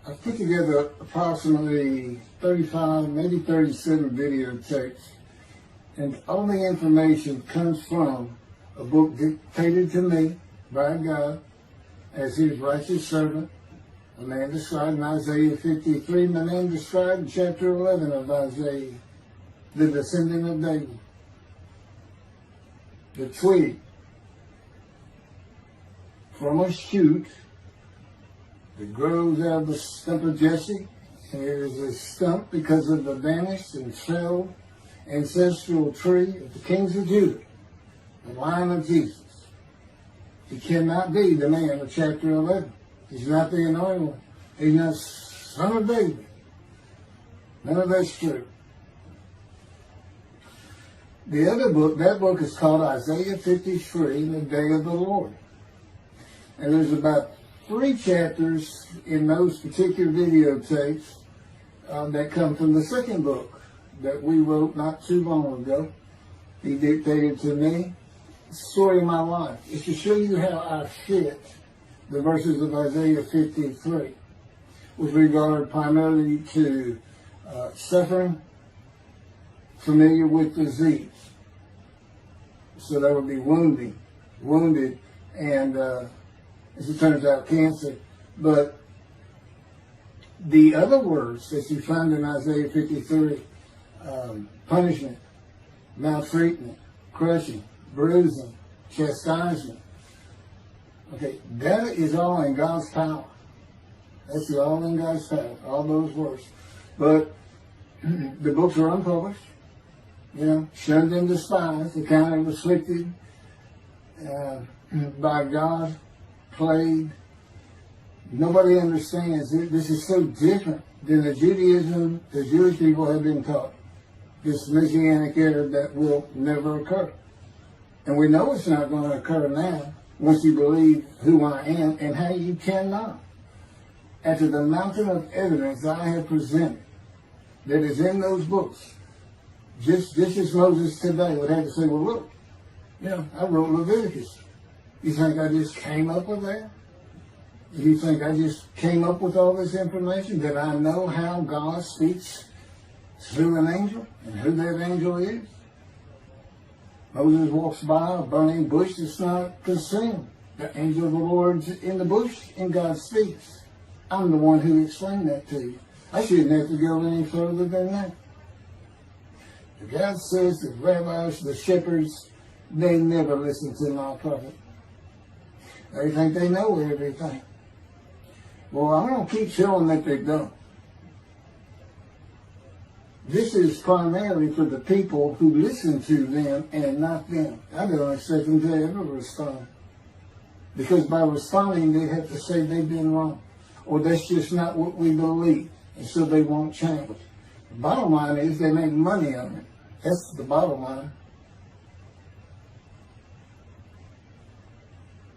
I've put together approximately 35, maybe 37 videotapes, and all the information comes from a book dictated to me by God as his righteous servant, a man described in Isaiah 53, and a man described in chapter 11 of Isaiah, the descendant of David, the twig from a shoot that grows out of the stump of Jesse, and it is a stump because of the vanished and failed ancestral tree of the kings of Judah, the line of Jesus. He cannot be the man of chapter 11. He's not the anointed one. He's not son of David. None of that's true. The other book, that book is called Isaiah 53, the Day of the Lord. And there's about 3 chapters in those particular videotapes that come from the second book that we wrote not too long ago. He dictated to me the story of my life. It's to show you how I fit the verses of Isaiah 53 with regard primarily to suffering, familiar with disease. So that would be wounded, and as it turns out, cancer. But the other words that you find in Isaiah 53, punishment, maltreatment, crushing, bruising, chastisement, okay, that is all in God's power. That's all in God's power, all those words. But the books are unpublished, shunned and despised, the kind of afflicted by God, plagued. Nobody understands it. This is so different than the Judaism the Jewish people have been taught. This Messianic era that will never occur. And we know it's not going to occur now once you believe who I am and how you cannot. After the mountain of evidence I have presented that is in those books, just as Moses today would have to say, well, look, I wrote Leviticus. You think I just came up with that? You think I just came up with all this information? That I know how God speaks through an angel and who that angel is? Moses walks by a burning bush that's not consumed. The angel of the Lord's in the bush and God speaks. I'm the one who explained that to you. I shouldn't have to go any further than that. God says the rabbis, the shepherds, they never listen to my prophet. They think they know everything. Well, I'm going to keep showing that they don't. This is primarily for the people who listen to them and not them. I don't expect them to ever respond. Because by responding, they have to say they've been wrong. Or that's just not what we believe. And so they won't change. The bottom line is they make money on it. That's the bottom line.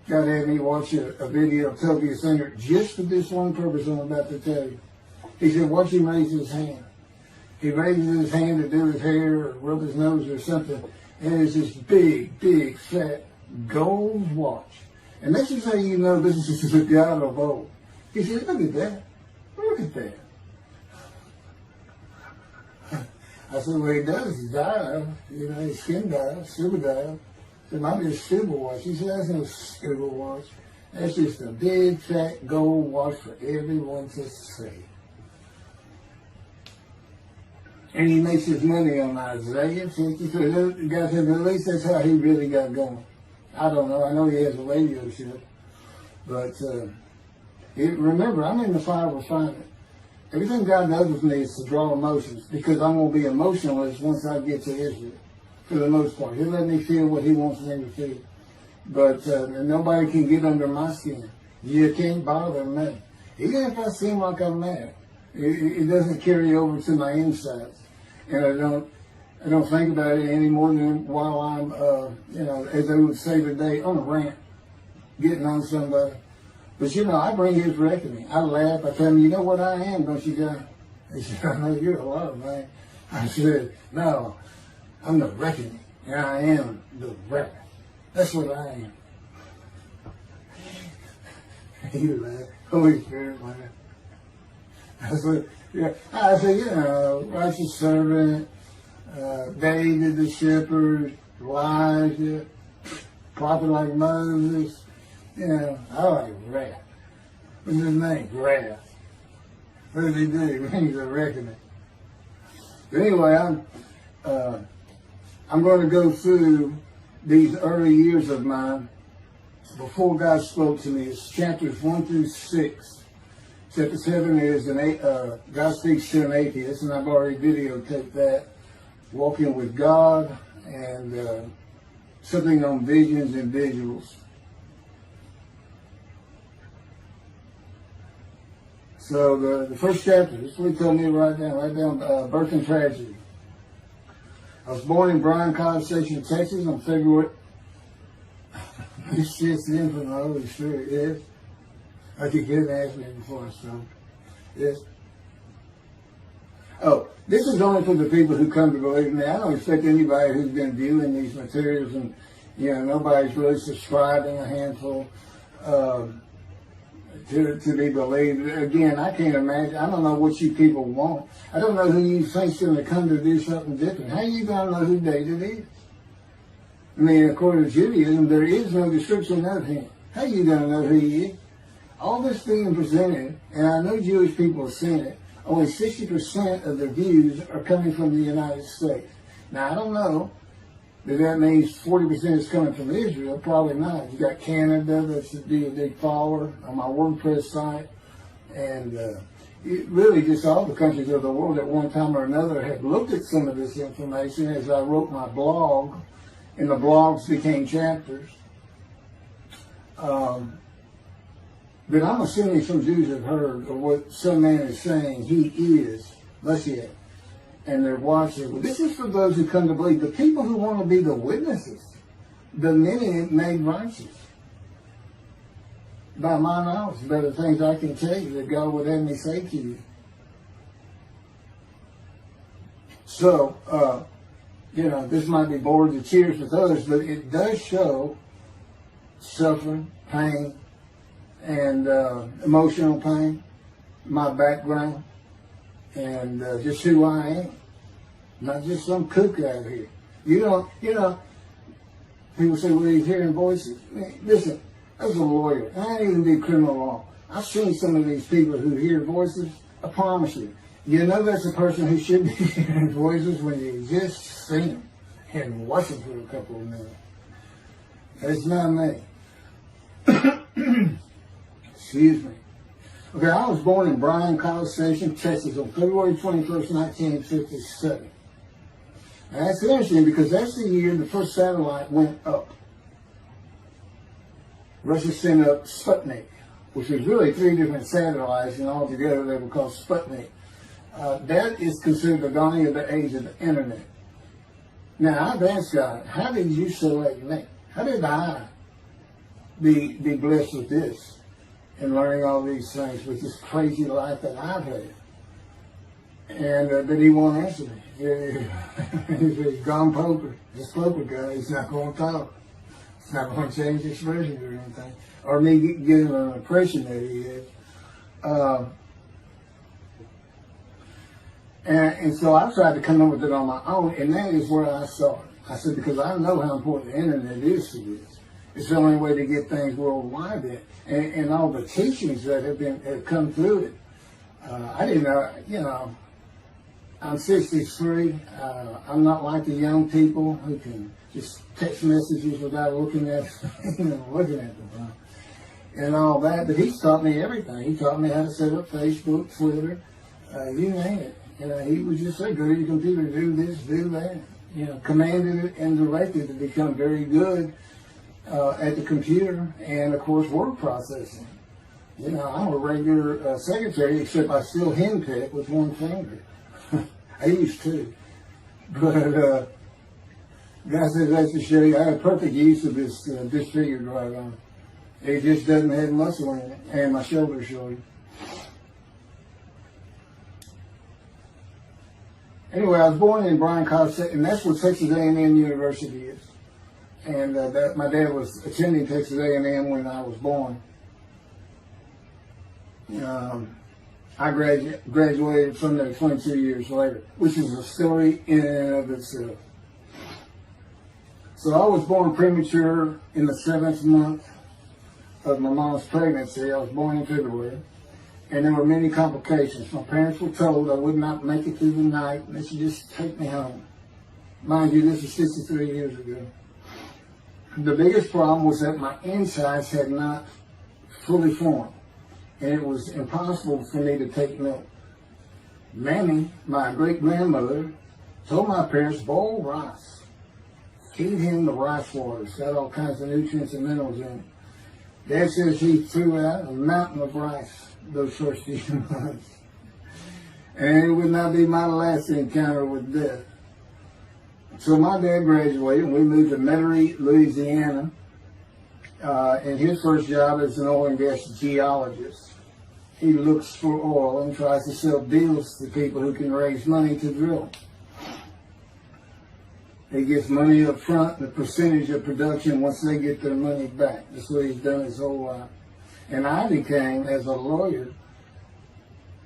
God had me watch a video of Toby Singer just for this one purpose I'm about to tell you. He said, watch him raise his hand. He raises his hand to do his hair or rub his nose or something, and there's this big, fat gold watch. And this is how you know this is the God of old. He said, look at that. Look at that. I said, well, he does. He died. His skin died, silver died. It might be a silver watch. He said, that's no silver watch. That's just a big, fat gold watch for everyone to see. And he makes his money on Isaiah 53. God said, at least that's how he really got going. I don't know. I know he has a radio show. But remember, I'm in the fire refinement. Everything God does with me is to draw emotions, because I'm going to be emotionless once I get to Israel, for the most part. He'll let me feel what he wants me to feel. But nobody can get under my skin. You can't bother me. Even if I seem like I'm mad, it doesn't carry over to my insides. And I don't think about it any more than while I'm, as they would say today, on a rant, getting on somebody. But I bring his reckoning. I laugh. I tell him, you know what I am, don't you, guy? He said, I know you're a lot, man. I said, no, I'm the reckoning. And I am the reckoning. That's what I am. He laughed. Holy Spirit, man. I said, you know, righteous servant, David the shepherd, Elijah, prophet like Moses. You know, I like wrath. What's his name? Wrath. What does he do? He's a reckoning. But anyway, I'm going to go through these early years of mine before God spoke to me. It's chapters 1 through 6. Chapter 7 is God speaks to an atheist, and I've already videotaped that. Walking with God, and something on visions and visuals. So the first chapter, this is what he told me to write down birth and tragedy. I was born in Bryan College Station, Texas on February. This shit's in from the Holy Spirit, yes. Like you couldn't ask me before, so yes. Oh, this is only for the people who come to believe in me. I don't expect anybody who's been viewing these materials and, you know, nobody's really subscribing, a handful, to be believed. Again, I can't imagine. I don't know what you people want. I don't know who you think's going to come to do something different. How are you going to know who David is? I mean, according to Judaism, there is no description of him. How are you going to know who he is? All this being presented, and I know Jewish people have seen it, only 60% of the views are coming from the United States. Now, I don't know if that means 40% is coming from Israel. Probably not. You got Canada, that's a big follower on my WordPress site. And really just all the countries of the world at one time or another have looked at some of this information as I wrote my blog, and the blogs became chapters. But I'm assuming some Jews have heard of what some man is saying he is Moshiach, and they're watching. Well, this is for those who come to believe. The people who want to be the witnesses, the many made righteous. By my knowledge, by the things I can tell you that God would have me say to you. So, you know, this might be bored to tears with others, but it does show suffering, pain, and emotional pain, my background, and just who I am. Not just some kook out here. You know, people say, well, he's hearing voices. Man, listen, I was a lawyer. I ain't even do criminal law. I've seen some of these people who hear voices. I promise you. You know that's a person who should be hearing voices when you just see them and watch them for a couple of minutes. That's not me. Excuse me. Okay, I was born in Bryan College Station, Texas on February 21st, 1957. And that's interesting because that's the year the first satellite went up. Russia sent up Sputnik, which was really 3 different satellites, and altogether they were called Sputnik. That is considered the dawning of the age of the internet. Now, I've asked God, how did you select me? How did I be blessed with this and learning all these things with this crazy life that I've had? And but he won't answer me. He's gone poker. This poker guy, he's not going to talk. He's not going to change expressions or anything. Or me getting an impression that he is. And so I tried to come up with it on my own, and that is where I started. I said, because I know how important the internet is to this. It's the only way to get things worldwide in. And all the teachings that have come through it. I didn't know, you know, I'm 63. I'm not like the young people who can just text messages without looking at them, and all that. But he's taught me everything. He taught me how to set up Facebook, Twitter, you name it. You know, he would just say, go to your computer, do this, do that. You know, commanded it and directed to become very good at the computer and, of course, word processing. You know, I'm a regular secretary, except I still henpeck with one finger. I used to. But God says that's to show you I have perfect use of this disfigured right arm. It just doesn't have muscle in it, and my shoulder showing. Anyway, I was born in Bryan College, and that's where Texas A&M University is. And my dad was attending Texas A&M when I was born. I graduated from there 22 years later, which is a story in and of itself. So I was born premature in the 7th month of my mom's pregnancy. I was born in February, and there were many complications. My parents were told I would not make it through the night, and they should just take me home. Mind you, this was 63 years ago. The biggest problem was that my insides had not fully formed, and it was impossible for me to take milk. Mammy, my great-grandmother, told my parents, boil rice. Feed him the rice water. It's got all kinds of nutrients and minerals in it. Dad says he threw out a mountain of rice those first few months. And it would not be my last encounter with death. So my dad graduated, and we moved to Metairie, Louisiana. And his first job is an oil and gas geologist. He looks for oil and tries to sell deals to people who can raise money to drill. He gets money up front, and the percentage of production once they get their money back. That's what he's done his whole life. And I became, as a lawyer,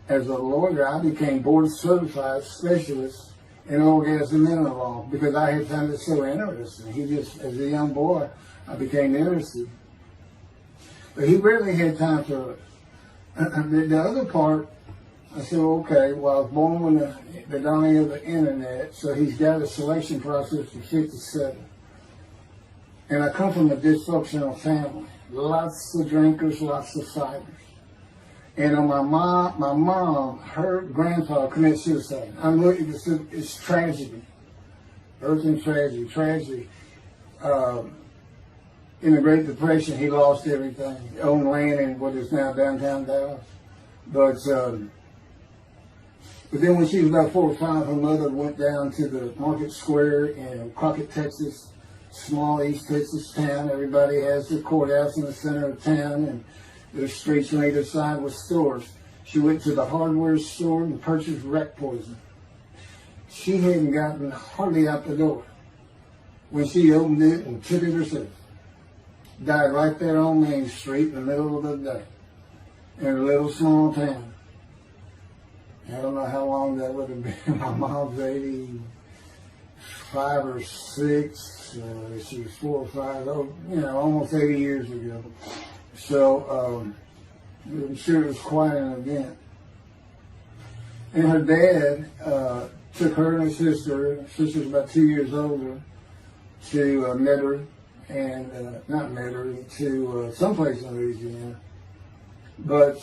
I became board certified specialist in oil, gas, and mineral law because I had found it so interesting. As a young boy, I became interested. But he rarely had time for it. The other part, I said, okay, well, I was born with the dawning of the internet, so he's got a selection process for 57. And I come from a dysfunctional family. Lots of drinkers, lots of fighters. And on my mom, her grandfather committed suicide. It's tragedy. Earth and tragedy. In the Great Depression, he lost everything. He owned land in what is now downtown Dallas. But then when she was about 4 or 5, her mother went down to the market square in Crockett, Texas, small East Texas town. Everybody has their courthouse in the center of town, and there's streets on either side with stores. She went to the hardware store and purchased rat poison. She hadn't gotten hardly out the door when she opened it and took it herself. Died right there on Main Street in the middle of the day in a little small town. I don't know how long that would have been. My mom's 85 or 6. She was 4 or 5, almost 80 years ago. So I'm sure it was quite an event. And her dad took her and her sister's about 2 years older, to Metairie, and not Metairie, to someplace in Louisiana. But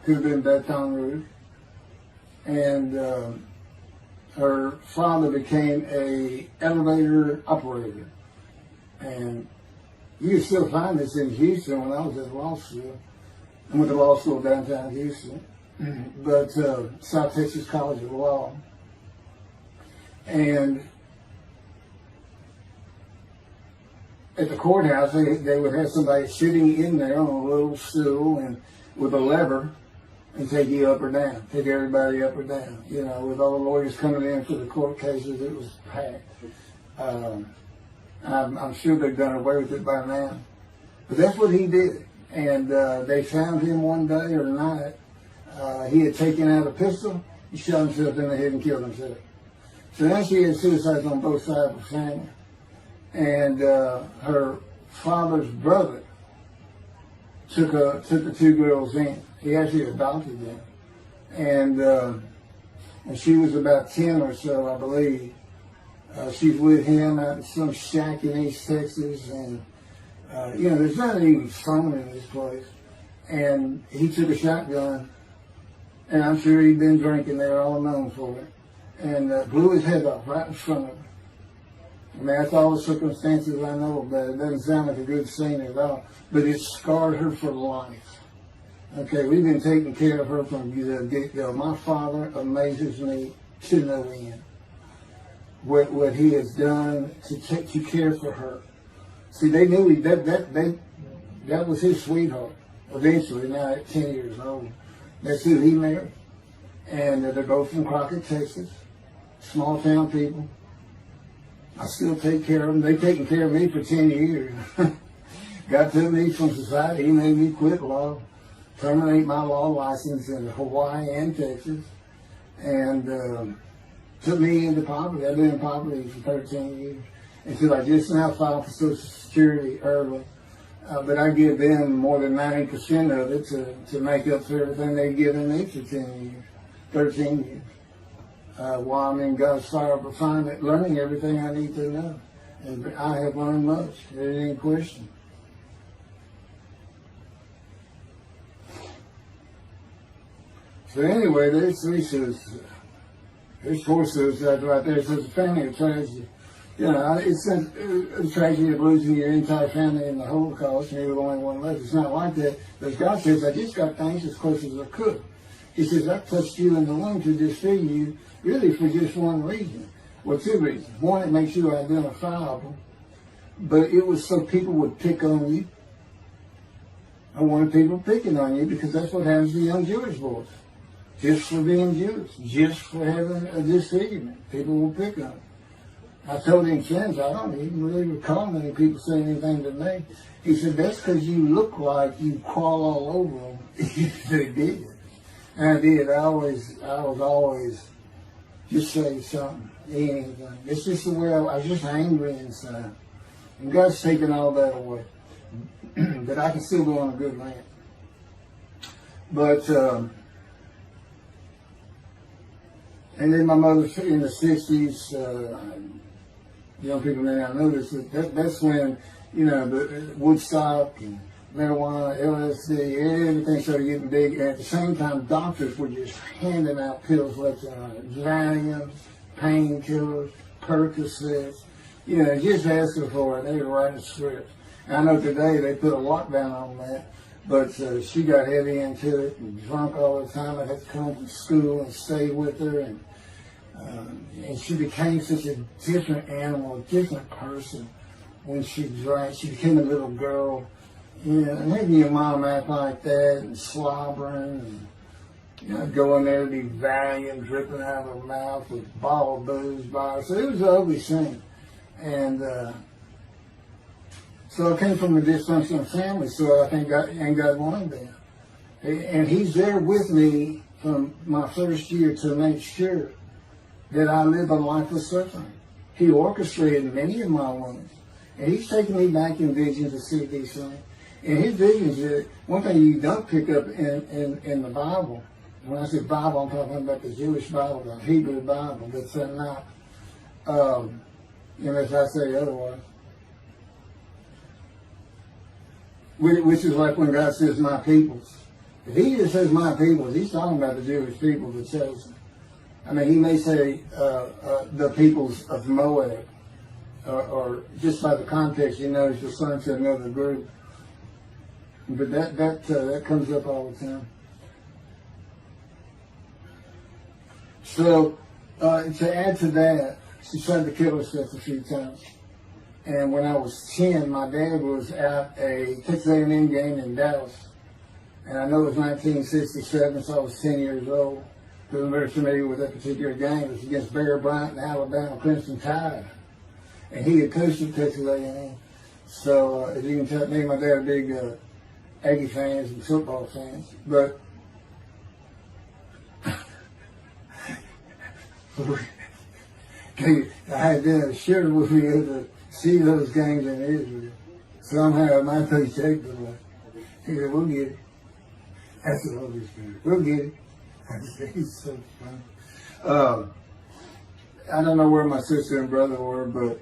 could have been Baton Rouge. And her father became a elevator operator. And you can still find this in Houston when I was at law school. I went to law school downtown Houston, but South Texas College of Law. And at the courthouse, they would have somebody sitting in there on a little stool and with a lever and take you up or down, take everybody up or down. With all the lawyers coming in for the court cases, it was packed. I'm sure they've done away with it by now. But that's what he did. And they found him one day or night. He had taken out a pistol, he shot himself in the head and killed himself. So now she had suicides on both sides of the family. And her father's brother took the 2 girls in. He actually adopted them. And she was about 10 or so, I believe. She's with him out in some shack in East Texas, and there's not even phone in this place. And he took a shotgun, and I'm sure he'd been drinking there, all known for it, and blew his head off right in front of her. I mean, that's all the circumstances I know about it. It doesn't sound like a good scene at all, but it scarred her for life. Okay, we've been taking care of her from the get-go. My father amazes me to no end. What he has done to care for her. See, they knew that was his sweetheart. Eventually, now at 10 years old, that's who he married. And they're both from Crockett, Texas. Small town people. I still take care of them. They've taken care of me for 10 years. God took me from society. He made me quit law. terminate my law license in Hawaii and Texas, and took me into poverty. I've been in poverty for 13 years until I just now filed for Social Security early. But I give them more than 90% of it to make up for everything they've given me for 13 years. While I'm in God's fire of refinement, learning everything I need to know. And I have learned much. There ain't any question. So anyway, there's 3 suicides. There's 4 suicides right there. So it's a family of tragedy. You know, it's a tragedy of losing your entire family in the Holocaust, and you're the only one left. It's not like that. But God says, I just got things as close as I could. He says, I touched you in the womb to disfigure you, really for just one reason. Well, 2 reasons. One, it makes you identifiable. But it was so people would pick on you. I wanted people picking on you because that's what happens to young Jewish boys. Just for being Jewish, just for having a disfigurement. People will pick on you. I told him, friends, I don't even really recall many people saying anything to me. He said, that's because you look like you crawl all over them. They did. And I did. I was always just say something, anything. It's just the way I was just angry inside. And God's taken all that away. But I can still go on a good rant. But, and then my mother in the 60s, young people may not know this, that's when, you know, the Woodstock and marijuana, LSD, everything started getting big. And at the same time, doctors were just handing out pills left and right. Valium, painkillers, Percocets, you know, just asking for it. They were writing scripts. And I know today they put a lockdown on that, but she got heavy into it and drunk all the time. I had to come from school and stay with her, and she became such a different animal, a different person when she drank. She became a little girl. You know, and maybe your mom act like that and slobbering, and you know, go in there to be Valium dripping out of her mouth with bottled booze by her. So it was an ugly scene. And so I came from a dysfunctional family, so I think God wanted that. And He's there with me from my first year to make sure that I live a life of suffering. He orchestrated many of my wounds. And He's taken me back in visions to see these things. And His visions, one thing you don't pick up in the Bible, when I say Bible, I'm talking about the Jewish Bible, the Hebrew Bible, that's not, unless I say otherwise. Which is like when God says, my peoples. If He just says my peoples, He's talking about the Jewish people, the chosen. I mean, He may say the peoples of Moab, or just by the context, you know, He's referring to another group. But that comes up all the time. So, to add to that, she tried to kill herself a few times. And when I was 10, my dad was at a Texas A&M game in Dallas. And I know it was 1967, so I was 10 years old. Because I'm very familiar with that particular game. It was against Bear Bryant and Alabama Crimson Tide. And he had coached at Texas A&M. So, as you can tell, me and my dad are big Aggie fans and football fans. But I had to share with me to see those games in Israel. Somehow my face shaped the way. He said, we'll get it. That's the Holy Spirit. We'll get it. I said, he's so funny. I don't know where my sister and brother were, but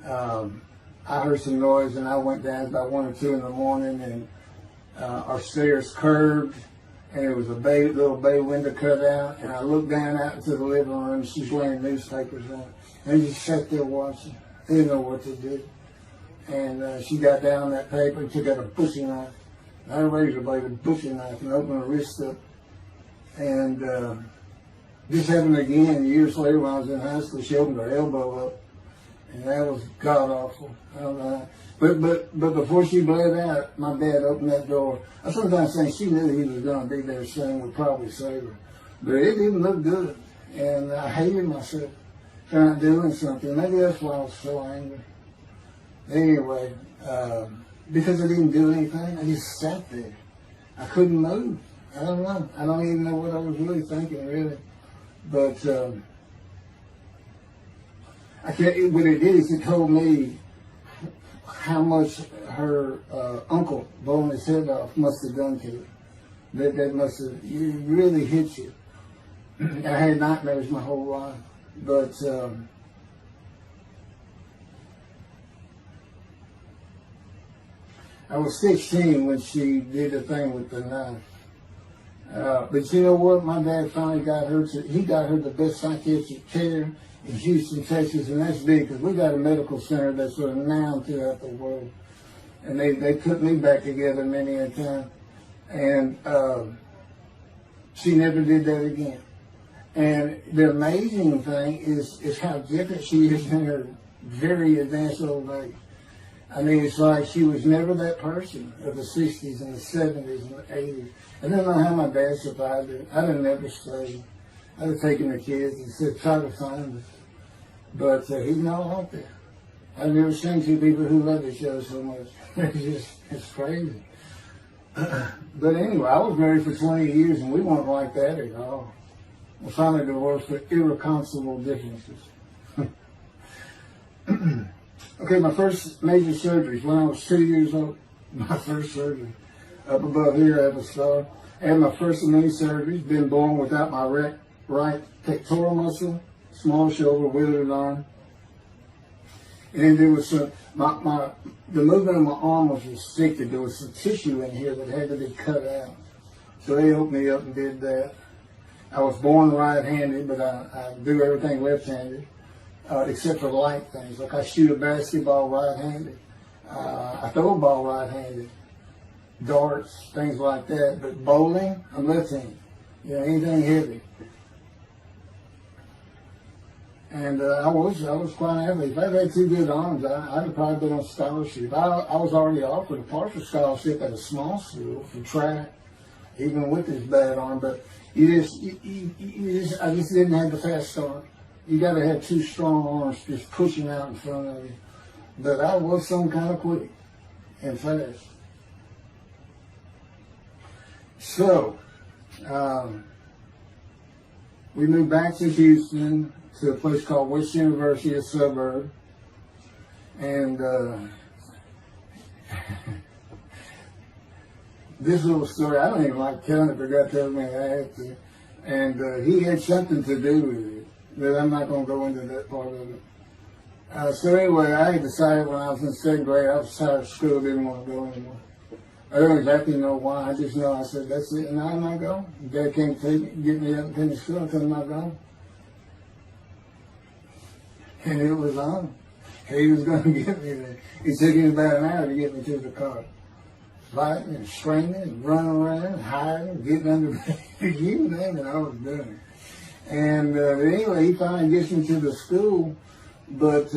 I heard some noise and I went down about 1 or 2 in the morning, and our stairs curved, and there was a little bay window cut out, and I looked down out into the living room. She's laying newspapers on it, and just sat there watching. Didn't know what to do. And she got down that paper and took out a butcher knife, not a razor blade, a butcher knife, and opened her wrist up. And this happened again years later when I was in high school. She opened her elbow up, and that was god awful. I don't know how. But before she bled out, my dad opened that door. I sometimes think she knew he was going to be there soon, would probably save her. But it didn't look good, and I hated myself trying doing something. Maybe that's why I was so angry. Anyway, because I didn't do anything, I just sat there. I couldn't move. I don't know. I don't even know what I was really thinking, really. But I can't. What it did is it told me how much her uncle blowing his head off must have done to her. That must have really hit you. I had nightmares my whole life, but I was 16 when she did the thing with the knife. But you know what? My dad finally got her. He got her the best psychiatric care in Houston, Texas, and that's big because we got a medical center that's renowned throughout the world. And they put me back together many a time, and she never did that again. And the amazing thing is how different she is in her very advanced old age. I mean, it's like she was never that person of the 60s and the 70s and the 80s. I don't know how my dad survived it. I'd have never stayed. I'd have taken the kids and said, try to find us. But he's not like that. I've never seen two people who love each other so much. It's crazy. But anyway, I was married for 20 years and we weren't like that at all. We finally divorced for irreconcilable differences. Okay, my first major surgery when I was 2 years old. My first surgery. Up above here, I have a scar. I had my first of many surgeries. Been born without my right pectoral muscle, small shoulder, withered arm. And there was some, the movement of my arm was restricted. There was some tissue in here that had to be cut out. So they opened me up and did that. I was born right-handed, but I do everything left-handed, except for light things. Like I shoot a basketball right-handed. I throw a ball right-handed. Darts, things like that. But bowling, I'm left-handed. You know, anything heavy. And I was quite an athlete. If I had two good arms, I'd have probably been on scholarship. I was already offered a partial scholarship at a small school for track, even with this bad arm. But I just didn't have the fast start. You got to have two strong arms just pushing out in front of you. But I was some kind of quick and fast. So we moved back to Houston, to a place called West University, a suburb. And this little story, I don't even like telling it, but God told me I had to. And he had something to do with it, but I'm not going to go into that part of it. So anyway, I had decided when I was in second grade, I was tired of school, didn't want to go anymore. I don't exactly know why, I just know I said, that's it, and I'm not going. Dad came to get me up and finish school, I told him I'm not going. And it was on. He was going to get me there. It took him about an hour to get me to the car. Fighting and screaming and running around and hiding, getting under you name it, I was doing it. And anyway, he finally gets me to the school, but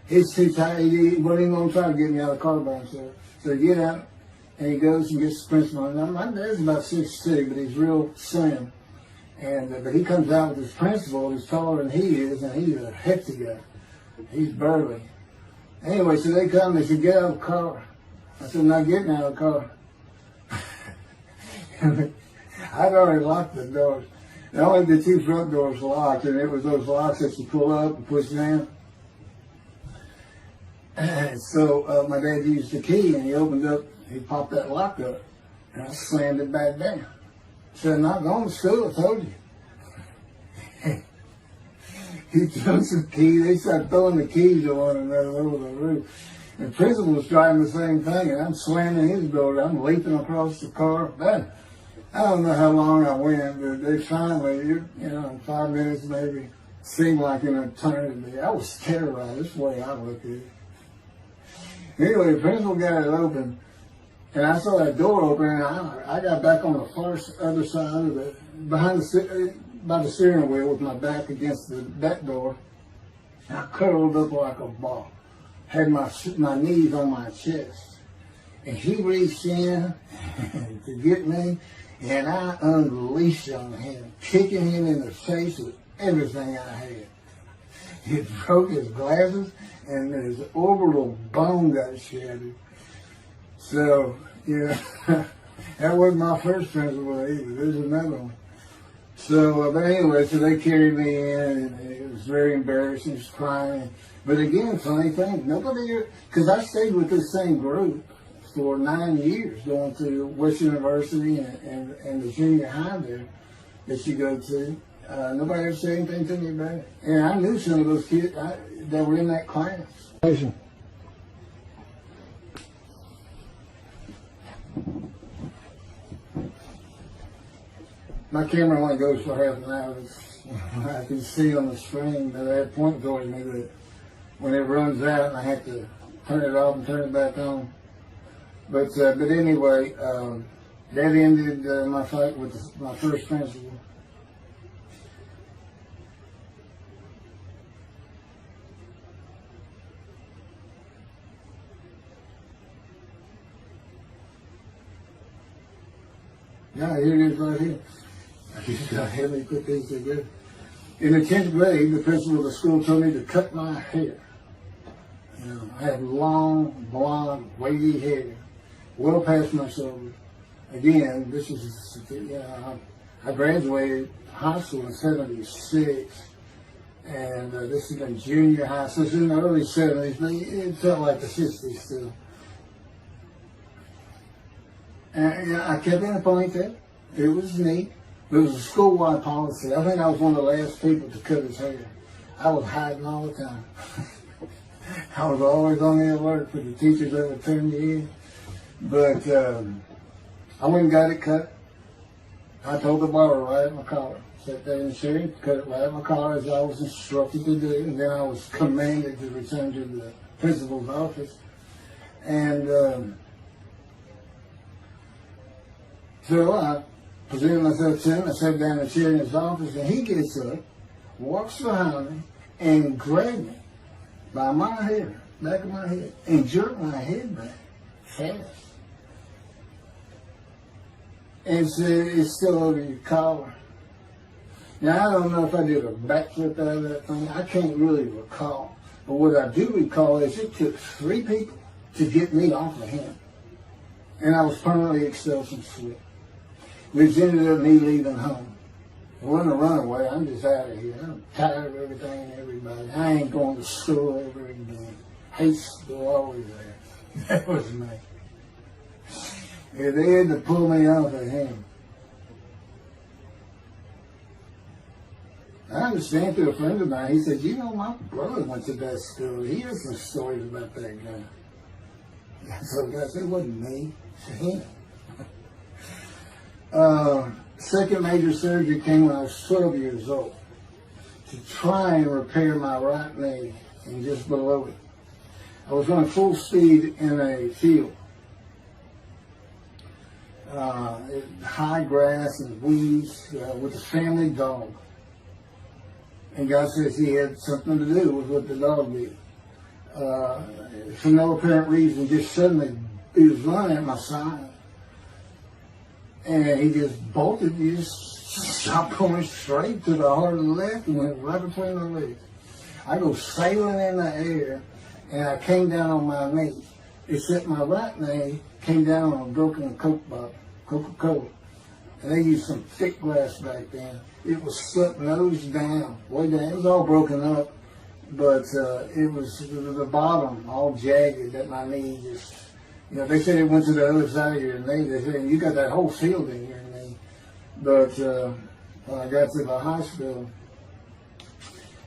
he's too tired. He wasn't even going to try to get me out of the car by himself. So he get out, and he goes and gets the principal. Now, my dad's about 6'2", but he's real slim. And but he comes out with his principal, who's taller than he is, and he's a hefty guy. He's burly. Anyway, so they come, they said, get out of the car. I said, I'm not getting out of the car. I'd already locked the doors. Only the two front doors locked, and it was those locks that you pull up and push down. And so my dad used the key, and he opened up, he popped that lock up, and I slammed it back down. I said, I'm not going to school, I told you. He took some keys, they started throwing the keys at one another over the roof. And the principal was driving the same thing, and I'm slamming his door, I'm leaping across the car. But I don't know how long I went, but they finally, in 5 minutes maybe, seemed like an eternity. I was terrorized, that's the way I looked at it. Anyway, the principal got it open, and I saw that door open, and I got back on the far other side of it, by the steering wheel with my back against the back door. And I curled up like a ball, had my knees on my chest. And he reached in to get me, and I unleashed on him, kicking him in the face with everything I had. He broke his glasses, and his orbital bone got shattered. So, That wasn't my first principal either. There's another one. So, but anyway, so they carried me in, and it was very embarrassing. I was crying. But again, funny thing, nobody, because I stayed with this same group for 9 years, going to Western University and the junior high there that you go to. Nobody ever said anything to me about it. And I knew some of those kids that were in that class. My camera only goes for half an hour. I can see on the screen that I have point towards me that when it runs out and I have to turn it off and turn it back on. But anyway, that ended my fight with my first principal. Yeah, here it is right here. I just got to help me put these together. In the 10th grade, the principal of the school told me to cut my hair. You know, I have long, blonde, wavy hair, well past my shoulders. Again, this is, I graduated high school in 76, and this is in junior high, so it's in the early 70s, but it felt like the 60s still. And I kept in a ponytail. It was neat. It was a school-wide policy. I think I was one of the last people to cut his hair. I was hiding all the time. I was always on the alert for the teachers that would turn me in. But I went and got it cut. I told the barber right at my collar. Sat there in the chair, cut it right at my collar as I was instructed to do. And then I was commanded to return to the principal's office. And so I presented myself to him. I sat down in the chair in his office, and he gets up, walks behind me, and grabbed me by my hair, back of my head, and jerked my head back fast. And said, "It's still over your collar." Now, I don't know if I did a backflip out of that thing. I can't really recall. But what I do recall is it took 3 people to get me off of him. And I was permanently expelled from school, which ended up me leaving home. It wasn't a runaway. I'm just out of here. I'm tired of everything and everybody. I ain't going to school ever again. Hate school always there. That was me. Yeah, they had to pull me off of him. I understand through a friend of mine, he said, "You know, my brother went to that school. He has some stories about that guy." So I said, "It wasn't me, it was him." Second major surgery came when I was 12 years old to try and repair my right knee and just below it. I was running full speed in a field. High grass and weeds with a family dog. And God says he had something to do with what the dog did. For no apparent reason, just suddenly he was running at my side. And he just bolted, he just stopped going straight to the heart of the left and went right between the legs. I go sailing in the air, and I came down on my knee. Except my right knee came down on a broken Coke bottle, Coca-Cola. And they used some thick glass back then. It was slipped nose down, way down. It was all broken up, but it was the bottom all jagged that my knee just, you know, they said it went to the other side of your knee. They said, "You got that whole field in your knee." But when I got to the hospital,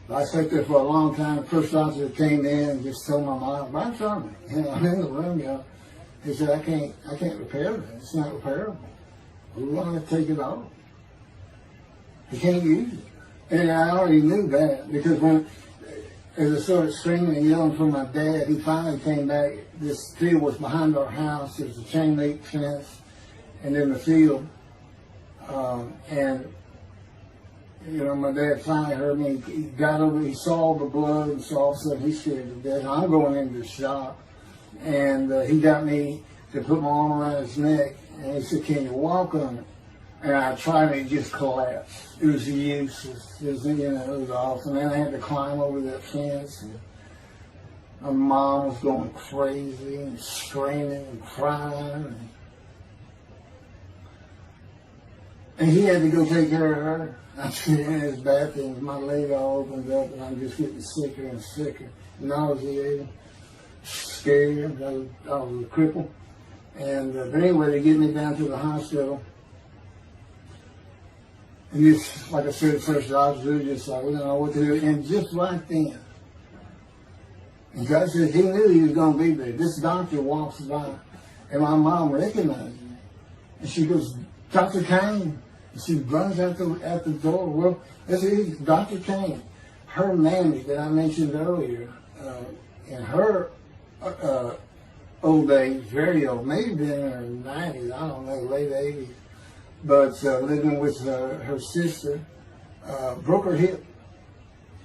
I sat there for a long time. The first officer came in and just told my mom, "Right in front of me, you know, I'm in the room, you know." He said, I can't repair it. It's not repairable. We want to take it off. You can't use it." And I already knew that, because when, as I started screaming and yelling for my dad, he finally came back. This field was behind our house. There was a chain link fence, and in the field, and you know, my dad finally heard me. He got over. He saw the blood, and so all of a sudden he scared to death. I'm going into the shop, and he got me to put my arm around his neck, and he said, "Can you walk on it?" And I tried, and it just collapsed. It was useless. It was, you know, it was awful. And then I had to climb over that fence. And my mom was going crazy and screaming and crying. And he had to go take care of her. I'm sitting in his bathroom, my leg all opens up, and I'm just getting sicker and sicker, nauseated, scared. I was a cripple. And but anyway, they get me down to the hospital. And just, like I said, the first doctor, just like, we don't know what to do. And just right then, and God said he knew he was going to be there. This doctor walks by, and my mom recognized me. And she goes, Dr. Kane. And she runs out the door. Well, this is Dr. Kane. Her mammy that I mentioned earlier, in her old age, very old, maybe been in her 90s, I don't know, late 80s, but living with her sister, broke her hip.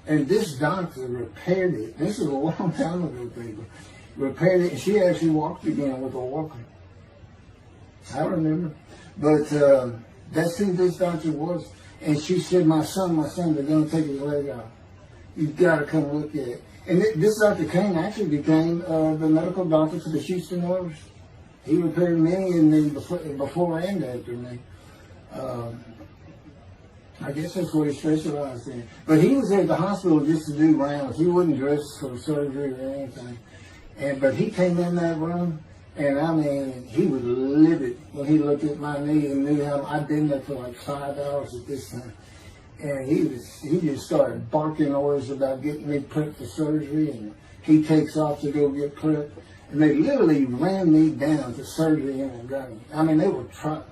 And this doctor repaired it. This is a long time ago, people. Repaired it, and she actually walked again with a walker. I remember. But that's who this doctor was. And she said, my son, they're going to take his leg off. You've got to come look at it. And this Dr. Kane actually became the medical doctor for the Houston Oilers. He repaired many in me before and after me. I guess that's what he specialized in. But he was at the hospital just to do rounds. He wasn't dressed for surgery or anything. But he came in that room, and I mean, he was livid when he looked at my knee and knew how I'd been there for like 5 hours at this time. And he just started barking orders about getting me prepped for surgery, and he takes off to go get prepped. And they literally ran me down to surgery in a gun. I mean, they were trying.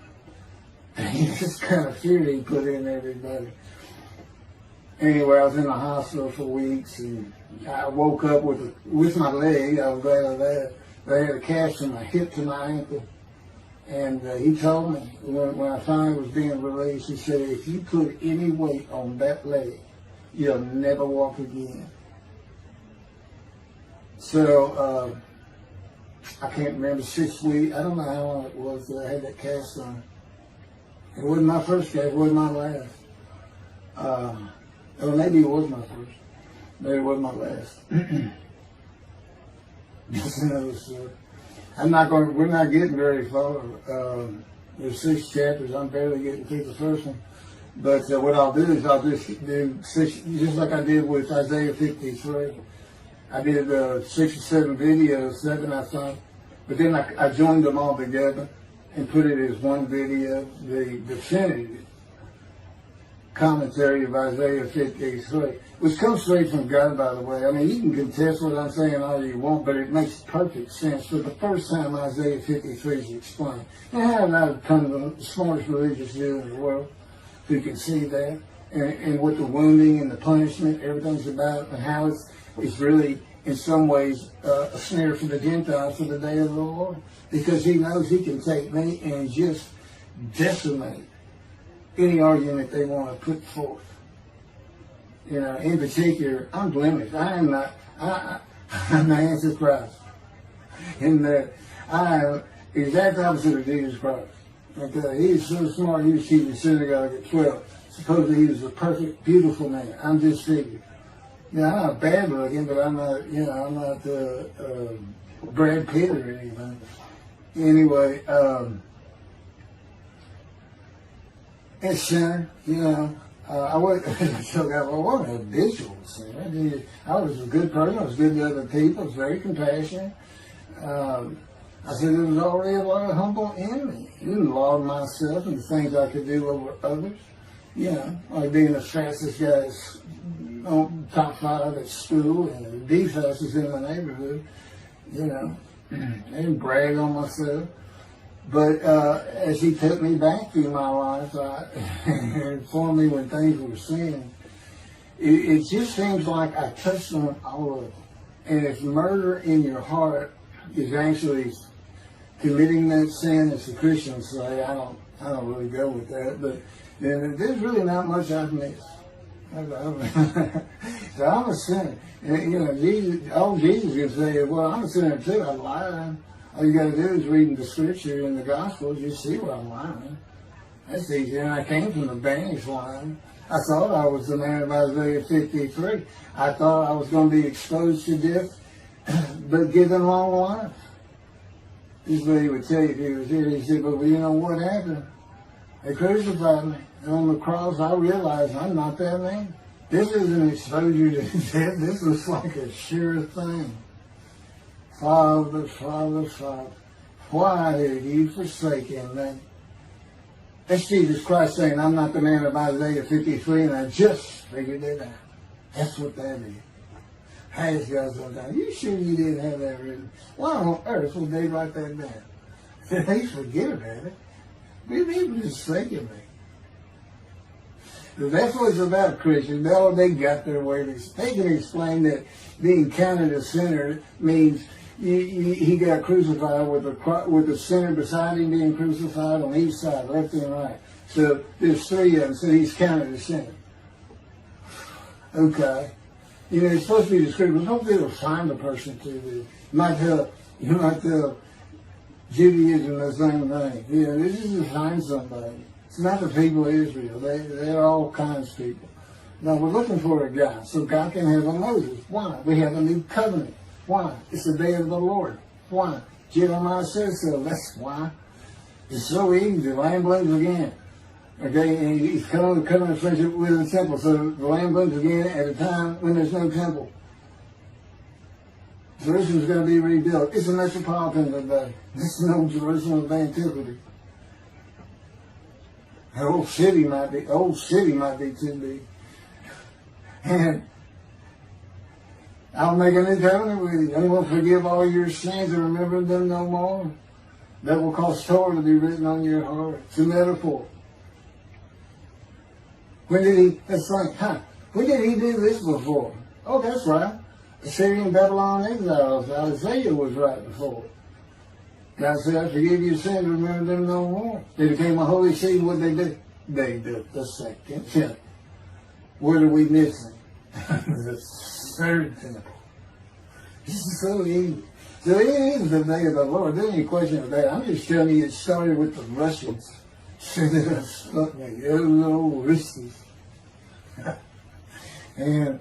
This kind of fear he put in everybody. Anyway, I was in the hospital for weeks, and I woke up with my leg. I was glad of that. They had a cast from my hip to my ankle. And he told me, when I finally was being released, he said, if you put any weight on that leg, you'll never walk again. So, I can't remember, 6 weeks. I don't know how long it was that I had that cast on. It wasn't my first cast, it wasn't my last. Or maybe it was my first. Maybe it wasn't my last. That's another story. We're not getting very far. There's 6 chapters. I'm barely getting through the first one. But what I'll do is I'll just do 6, just like I did with Isaiah 53. I did 6 or 7 videos, 7 I think. But then I joined them all together and put it as one video, the definitive commentary of Isaiah 53, which comes straight from God, by the way. I mean, you can contest what I'm saying all you want, but it makes perfect sense. For the first time, Isaiah 53 is explained. And how did I become the smartest religious Jew in the world who can see that? And what the wounding and the punishment, everything's about, and how it's really, in some ways, a snare for the Gentiles for the day of the Lord. Because he knows he can take me and just decimate any argument they want to put forth. You know, in particular, I'm blemished. I'm the Antichrist. In that I am the exact opposite of Jesus Christ. Okay, he's so smart, he was keeping the synagogue at 12. Supposedly he was a perfect, beautiful man. I'm disfigured. You know, I'm not bad looking, but I'm not, I'm not Brad Pitt or anything. Anyway, and sinner, I wasn't a habitual sinner. I was a good person. I was good to other people. I was very compassionate. I said there was already a lot of humble in me. I didn't laud myself and the things I could do over others. Like being the fastest guy on top 5 at school and the fastest in my neighborhood. I didn't brag on myself. But as he took me back through my life and informed me when things were sin, it just seems like I touched on all of it. And if murder in your heart is actually committing that sin, as the Christians say, I don't really go with that, but then there's really not much I've missed. So I'm a sinner. And, Jesus can say, well, I'm a sinner too, I'm lying. All you got to do is read the scripture in the Gospels, you see where I'm lying. That's easy. And I came from the banished line. I thought I was the man of Isaiah 53. I thought I was going to be exposed to death, but given long life. This is what he would tell you if he was here. He said, but you know what happened? They crucified me. And on the cross, I realized I'm not that man. This is an exposure to death. This was like a sure thing. Father, Father, Father, why have you forsaken me? That's Jesus Christ saying, I'm not the man of Isaiah 53, and I just figured it out. That's what that is. I asked God sometimes, you sure you didn't have that written? Why on earth would they write that down? They forget about it. People just think of me. That's what it's about, Christians. They got their way. They can explain that being counted a sinner means he got crucified with the sinner beside him being crucified on each side, left and right. So there's three of them, so he's counted a sinner. Okay. You know, it's supposed to be descriptive. Don't be able to find a person to do. You might tell Judaism the same thing. You know, this is to find somebody. It's not the people of Israel. They're all kinds of people. Now, we're looking for a guy so God can have a Moses. Why? We have a new covenant. Why? It's the day of the Lord. Why? Jeremiah says so. That's why. It's so easy. The lamb blooms again. Okay, and he's coming to friendship with the temple. So the lamb blooms again at a time when there's no temple. Jerusalem's going to be rebuilt. It's a metropolitan today. This is no Jerusalem of antiquity. The old city might be too big. And I'll make a new covenant with you. I will forgive all your sins and remember them no more. That will cause Torah to be written on your heart. It's a metaphor. When did he do this before? Oh, that's right. Assyrian Babylon exiles. Isaiah was right before. God said, I forgive your sins, remember them no more. They became a holy city. What did they do? They did the second temple. What are we missing? The third temple. This is so easy. So it is the day of the Lord. There's any question of that. I'm just telling you it started with the Russians. Sending us Sputnik. Those little Russians. And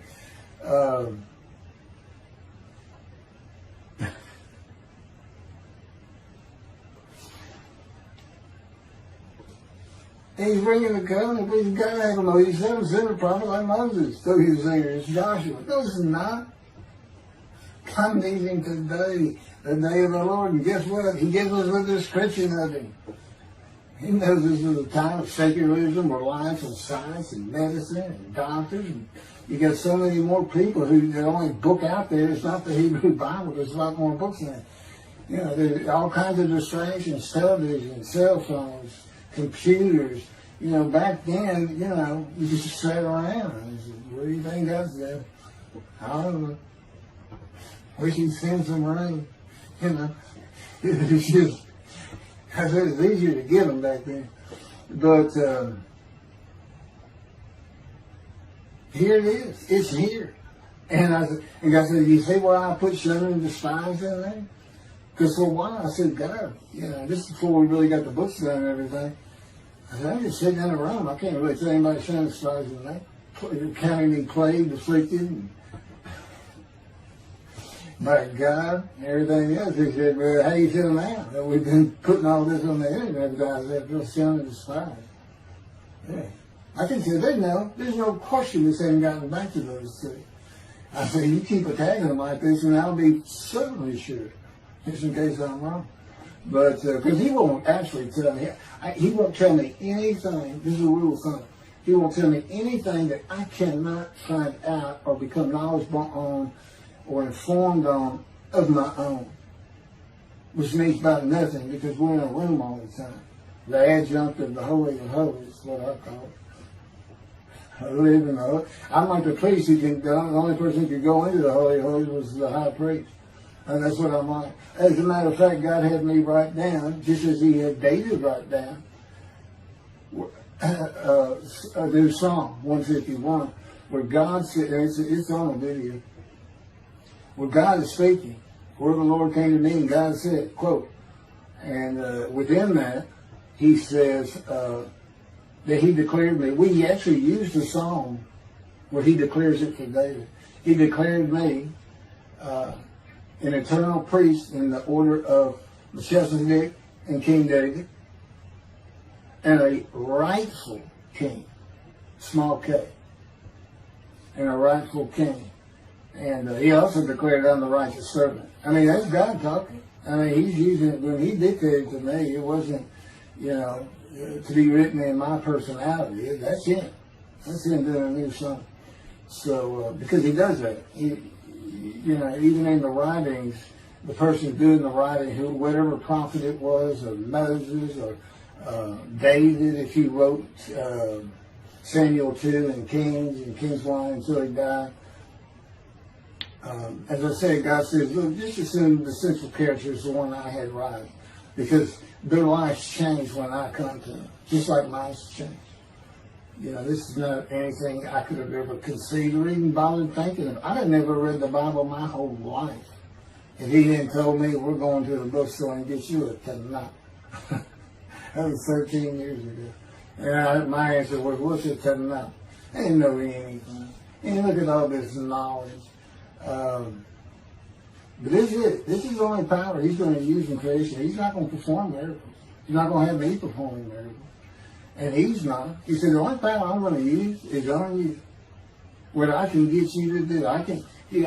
he's bringing the covenant, but he's got to have a Moses. He's never sent a prophet like Moses. So he was saying, it's Joshua. No, it's not. I'm meeting today, the day of the Lord. And guess what? He gives us a description of him. He knows this is a time of secularism, reliance on science and medicine and doctors. And you got so many more people the only book out there is not the Hebrew Bible. There's a lot more books in it. You know, there's all kinds of distractions, television, cell phones, computers. You know, back then, you know, you just sat around and said, what do you think that's there? I don't know. Wish he'd send some rain. You know, it's just, I said it's easier to get them back then. But here it is. It's here. And God said, you see why I put shunning and despise in there? Because for a while I said, God, you know, this is before we really got the books done and everything. I said, I'm just sitting in a room. I can't really tell anybody shunning and despising that. Counting me plagued, afflicted, and by God, and everything else. He said, well, how you feel now that we've been putting all this on the internet? Guys, that feel shunning and despised. Yeah. I can say there's no question this hasn't gotten back to those two. I say, you keep attacking them like this, and I'll be certainly sure, just in case I'm wrong. But, because he won't actually tell me, he won't tell me anything, this is a rule of thumb, he won't tell me anything that I cannot find out or become knowledgeable on or informed on of my own. Which means about nothing, because we're in a room all the time. The adjunct of the Holy of Holies is what I call it. I live in the Holy. I'm like the priest who can, the only person who could go into the Holy of Holies was the high priest. And that's what I'm like. As a matter of fact, God had me write down, just as he had David write down, there's Psalm 151, where God said, it's on a video, where God is speaking. Where the Lord came to me and God said, quote, and within that, he says that he declared me. We actually used the psalm where he declares it for David. He declared me an eternal priest in the order of Melchizedek and King David. and a rightful king, small k, and a rightful king. And he also declared, I'm the righteous servant. I mean, that's God talking. I mean, he's using it. When he dictated to me, it wasn't, to be written in my personality. That's him. That's him doing a new song. So, because he does that. Even in the writings, the person doing the writing, whatever prophet it was, or Moses, or David, if he wrote Samuel 2 and Kings 1 until he died. As I said, God says, look, just assume the central character is the one I had writing, because their lives change when I come to them, just like mine's changed. This is not anything I could have ever conceived or even bothered thinking of. I had never read the Bible my whole life. If he hadn't told me, we're going to the bookstore and get you a Tanakh. That was 13 years ago. And my answer was, what's a Tanakh? I didn't know anything. And look at all this knowledge. But this is it. This is the only power he's going to use in creation. He's not going to perform miracles. He's not going to have me performing miracles. And he's not. He said, the only power I'm going to use is on you. What I can get you to do. He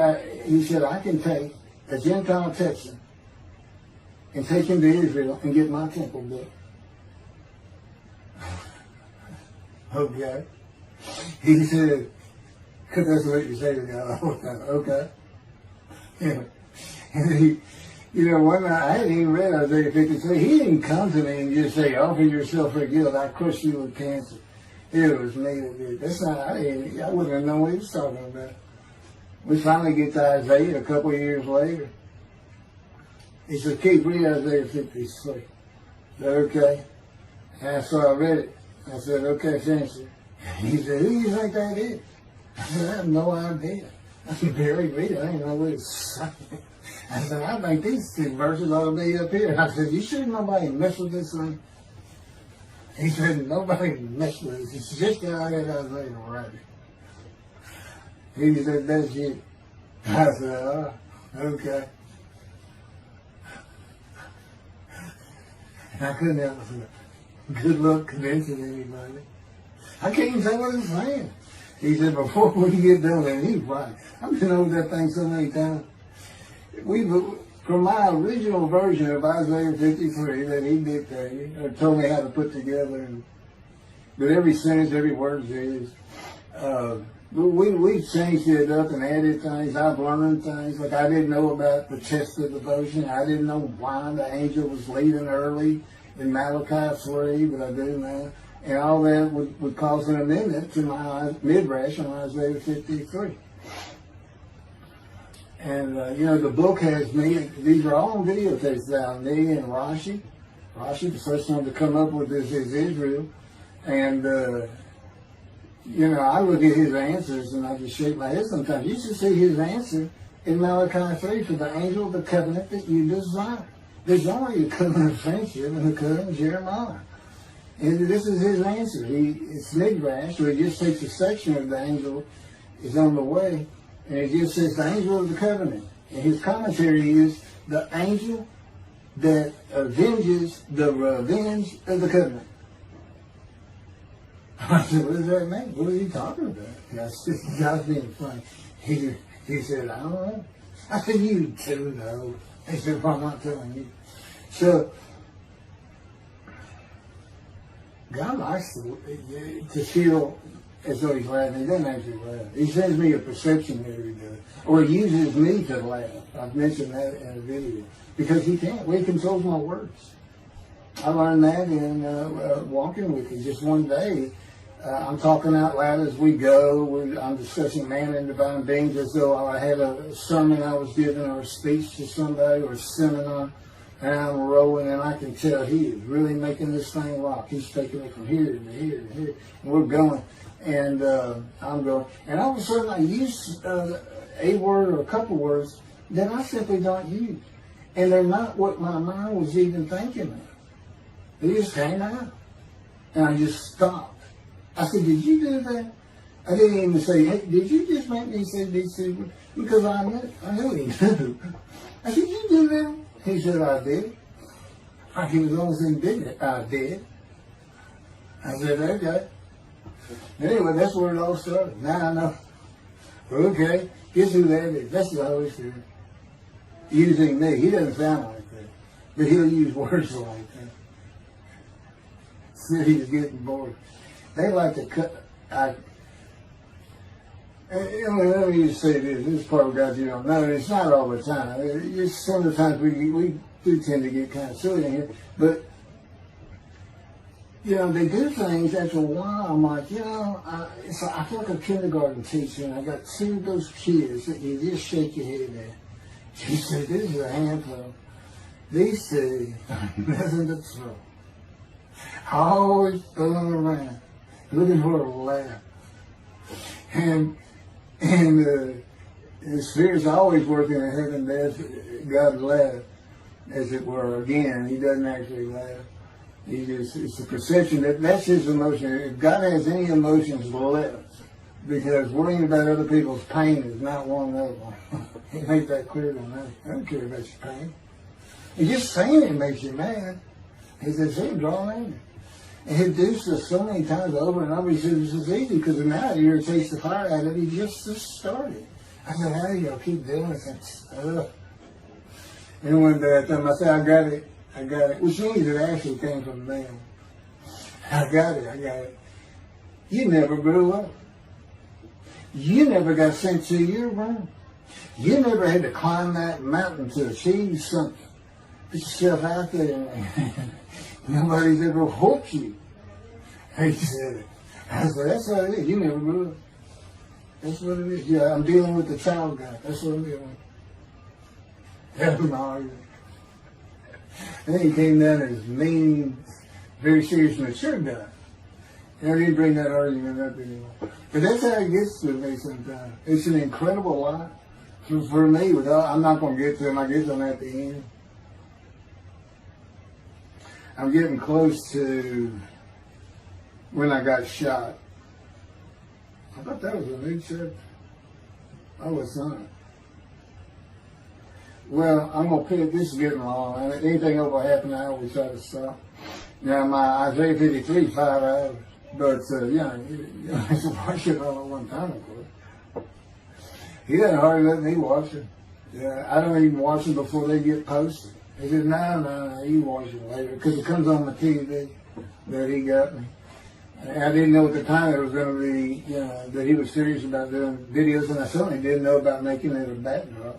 said, I can take a Gentile Texan and take him to Israel and get my temple built. Okay. He said, because that's what you say to God all the time. Okay. And one night, I hadn't even read Isaiah 53. He didn't come to me and just say, offer yourself for guilt. I crush you with cancer. It was me that did. That's not, I wouldn't have known what he was talking about. We finally get to Isaiah a couple of years later. He said, keep reading Isaiah 53. I said, okay. And so I read it. I said, okay, finish it. He said, who do you think that is? I said, I have no idea. I could barely read it. I didn't know what it's saying. I said, I think these two verses ought to be up here. I said, you sure nobody messed with this thing? He said, nobody messed with it. It's just how I had Isaiah right. He said, that's you. I said, oh, okay. I couldn't help it. Good luck convincing anybody. I can't even say what he's saying. He said, before we get done, and he's right. I've been over that thing so many times. From my original version of Isaiah 53 that he dictated, or told me how to put together, but every sentence, every word is, we've changed it up and added things. I've learned things. Like I didn't know about the test of devotion. I didn't know why the angel was leaving early in Malachi 3, but I do now. And all that would cause an amendment to my midrash on Isaiah 53. And, the book has me, these are all on videotapes now, me and Rashi. Rashi, the first one to come up with this is Israel. And, I look at his answers and I just shake my head sometimes. You should see his answer in Malachi 3 for the angel of the covenant that you desire. There's only a covenant of friendship and a covenant of Jeremiah. And this is his answer. It's midrash, so he just takes a section of the angel is on the way. And it just says the angel of the covenant. And his commentary is the angel that avenges the revenge of the covenant. I said, what does that mean? What are you talking about? God's being funny. He said, I don't know. I said, you too know. He said, well, I'm not telling you. So, God likes to feel as though he's laughing. He doesn't actually laugh. He sends me a perception every day. Or he uses me to laugh. I've mentioned that in a video. Because he can't. Well, he controls my words. I learned that in walking with you. Just one day, I'm talking out loud as we go. I'm discussing man and divine beings as though I had a sermon I was giving or a speech to somebody or a seminar. And I'm rolling, and I can tell he is really making this thing rock. He's taking it from here to here to here. And we're going. And I'm going. And all of a sudden, I use a word or a couple words that I simply don't use. And they're not what my mind was even thinking of. They just came out. And I just stopped. I said, did you do that? I didn't even say, hey, did you just make me say these two words? Because I knew he knew. I said, did you do that? He said, I did. He was almost indignant. I did. I said, okay. Anyway, that's where it all started. Now I know. Okay, guess who that is? That's the Holy Spirit. Using me. He doesn't sound like that. But he'll use words like that. So he's getting bored. They like to cut. Let me just say this. This is part of God you don't know. It's not all the time. It's sometimes we do tend to get kind of silly in here. But, you know, they do things after a while. I'm like, you know, I feel like a kindergarten teacher, and I got two of those kids that you just shake your head at. She said, this is a handful. These two, nothing but trouble. Always fooling around, looking for a laugh. And the Spirit's always working in heaven. There's God's laugh, as it were. Again, He doesn't actually laugh. He just, it's a perception that's His emotion. If God has any emotions left, because worrying about other people's pain is not one of them. He made that clear to me. I don't care about your pain. And just saying it makes you mad. He says, see, draw near. And He do this so many times over and over. He says, this is easy because now it irritates the fire out of it. He just started. I said, how do y'all keep doing this? And one day I told him, I said, I got it. Which means it actually came from them. I got it. You never grew up. You never got sent to your room. You never had to climb that mountain to achieve something. Put yourself out there. Nobody's ever whooped you. He said it. I said, that's what it is. You never grew up. That's what it is. Yeah, I'm dealing with the child guy. That's what I'm dealing with. Having an argument. And then he came down as mean, very serious, mature guy. And I didn't bring that argument up anymore. But that's how it gets to me sometimes. It's an incredible lot. For me, I'm not going to get to them. I get to them at the end. I'm getting close to when I got shot. I thought that was a new chapter. Oh, it's not. Well, I'm going to pick it. This is getting long. Anything over half an hour, we try to stop. Now, my Isaiah 53 is 5 hours. But, yeah, you have to watch it all at one time, of course. He doesn't hardly let me watch it. Yeah, I don't even watch them before they get posted. He said, no, you watch it later. Because it comes on the TV that he got me. And I didn't know at the time it was going to be, you know, that he was serious about doing videos. And I certainly didn't know about making it a backdrop.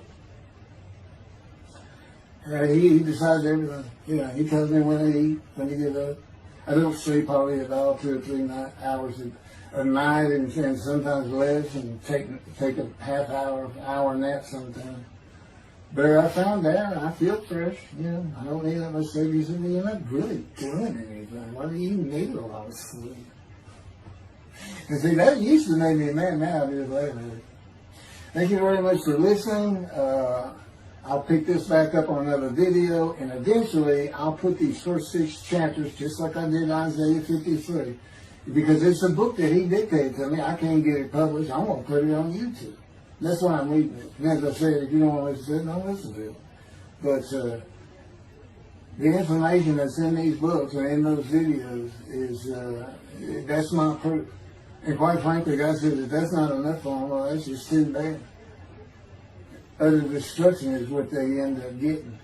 He decides everything. You know, he tells me when to eat, when to get up. I don't sleep hardly at all, 2 or 3 hours a night, and sometimes less, and take a half hour nap sometimes. But I found out I feel fresh. You know, I don't need that much sleep. He said, well, you're not really doing anything. Why do you need a lot of sleep? And see, that used to make me mad. Now I just laugh at it. Thank you very much for listening. I'll pick this back up on another video, and eventually I'll put these first 6 chapters, just like I did Isaiah 53, because it's a book that he dictated to me. I can't get it published. I'm going to put it on YouTube. That's why I'm reading it. And as I said, if you don't want to listen to it, don't listen to it. But the information that's in these books and in those videos is, that's my proof. And quite frankly, God says, if that's not enough for them, well, that's just too bad. Utter destruction is what they end up getting.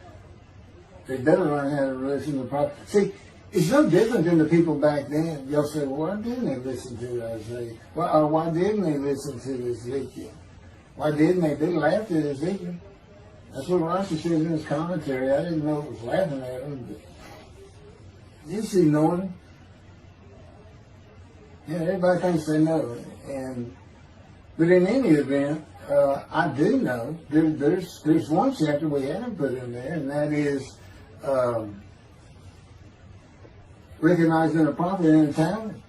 They better learn how to listen to the prophet. See, it's no different than the people back then. You'll say, well, why didn't they listen to Isaiah? Why didn't they listen to Ezekiel? Why didn't they? They laughed at Ezekiel. That's what Rashi says in his commentary. I didn't know it was laughing at him, but just ignored him. Yeah, everybody thinks they know it. But in any event, I do know there's one chapter we haven't put in there, and that is recognizing a prophet in a town.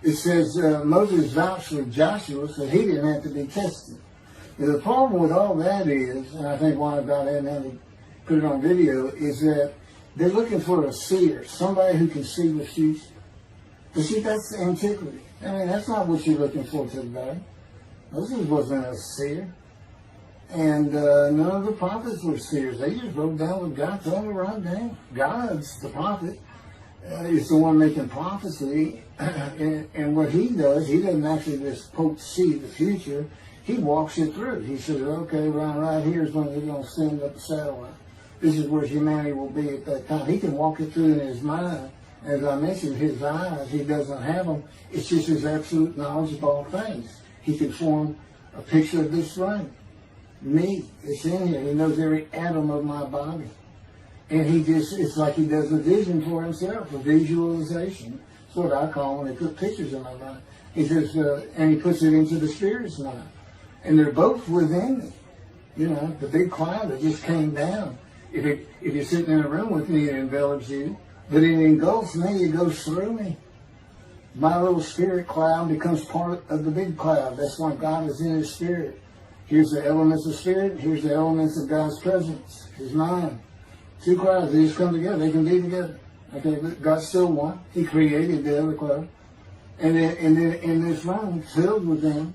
It says Moses vouched for Joshua, so he didn't have to be tested. And the problem with all that is, and I think why God hadn't had to put it on video, is that they're looking for a seer, somebody who can see the future. But see, that's antiquity. I mean, that's not what you're looking for today. Moses wasn't a seer. And none of the prophets were seers. They just wrote down what God told them to write down. God's the prophet. Is the one making prophecy. And what he does, he doesn't actually just see the future. He walks it through. He says, okay, right here is when they're going to send up a satellite. This is where humanity will be at that time. He can walk it through in his mind. As I mentioned, his eyes, he doesn't have them. It's just his absolute knowledge of all things. He can form a picture of this frame. Me, it's in here. He knows every atom of my body. And it's like he does a vision for himself, a visualization. That's what I call when they put pictures in my mind. He says, and he puts it into the spirit's mind. And they're both within me. You know, the big cloud that just came down. If you're sitting in a room with me, it envelops you. But it engulfs me, it goes through me. My little spirit cloud becomes part of the big cloud. That's why God is in his spirit. Here's the elements of spirit, here's the elements of God's presence, his mind. Two clouds, they just come together, they can be together. Okay, but God's still one. He created the other cloud. And then in this room, filled with them,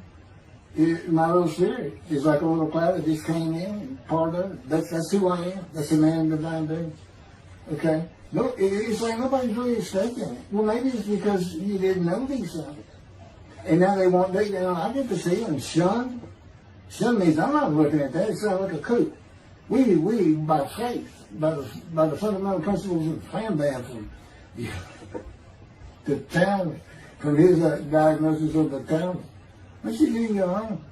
my little spirit is like a little cloud that just came in and part of it. That's who I am. That's the man of divine being. Okay? No, it's like nobody's really expecting it. Well, maybe it's because you didn't know these things. And now they want, I get to see them shunned. Shun means I'm not looking at that. It's not like a coot. We by faith, by the fundamental principles of Fambam from the Talmud, from his diagnosis of the Talmud. Once you do your own,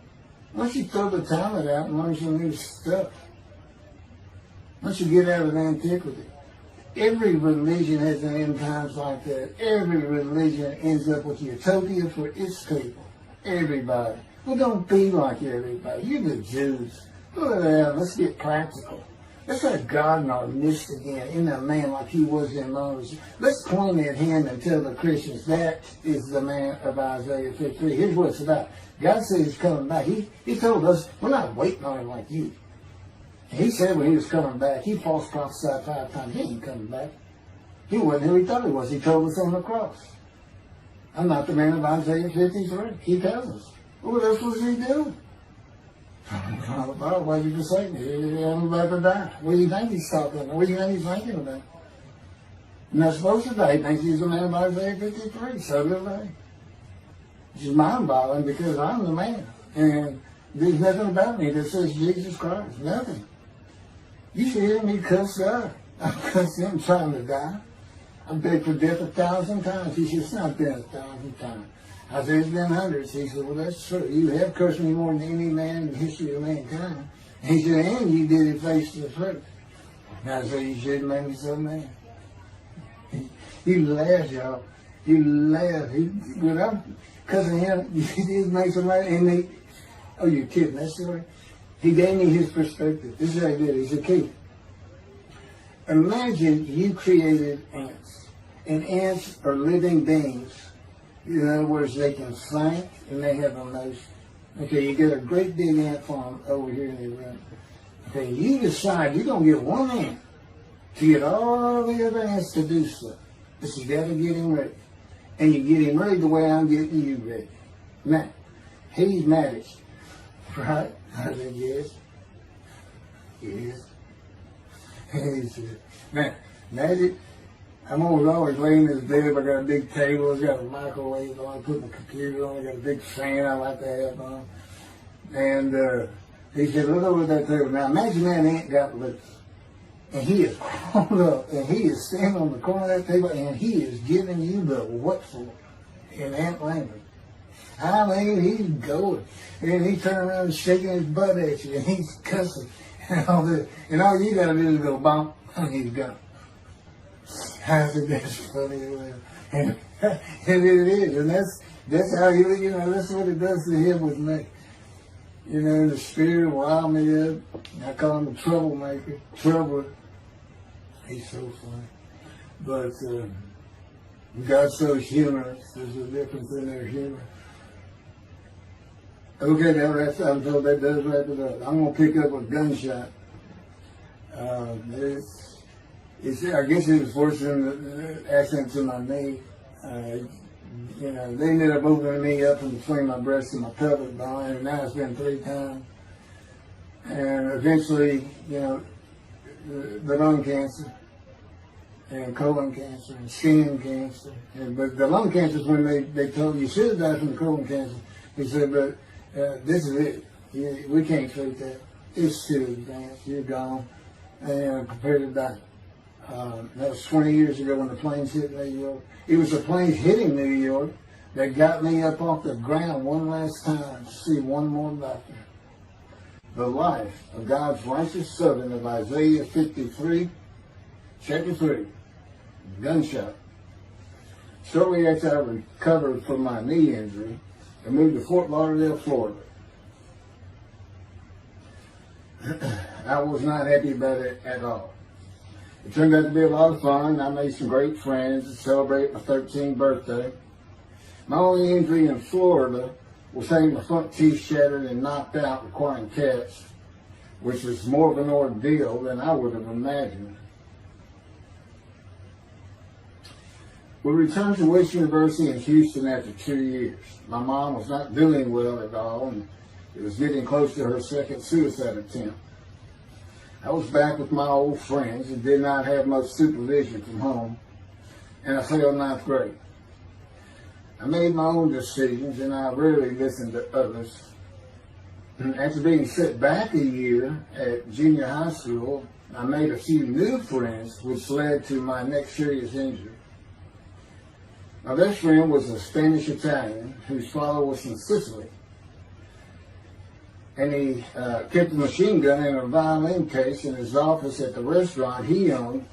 once you throw the Talmud out and learn some new stuff, once you get out of antiquity, every religion has an end times like that. Every religion ends up with utopia for its people. Everybody. Well, don't be like everybody. You're the Jews. Let's get practical. Let's let God in our midst again, in a man like he was in Moses. Let's point at him and tell the Christians that is the man of Isaiah 53. Here's what it's about. God said he's coming back. He told us, we're not waiting on him like you. He said when he was coming back, he false prophesied 5 times. He ain't coming back. He wasn't who he thought he was. He told us on the cross. I'm not the man of Isaiah 53. He tells us. What else was he doing? Why did you say that? I'm about to die. What do you think he's talking about? What do you think he's thinking about? You're not supposed to die. He thinks he's the man of Isaiah 53. So do they. Which is mind-boggling because I'm the man. And there's nothing about me that says Jesus Christ. Nothing. You should hear me cuss God. I cussed him trying to die. I begged for death 1,000 times. He said, it's not been 1,000 times. I said, it's been hundreds. He said, well, that's true. You have cursed me more than any man in the history of mankind. And he said, and you did it face to face. And I said, you shouldn't make me so mad. He laughed, y'all. He laughed. When I'm cussing him, he did make some mad. And oh, you're kidding. That's the way. He gave me his perspective. This is what he did. He said, Keith, imagine you created ants. And ants are living beings. In other words, they can think and they have emotion. Okay, you get a great big ant farm over here in the room. Okay, you decide you're going to get one ant to get all the other ants to do stuff. But you got to get him ready. And you get him ready the way I'm getting you ready. Now, he's managed. Right? I said, yes. Yes. He said, now, magic. I'm always laying in this bed. I got a big table. I've got a microwave on. I put my computer on. I got a big fan I like to have on. And he said, look over at that table. Now imagine that ant got loose. And he is crawled up. And he is standing on the corner of that table. And he is giving you the what for in ant language. I mean, he's going. And he turned around and shaking his butt at you. And he's cussing. And all this. And all you got to do is go bump. And he's gone. I said, that's funny. And it is. And that's how that's what it does to him with me. You know, the spirit wild me up. I call him a troublemaker. Trouble. He's so funny. But God's so humorous. There's a difference in their humor. Okay, now I'm told that does wrap it up. I'm going to pick up a gunshot. I guess it was forcing the accent to my knee. They ended up opening me up in between my breast and my pelvic bone, and now it's been 3 times. And eventually, you know, the lung cancer and colon cancer and skin cancer. But the lung cancer is when they told you should have died from the colon cancer. He said, but this is it. We can't treat that. It's too advanced. You're gone. And prepare to die. That was 20 years ago when the planes hit New York. It was the planes hitting New York that got me up off the ground one last time to see one more doctor. The life of God's righteous servant of Isaiah 53, chapter 3, gunshot. Shortly after I recovered from my knee injury, I moved to Fort Lauderdale, Florida. I was not happy about it at all. It turned out to be a lot of fun. I made some great friends to celebrate my 13th birthday. My only injury in Florida was having my front teeth shattered and knocked out, requiring casts, which was more of an ordeal than I would have imagined. We returned to West University in Houston after 2 years. My mom was not doing well at all, and it was getting close to her second suicide attempt. I was back with my old friends and did not have much supervision from home, and I failed ninth grade. I made my own decisions, and I rarely listened to others. After being set back a year at junior high school, I made a few new friends, which led to my next serious injury. My best friend was a Spanish Italian whose father was from Sicily. And he kept a machine gun in a violin case in his office at the restaurant he owned,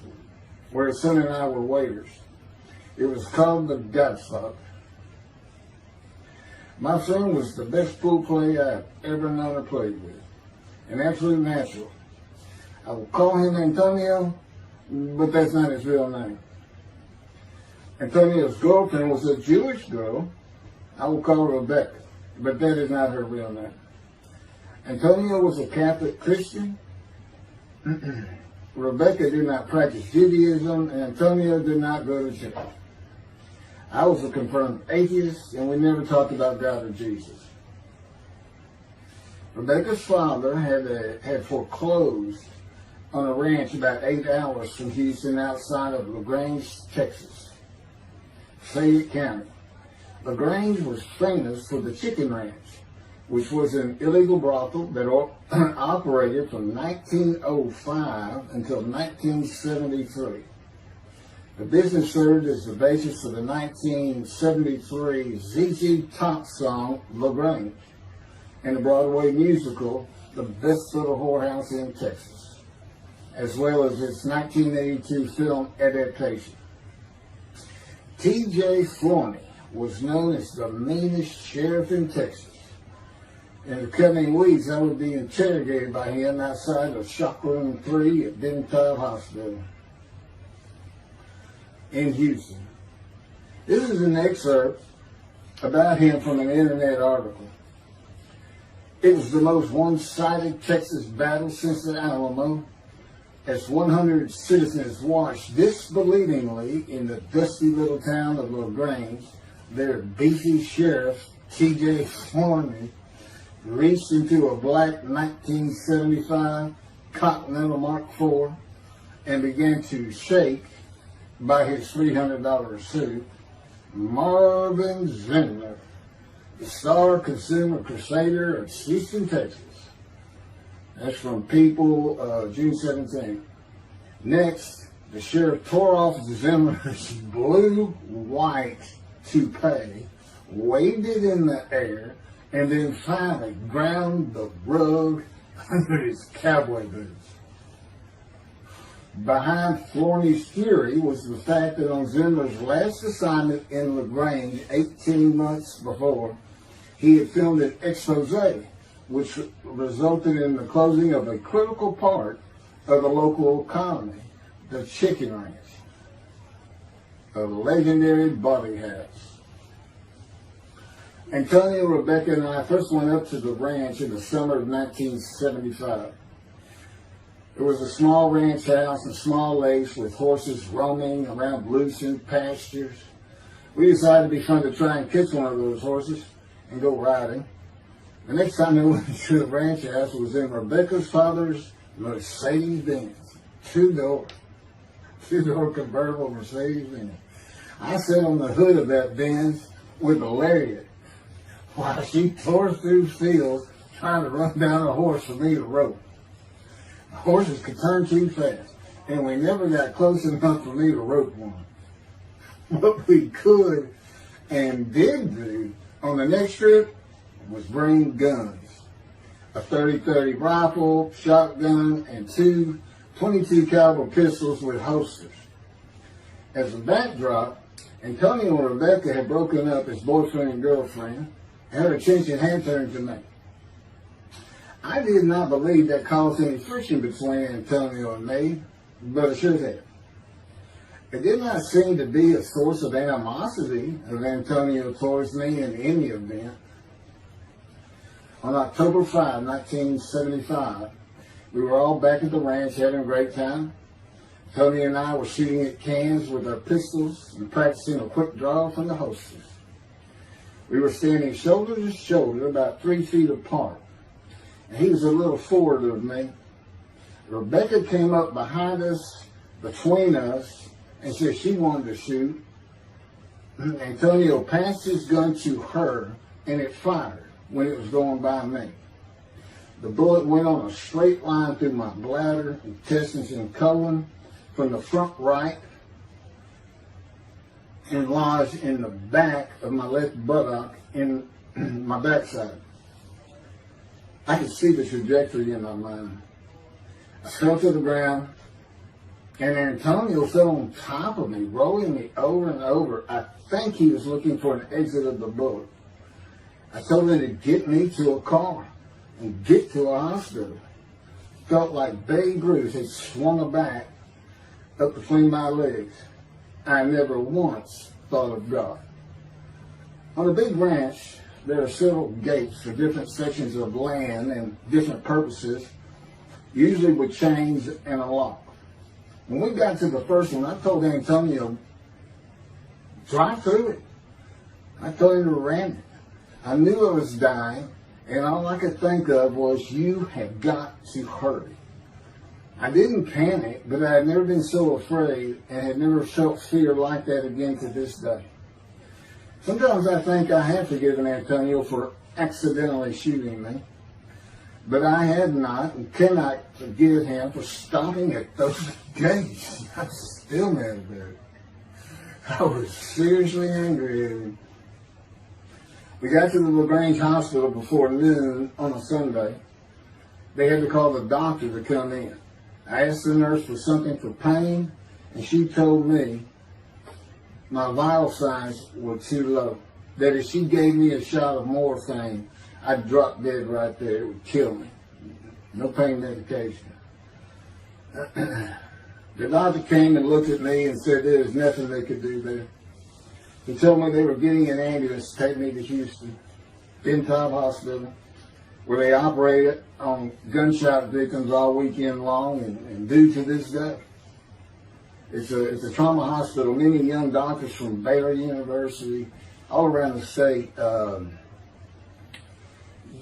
where his son and I were waiters. It was called the Godfather. My friend was the best pool player I've ever known or played with, an absolute natural. I will call him Antonio, but that's not his real name. Antonio's girlfriend was a Jewish girl. I will call her Rebecca, but that is not her real name. Antonio was a Catholic Christian. Rebecca did not practice Judaism, and Antonio did not go to church. I was a confirmed atheist, and we never talked about God or Jesus. Rebecca's father had foreclosed on a ranch about 8 hours from Houston outside of LaGrange, Texas, Fayette County. LaGrange was famous for the Chicken Ranch, which was an illegal brothel that operated from 1905 until 1973. The business served as the basis for the 1973 ZZ Top song, LaGrange, and the Broadway musical, The Best Little Whorehouse in Texas, as well as its 1982 film adaptation. T.J. Forney was known as the meanest sheriff in Texas. In the coming weeks, I would be interrogated by him outside of Shock Room 3 at Dental Hospital in Houston. This is an excerpt about him from an internet article. It was the most one-sided Texas battle since the Alamo, as 100 citizens watched disbelievingly in the dusty little town of LaGrange, their beefy sheriff, T.J. Forney, reached into a black 1975 Continental Mark IV and began to shake by his $300 suit Marvin Zindler, the star consumer crusader of Houston, Texas. That's from People, June 17. Next, the sheriff tore off Zindler's blue-white toupee, waved it in the air, and then finally ground the rug under his cowboy boots. Behind Forney's fury was the fact that on Zindler's last assignment in LaGrange 18 months before, he had filmed an expose, which resulted in the closing of a critical part of the local economy, the Chicken Ranch, a legendary body house. Antonio, Rebecca, and I first went up to the ranch in the summer of 1975. It was a small ranch house and small lakes with horses roaming around loosened pastures. We decided it'd be fun to try and catch one of those horses and go riding. The next time I went to the ranch house was in Rebecca's father's Mercedes Benz. Two-door convertible Mercedes Benz. I sat on the hood of that Benz with a lariat while she tore through fields trying to run down a horse for me to rope. The horses could turn too fast, and we never got close enough for me to rope one. What we could and did do on the next trip was bring guns. A 30-30 rifle, shotgun, and two 22 caliber pistols with holsters. As a backdrop, Antonio and Rebecca had broken up as boyfriend and girlfriend, and her attention had turned to me. I did not believe that caused any friction between Antonio and me, but it should have. It did not seem to be a source of animosity of Antonio towards me in any event. On October 5, 1975, we were all back at the ranch having a great time. Tony and I were shooting at cans with our pistols and practicing a quick draw from the holsters. We were standing shoulder to shoulder, about 3 feet apart, and he was a little forward of me. Rebecca came up behind us, between us, and said she wanted to shoot. Antonio passed his gun to her, and it fired when it was going by me. The bullet went on a straight line through my bladder, intestines, and colon from the front right and lodged in the back of my left buttock in my backside. I could see the trajectory in my mind. I fell to the ground, and Antonio fell on top of me, rolling me over and over. I think he was looking for an exit of the bullet. I told him to get me to a car and get to a hospital. Felt like Babe Ruth had swung a bat up between my legs. I never once thought of God. On a big ranch, there are several gates for different sections of land and different purposes, usually with chains and a lock. When we got to the first one, I told Antonio, drive through it. I told him to ram it. I knew I was dying, and all I could think of was, you have got to hurry. I didn't panic, but I had never been so afraid and had never felt fear like that again to this day. Sometimes I think I have forgiven Antonio for accidentally shooting me, but I had not and cannot forgive him for stopping at those gates. I'm still mad about it. I was seriously angry at him. We got to the LaGrange Hospital before noon on a Sunday. They had to call the doctor to come in. I asked the nurse for something for pain, and she told me my vital signs were too low. That if she gave me a shot of morphine, I'd drop dead right there. It would kill me. No pain medication. The doctor came and looked at me and said there was nothing they could do there. He told me they were getting an ambulance to take me to Houston, Untitled Hospital, where they operated on gunshot victims all weekend long and do to this day. It's a trauma hospital. Many young doctors from Baylor University, all around the state.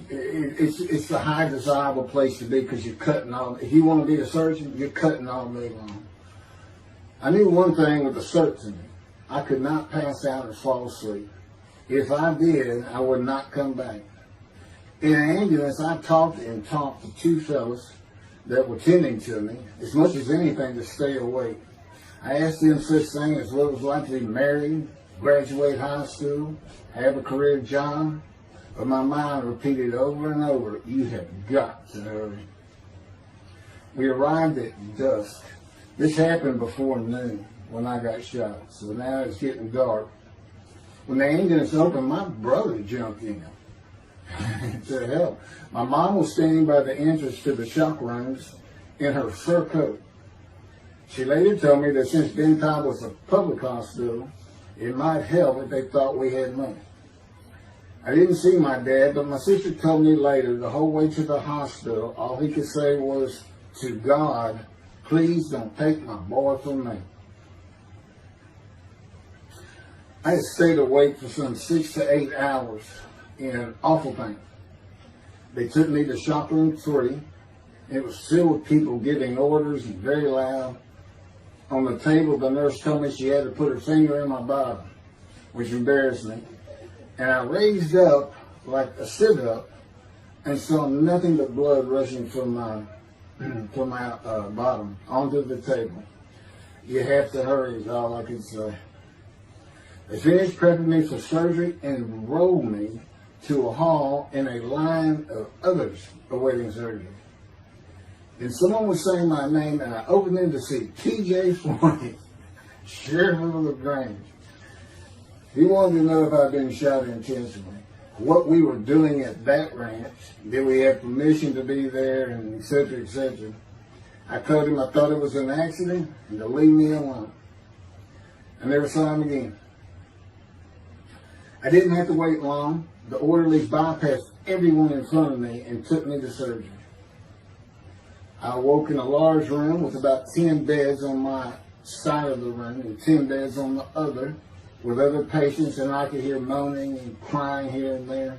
It's the high desirable place to be because you're cutting all. If you want to be a surgeon, you're cutting all day long. I knew one thing with the certainty. I could not pass out or fall asleep. If I did, I would not come back. In an ambulance, I talked to two fellas that were tending to me, as much as anything to stay awake. I asked them such things as what it was like to be married, graduate high school, have a career job, but my mind repeated over and over, you have got to hurry. We arrived at dusk. This happened before noon when I got shot, so now it's getting dark. When the ambulance opened, my brother jumped in to help. My mom was standing by the entrance to the shock rooms in her fur coat. She later told me that since Benton was a public hospital, it might help if they thought we had money. I didn't see my dad, but my sister told me later, the whole way to the hospital, all he could say was, to God, please don't take my boy from me. I had stayed awake for some 6 to 8 hours in awful pain. They took me to shop room 3. It was filled with people giving orders and very loud. On the table, the nurse told me she had to put her finger in my bottom, which embarrassed me. And I raised up like a sit-up and saw nothing but blood rushing from my bottom onto the table. You have to hurry is all I could say. They finished prepping me for surgery and rolled me to a hall in a line of others awaiting surgery. Then someone was saying my name, and I opened in to see T.J. Floyd, Sheriff of LaGrange. He wanted to know if I'd been shot intentionally, what we were doing at that ranch, did we have permission to be there, and et cetera, et cetera. I told him I thought it was an accident and to leave me alone. I never saw him again. I didn't have to wait long. The orderlies bypassed everyone in front of me and took me to surgery. I awoke in a large room with about 10 beds on my side of the room and 10 beds on the other, with other patients, and I could hear moaning and crying here and there.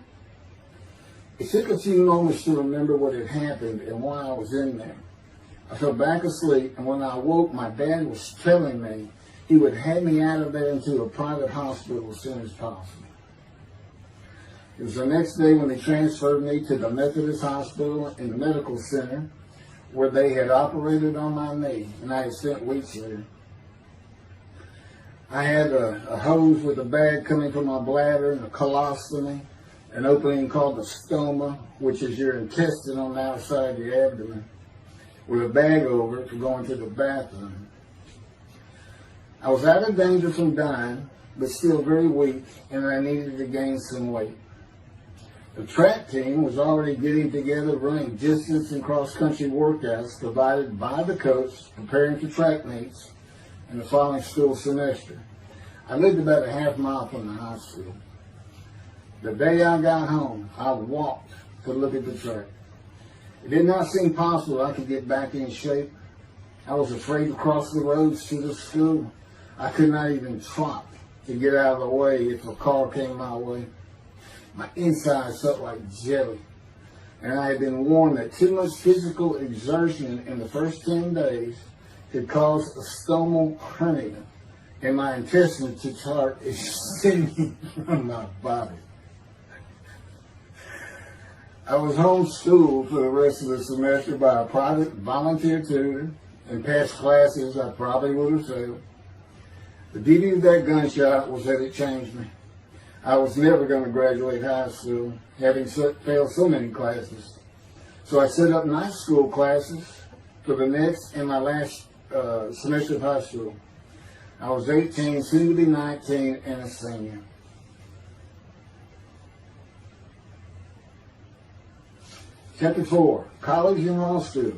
It took a few moments to remember what had happened and why I was in there. I fell back asleep, and when I awoke, my dad was telling me he would have me out of there into a private hospital as soon as possible. It was the next day when they transferred me to the Methodist Hospital in the medical center, where they had operated on my knee, and I had spent weeks there. I had a hose with a bag coming from my bladder and a colostomy, an opening called the stoma, which is your intestine on the outside of your abdomen, with a bag over it for going to the bathroom. I was out of danger from dying, but still very weak, and I needed to gain some weight. The track team was already getting together, running distance and cross-country workouts provided by the coach, preparing for track meets in the following school semester. I lived about a half mile from the high school. The day I got home, I walked to look at the track. It did not seem possible I could get back in shape. I was afraid to cross the roads to the school. I could not even trot to get out of the way if a car came my way. My insides felt like jelly, and I had been warned that too much physical exertion in the first 10 days could cause a stomal hernia, and my intestines to start extending from my body. I was homeschooled for the rest of the semester by a private volunteer tutor, and passed classes I probably would have failed. The beauty of that gunshot was that it changed me. I was never going to graduate high school, having failed so many classes. So I set up night school classes for the next and my last semester of high school. I was 18, soon to be 19, and a senior. Chapter 4, College and Law School.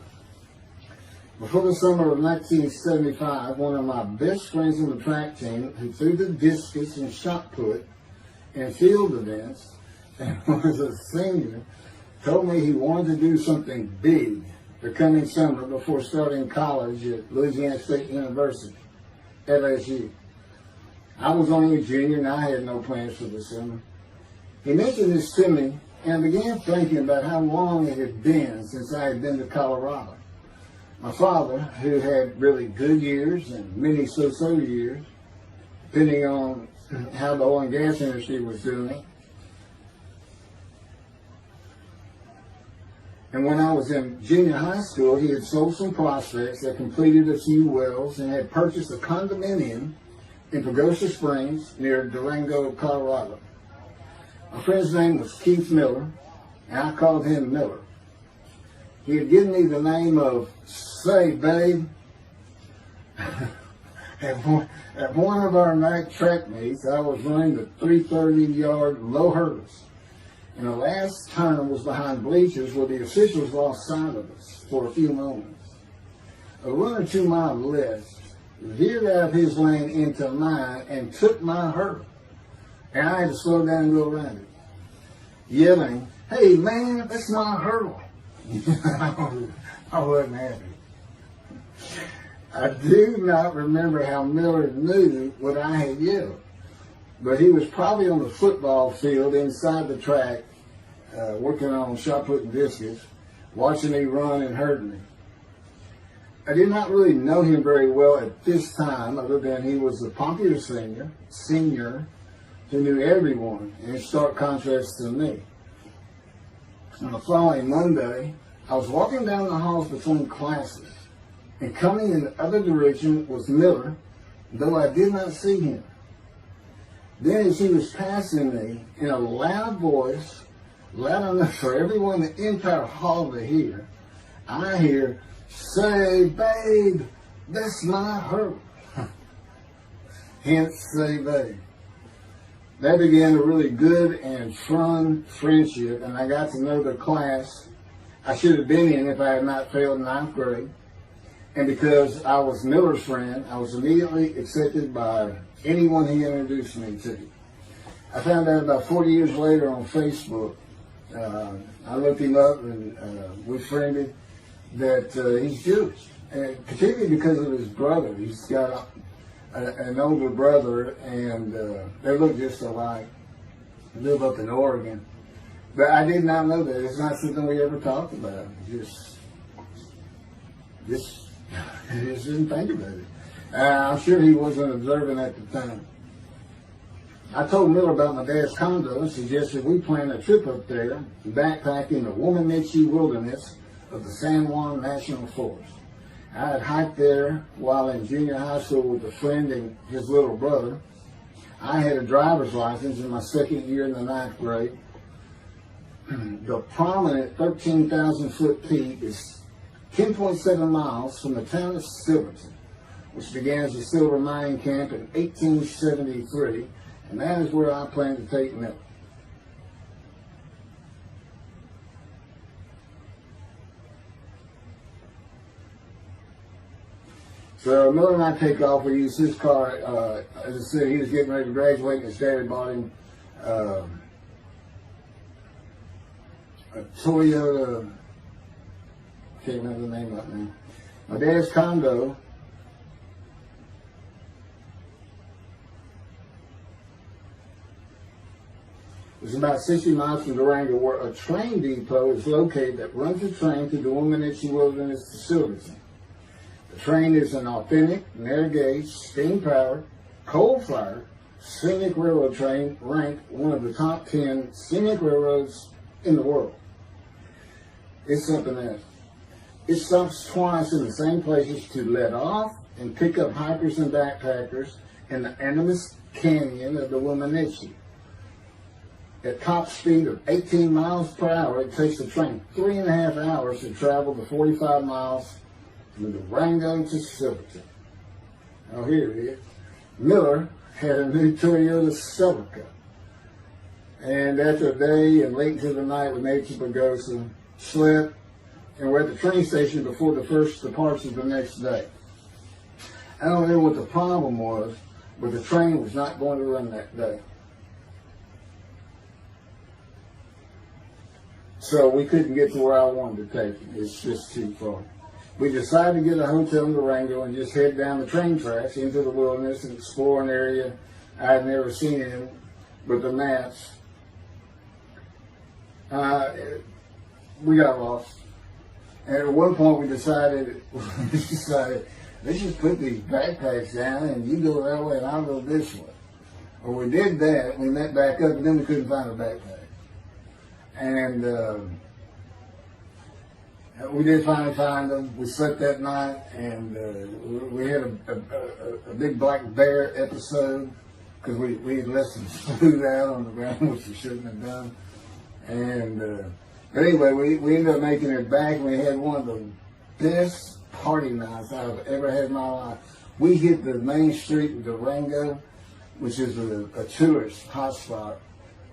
Before the summer of 1975, one of my best friends on the track team, who threw the discus and shot put in field events and was a senior, told me he wanted to do something big the coming summer before starting college at Louisiana State University, LSU. I was only a junior and I had no plans for the summer. He mentioned this to me, and I began thinking about how long it had been since I had been to Colorado. My father, who had really good years and many so-so years, depending on how the oil and gas industry was doing. And when I was in junior high school, he had sold some prospects, had completed a few wells, and had purchased a condominium in Pagosa Springs near Durango, Colorado. My friend's name was Keith Miller, and I called him Miller. He had given me the name of Say Babe. At one of our night track meets, I was running the 330-yard low hurdles, and the last turn was behind bleachers where the officials lost sight of us for a few moments. A runner to my left veered out of his lane into mine and took my hurdle, and I had to slow down and go around it, yelling, "Hey man, that's my hurdle." I wasn't happy. I do not remember how Miller knew what I had yelled, but he was probably on the football field inside the track working on shot putting biscuits, watching me run and hurting me. I did not really know him very well at this time, other than he was a popular senior who knew everyone, in stark contrast to me. On the following Monday, I was walking down the halls between classes, and coming in the other direction was Miller, though I did not see him. Then as he was passing me, in a loud voice, loud enough for everyone in the entire hall to hear, I hear, "Say, babe, that's my hurt." Hence, say, babe. That began a really good and fun friendship, and I got to know the class I should have been in if I had not failed ninth grade. And because I was Miller's friend, I was immediately accepted by anyone he introduced me to. I found out about 40 years later on Facebook. I looked him up and we friended that he's Jewish, and particularly because of his brother. He's got an older brother, and they look just alike. They live up in Oregon. But I did not know that. It's not something we ever talked about. Just didn't think about it. I'm sure he wasn't observant at the time. I told Miller about my dad's condo and suggested we plan a trip up there and backpack in the Womanichi wilderness of the San Juan National Forest. I had hiked there while in junior high school with a friend and his little brother. I had a driver's license in my second year in the ninth grade. The prominent 13,000-foot peak is 10.7 miles from the town of Silverton, which began as a silver mining camp in 1873, and that is where I plan to take Miller. So Miller and I take off. We use his car. As I said, he was getting ready to graduate, and his dad bought him a Toyota. I can't remember the name right now. My dad's condo is about 60 miles from Durango, where a train depot is located that runs a train to the Womanichi Wilderness to Silverton. The train is an authentic, narrow-gauge, steam-powered, coal-fired, scenic railroad train ranked one of the top 10 scenic railroads in the world. It's something else. It stops twice in the same places to let off and pick up hikers and backpackers in the Animus Canyon of the Womanichi. At top speed of 18 miles per hour, it takes the train 3.5 hours to travel the 45 miles from Durango to Silverton. Oh, here it is. Miller had a new Toyota Celica. And after a day and late into the night, we made to Pagosa, slept, and we're at the train station before the first departure the next day. I don't know what the problem was, but the train was not going to run that day. So we couldn't get to where I wanted to take it. It's just too far. We decided to get a hotel in Durango and just head down the train tracks into the wilderness and explore an area I had never seen in with the maps. We got lost. And at one point we decided, let's just put these backpacks down and you go that way and I'll go this way. Well, we did that. We met back up and then we couldn't find a backpack. And we did finally find them. We slept that night, and we had a big black bear episode because we had left some food out on the ground, which we shouldn't have done. And but anyway, we ended up making it back, and we had one of the best party nights I've ever had in my life. We hit the main street in Durango, which is a tourist hotspot,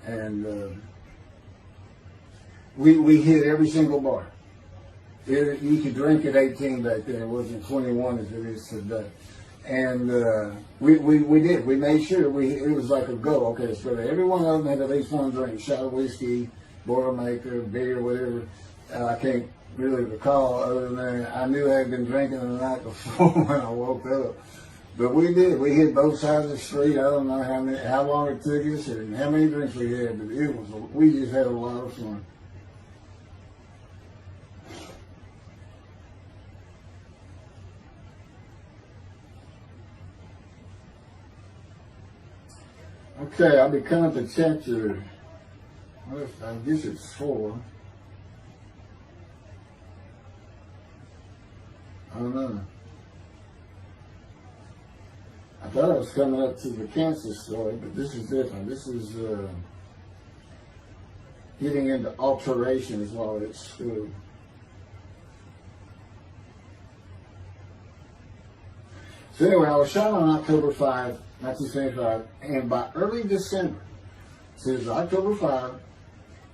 and we hit every single bar. You could drink at 18 back then. It wasn't 21 as it is today. And we did. We made sure it was like a go. Okay, so every one of them had at least one drink: shot of whiskey, Boilermaker, beer, whatever. I can't really recall other than I knew I had been drinking the night before when I woke up. But we did. We hit both sides of the street. I don't know how long it took us and how many drinks we had, but we just had a lot of fun. Okay, I'll be coming to chapter, I guess it's 4. I don't know. I thought I was coming up to the cancer story, but this is different. This is getting into alterations while at school. So anyway, I was shot on October 5, 1975, and by early December, so it was October 5,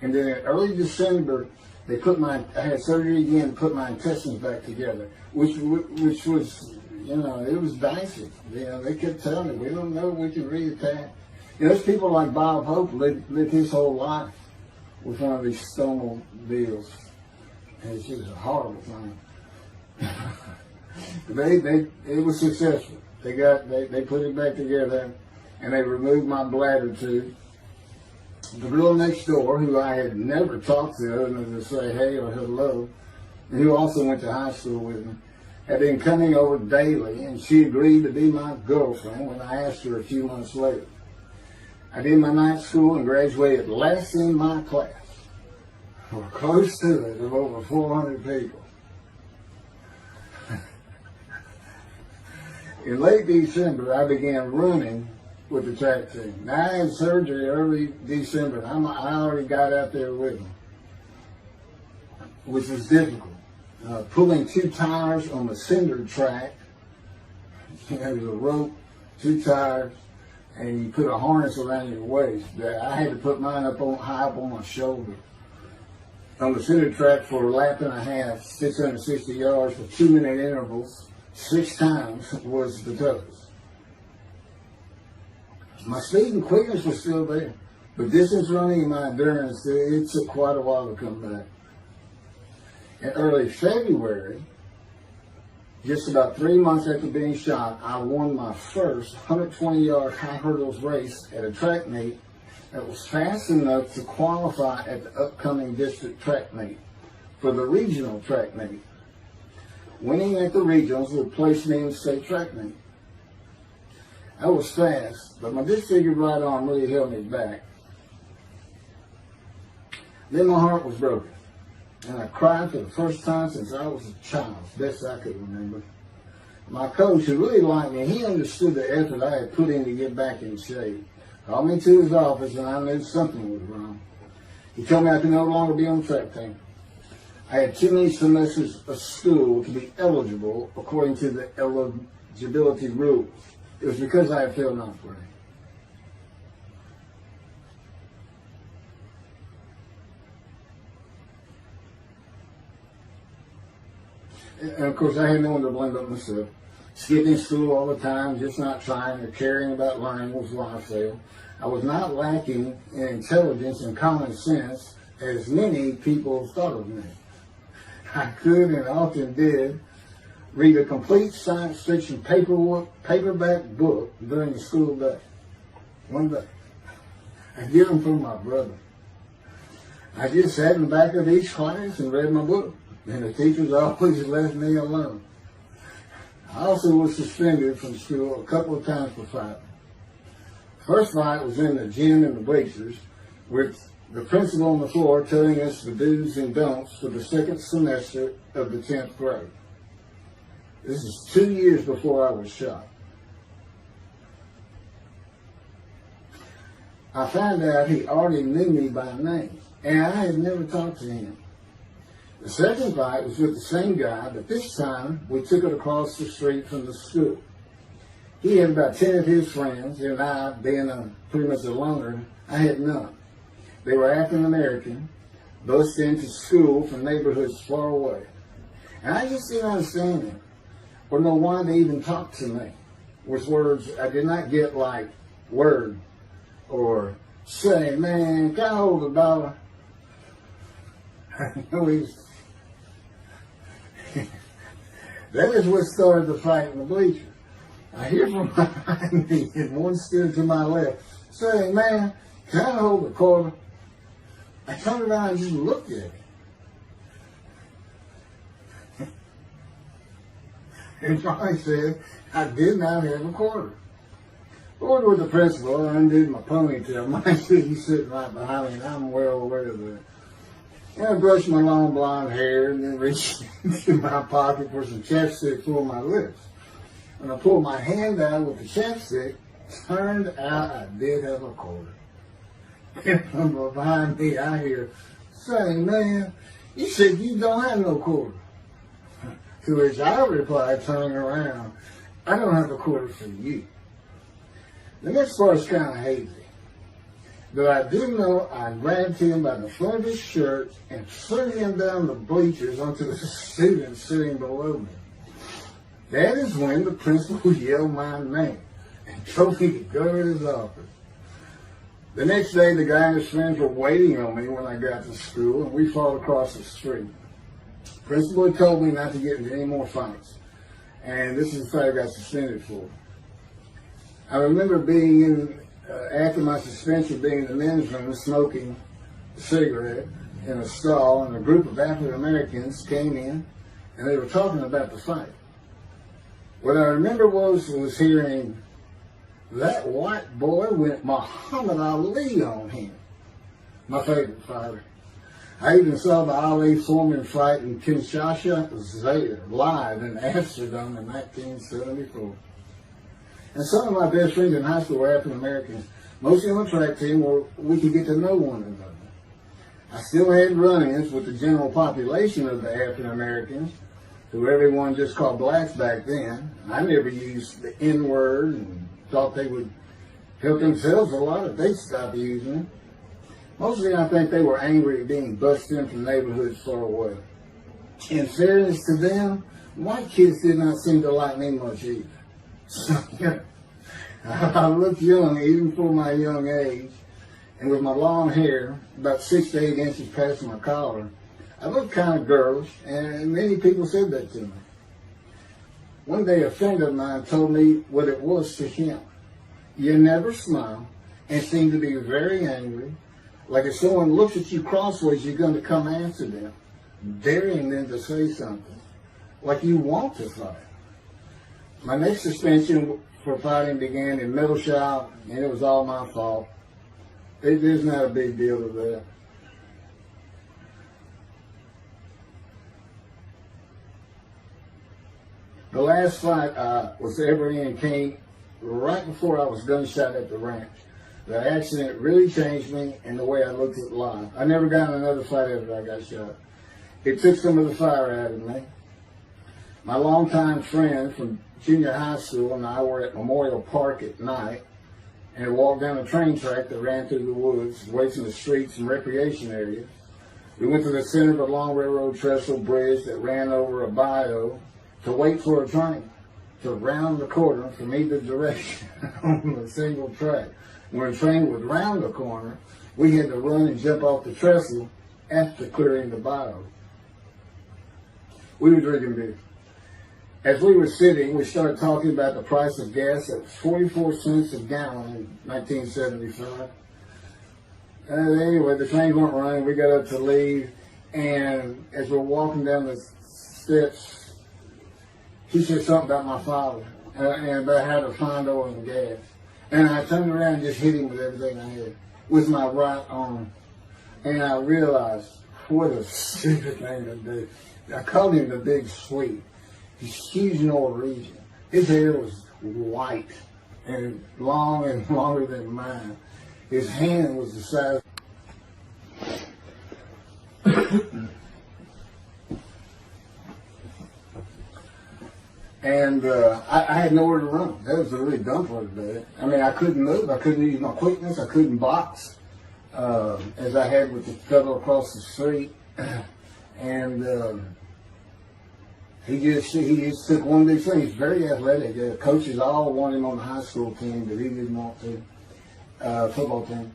and then in early December, they I had surgery again to put my intestines back together, which was, you know, it was dicey. You know, they kept telling me, we don't know if we can reattach. You know, there's people like Bob Hope lived his whole life with one of these stonal deals. And it's just a horrible thing. It was successful. They put it back together, and they removed my bladder tube. The girl next door, who I had never talked to other than to say hey or hello, and who also went to high school with me, had been coming over daily, and she agreed to be my girlfriend when I asked her a few months later. I did my night school and graduated last in my class, or close to it, of over 400 people. In late December, I began running with the track team. Now, I had surgery early December. I already got out there with them, which was difficult. Pulling 2 tires on the cinder track. There was a rope, 2 tires, and you put a harness around your waist. I had to put mine high up on my shoulder. On the cinder track for a lap and a half, 660 yards with 2-minute intervals, 6 times was the toughest. My speed and quickness was still there, but distance running and my endurance, it took quite a while to come back. In early February, just about 3 months after being shot, I won my first 120-yard high hurdles race at a track meet that was fast enough to qualify at the upcoming district track meet for the regional track meet. Winning at the regionals would place me in the state track meet. I was fast, but my disfigured right arm really held me back. Then my heart was broken, and I cried for the first time since I was a child, best I could remember. My coach, who really liked me, he understood the effort I had put in to get back in shape. Called me to his office, and I knew something was wrong. He told me I could no longer be on the track team. I had too many semesters of school to be eligible according to the eligibility rules. It was because I had failed ninth grade. And of course, I had no one to blame but myself. Skipping school all the time, just not trying or caring about learning was why I failed. I was not lacking in intelligence and common sense, as many people thought of me. I could and often did read a complete science fiction paperback book during the school day. One day. I get them from my brother. I just sat in the back of each class and read my book, and the teachers always left me alone. I also was suspended from school a couple of times for fighting. First fight was in the gym in the bleachers, with the principal on the floor telling us the do's and don'ts for the second semester of the 10th grade. This is 2 years before I was shot. I found out he already knew me by name, and I had never talked to him. The second fight was with the same guy, but this time we took it across the street from the school. He had about 10 of his friends, and I, being pretty much a loner, I had none. They were African American, bused into school from neighborhoods far away. And I just didn't understand them, or know why they even talked to me with words I did not get, like word, or say, man, can I hold $1? That is what started the fight in the bleachers. I hear from behind me and one stood to my left saying, "Man, can I hold the quarter?" I turned around and just looked at it. And Johnny said, "I did not have a quarter." Over with the principal, I undid my ponytail. Mine said he's sitting right behind me, and I'm well aware of that. And I brushed my long blonde hair and then reached into my pocket for some chapstick for my lips. When I pulled my hand out with the chapstick, turned out I did have a quarter. And from behind me, I hear saying, "Man, you said you don't have no quarter." To which I replied, turning around, "I don't have a quarter for you." The next part is kind of hazy. But I do know I grabbed him by the front of his shirt and threw him down the bleachers onto the students sitting below me. That is when the principal yelled my name and told me to go to his office. The next day, the guy and his friends were waiting on me when I got to school, and we fought across the street. The principal had told me not to get into any more fights, and this is the fight I got suspended for. I remember being in, after my suspension, being in the men's room smoking a cigarette in a stall, and a group of African Americans came in, and they were talking about the fight. What I remember was hearing, "That white boy went Muhammad Ali on him." My favorite fighter. I even saw the Ali Foreman fight in Kinshasa, Zaire, live in Amsterdam in 1974. And some of my best friends in high school were African Americans, mostly on the track team where we could get to know one another. I still had run-ins with the general population of the African Americans, who everyone just called blacks back then. I never used the N-word and thought they would help themselves a lot if they stopped using it. Mostly I think they were angry at being bussed in from neighborhoods far away. In fairness to them, white kids did not seem to like me much either. So, yeah, I looked young even for my young age, and with my long hair, about 6 to 8 inches past my collar, I looked kind of girlish, and many people said that to me. One day a friend of mine told me what it was to him. You never smile and seem to be very angry. Like if someone looks at you crossways, you're going to come after them, daring them to say something. Like you want to fight. My next suspension for fighting began in middle shop, and it was all my fault. There's not a big deal to that. The last fight I was ever in came right before I was gunshot at the ranch. The accident really changed me and the way I looked at life. I never got in another fight after I got shot. It took some of the fire out of me. My longtime friend from junior high school and I were at Memorial Park at night and walked down a train track that ran through the woods, away from the streets and recreation areas. We went to the center of a long railroad trestle bridge that ran over a bayou to wait for a train to round the corner from either direction on a single track. When a train would round the corner, we had to run and jump off the trestle after clearing the bayou. We were drinking beer. As we were sitting, we started talking about the price of gas at 44 cents a gallon in 1975. Anyway, the trains weren't running. We got up to leave, and as we're walking down the steps, he said something about my father and about how to find oil and gas. And I turned around and just hit him with everything I had, with my right arm. And I realized what a stupid thing to do. I called him the Big Sweet. He's huge Norwegian. His hair was white and long and longer than mine. His hand was the size. And I had nowhere to run. That was the really dumb part of it. I mean, I couldn't move. I couldn't use my quickness. I couldn't box as I had with the fellow across the street. And he just took one big thing. He's very athletic. Coaches all wanted him on the high school team, but he didn't want to. Football team.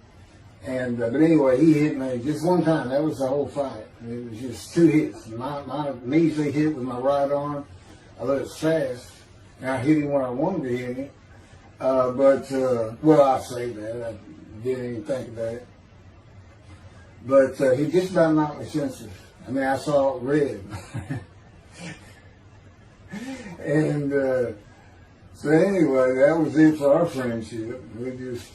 And but anyway, he hit me just one time. That was the whole fight. It was just two hits. My measly hit with my right arm. I was fast, And I hit him where I wanted to hit him. Well, I say that. I didn't even think about it. But he just about knocked me senseless. I mean, I saw it red. And so anyway, that was it for our friendship. We just,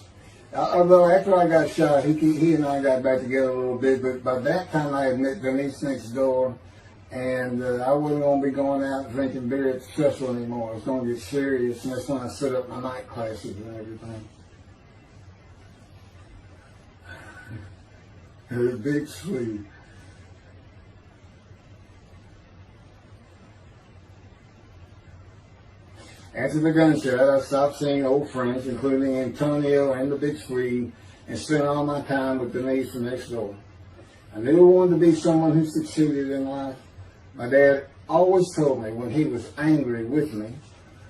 although after I got shot, he and I got back together a little bit, but by that time I had met Denise next door, and I wasn't going to be going out drinking beer at the festival anymore. I was going to get serious, and that's when I set up my night classes and everything. Her big sleeve. After the gunshot, I stopped seeing old friends, including Antonio and the Big Swede, and spent all my time with Denise from next door. I knew I wanted to be someone who succeeded in life. My dad always told me when he was angry with me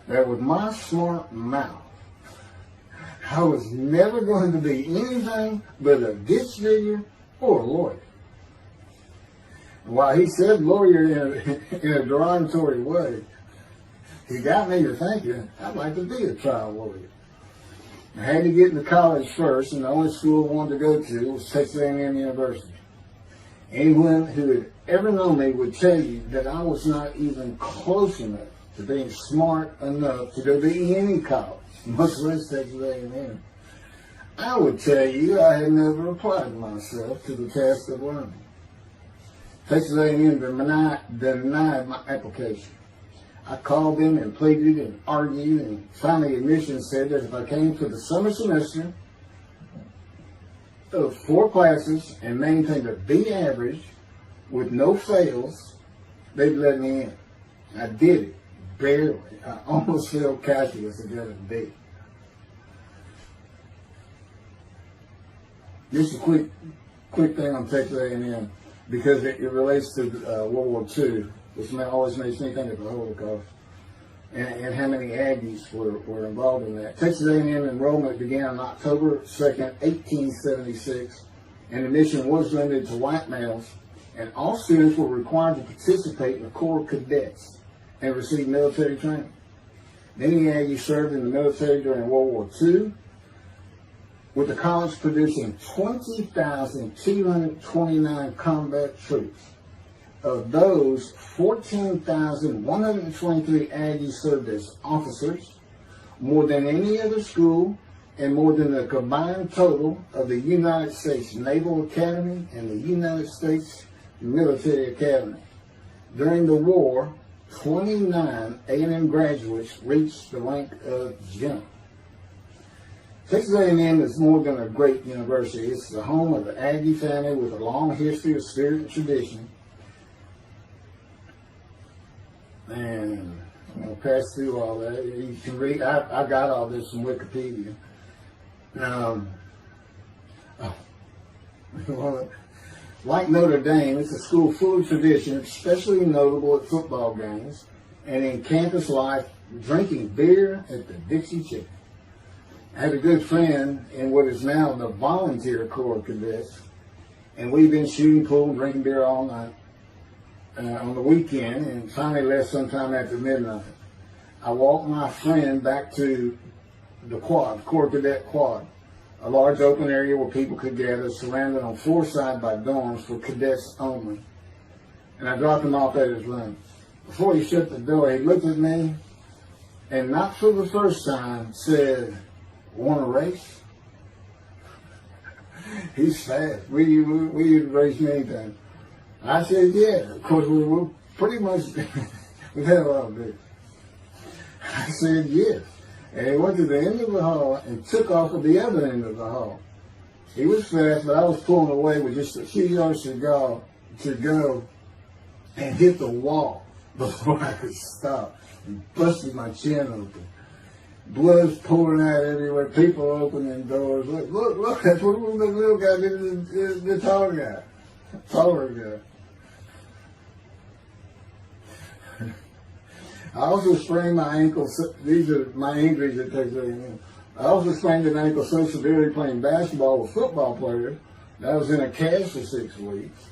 that with my smart mouth, I was never going to be anything but a ditch digger or a lawyer. While he said lawyer in a derogatory way, he got me to thinking I'd like to be a trial lawyer. I had to get into college first, and the only school I wanted to go to was Texas A&M University. Anyone who had ever known me would tell you that I was not even close enough to being smart enough to go to any college, much less Texas A&M. I would tell you I had never applied myself to the task of learning. Texas A&M denied my application. I called them and pleaded and argued, and finally admissions said that if I came for the summer semester of 4 classes and maintained a B average with no fails, they'd let me in. I did it, barely. I almost failed calculus and got a B. Just a quick thing on Texas A&M, because it relates to World War II, which always makes me think of the Holocaust, and how many Aggies were involved in that. Texas A&M enrollment began on October 2nd, 1876, and admission was limited to white males, and all students were required to participate in the Corps of Cadets and receive military training. Many Aggies served in the military during World War II, with the college producing 20,229 combat troops. Of those, 14,123 Aggies served as officers, more than any other school, and more than the combined total of the United States Naval Academy and the United States Military Academy. During the war, 29 A&M graduates reached the rank of general. Texas A&M is more than a great university. It's the home of the Aggie family with a long history of spirit and tradition. And I'll pass through all that. You can read. I got all this from Wikipedia. Like Notre Dame, it's a school full of tradition, especially notable at football games and in campus life, drinking beer at the Dixie Chicken. I had a good friend in what is now the Volunteer Corps of Cadets, and we've been shooting pool and drinking beer all night on the weekend, and finally left sometime after midnight. I walked my friend back to the quad, Corps Cadet Quad, a large open area where people could gather, surrounded on 4 sides by dorms for cadets only. And I dropped him off at his room. Before he shut the door, he looked at me, and not for the first time, said, "Want to race?" He's fast. We race many times. I said, yeah. Of course, we were pretty much, we've had a lot of beer. I said, yes. And he went to the end of the hall and took off at the other end of the hall. He was fast, but I was pulling away with just a few yards to go and hit the wall before I could stop and busted my chin open. Blood's pouring out everywhere. People opening doors. Look, that's what the little guy did to the taller guy. Taller guy. I also sprained my ankle. These are my injuries at Texas A&M. I also sprained an ankle so severely playing basketball with football players that I was in a cast for 6 weeks.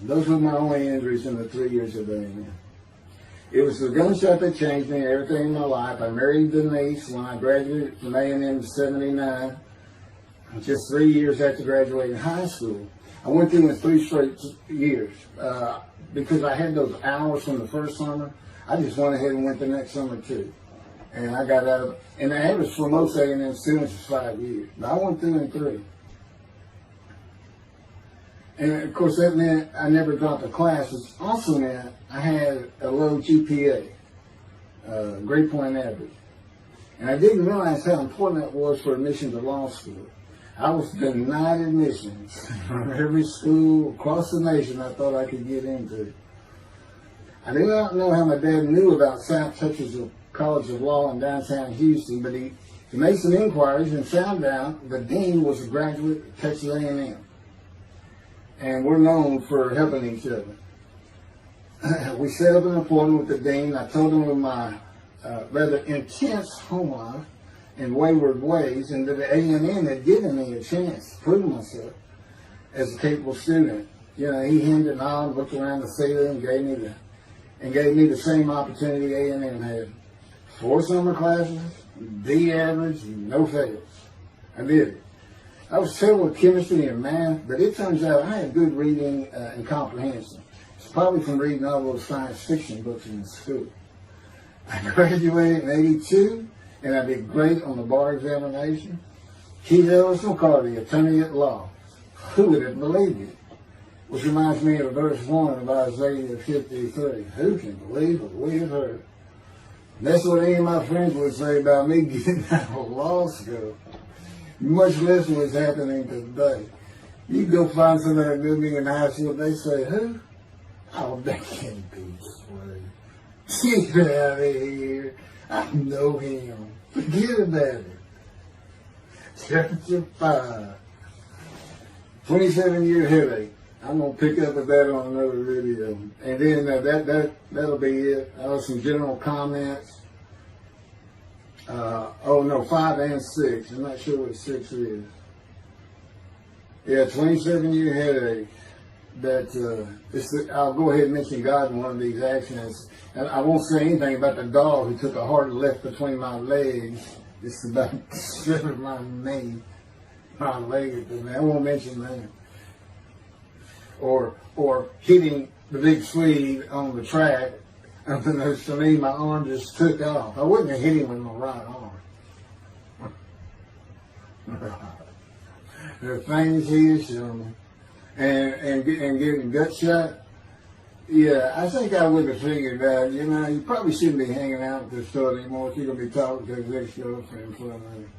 Those were my only injuries in the 3 years of A&M. It was the gunshot that changed me and everything in my life. I married Denise when I graduated from A&M in '79, just 3 years after graduating high school. I went through in 3 straight years because I had those hours from the first summer. I just went ahead and went the next summer too. And I got out of, and the average for most A&M students is 5 years. But I went through in 3. And of course that meant I never dropped a class, which also meant I had a low GPA, grade point average. And I didn't realize how important that was for admission to law school. I was denied admissions from every school across the nation I thought I could get into. I do not know how my dad knew about South Texas College of Law in downtown Houston, but he made some inquiries and found out the dean was a graduate of Texas A&M. And we're known for helping each other. We set up an appointment with the dean. I told him of my rather intense home life and wayward ways, and that the A&M had given me a chance to prove myself as a capable student. You know, he hemmed and hawed, looked around the ceiling, and gave me the same opportunity A&M had. 4 summer classes, D average, no fails. I did it. I was terrible with chemistry and math, but it turns out I had good reading and comprehension. It's probably from reading all those science fiction books in school. I graduated in '82, and I did great on the bar examination. Keith Ellis McCarty, attorney at law. Who would have believed it? Which reminds me of verse 1 of Isaiah 53. Who can believe what we have heard? And that's what any of my friends would say about me getting out of law school. Much less what's happening today. You go find somebody that knew me in high school, they say, who? Oh, that can't be Slade. Get out of here. I know him. Forget about it. Chapter 5. 27-year headache. I'm going to pick up with that on another video. And then that'll be it. Some general comments. 5 and 6. I'm not sure what 6 is. Yeah, 27-year headache. I'll go ahead and mention God in one of these actions. And I won't say anything about the dog who took a hard left between my legs. It's about severed my knee, my leg. I won't mention that. Or hitting the big Swede on the track. Unbeknownst to me, my arm just took off. I wouldn't have hit him with my right arm. The things he has shown me. And getting gut shot. Yeah, I think I would have figured that, you probably shouldn't be hanging out with this store anymore if you're going to be talking to his ex-girlfriend for a minute.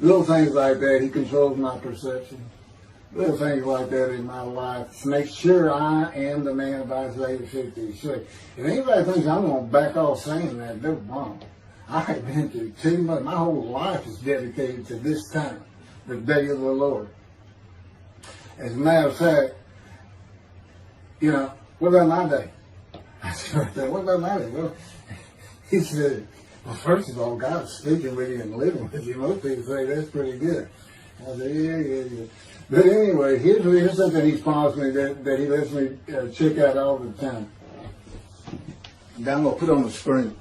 Little things like that, he controls my perception. Little things like that in my life to make sure I am the man of Isaiah 53. If anybody thinks I'm going to back off saying that, they're wrong. I have been through too much. My whole life is dedicated to this time, the day of the Lord. As a matter of fact, what about my day? I said, what about my day? Well, he said, well, first of all, God's speaking with you and living with you. Most people say that's pretty good. I said, yeah. But anyway, here's something he's promised me that he lets me check out all the time. And I'm going to put on the screen.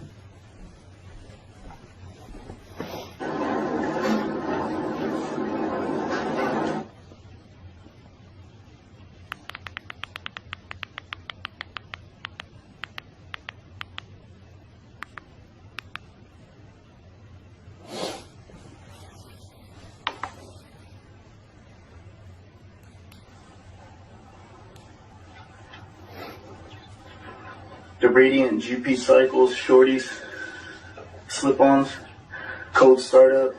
The radiant GP cycles, shorties, slip-ons, cold startup.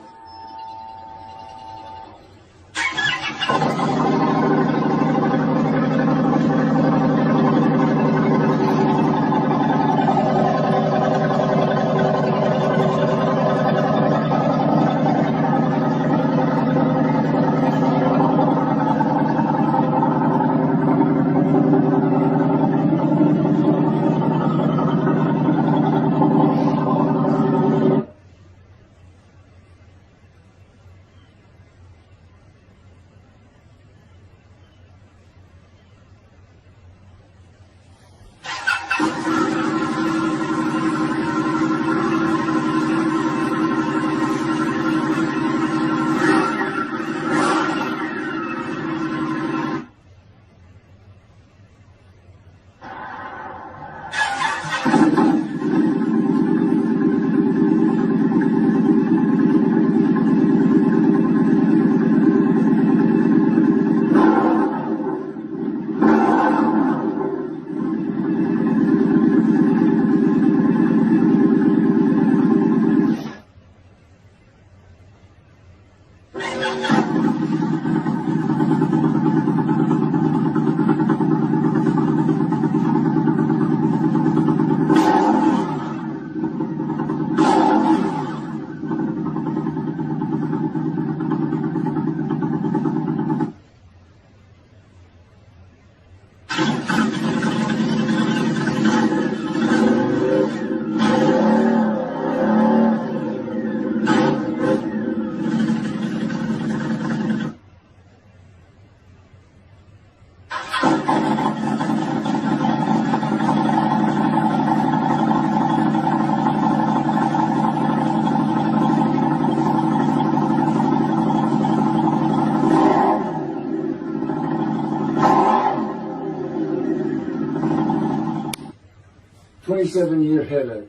27-year headache.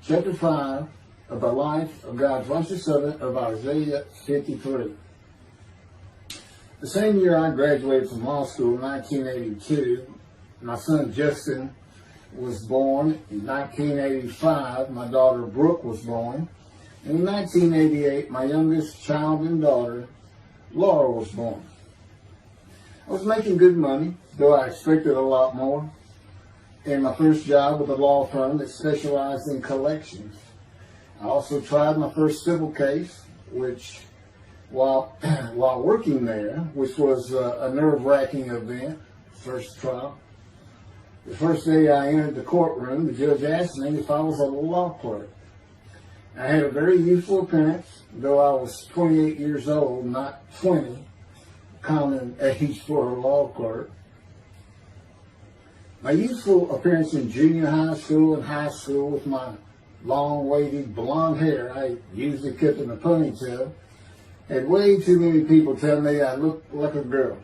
Chapter 5 of the life of God's righteous servant of Isaiah 53. The same year I graduated from law school in 1982, my son Justin was born. In 1985, my daughter Brooke was born. And in 1988, my youngest child and daughter, Laura, was born. I was making good money, though I expected a lot more, in my first job with a law firm that specialized in collections. I also tried my first civil case, which, while working there, which was a nerve-wracking event, first trial. The first day I entered the courtroom, the judge asked me if I was a law clerk. I had a very youthful appearance, though I was 28 years old, not 20, common age for a law clerk. My youthful appearance in junior high school and high school with my long, wavy, blonde hair, I usually kept in a ponytail, had way too many people tell me I looked like a girl.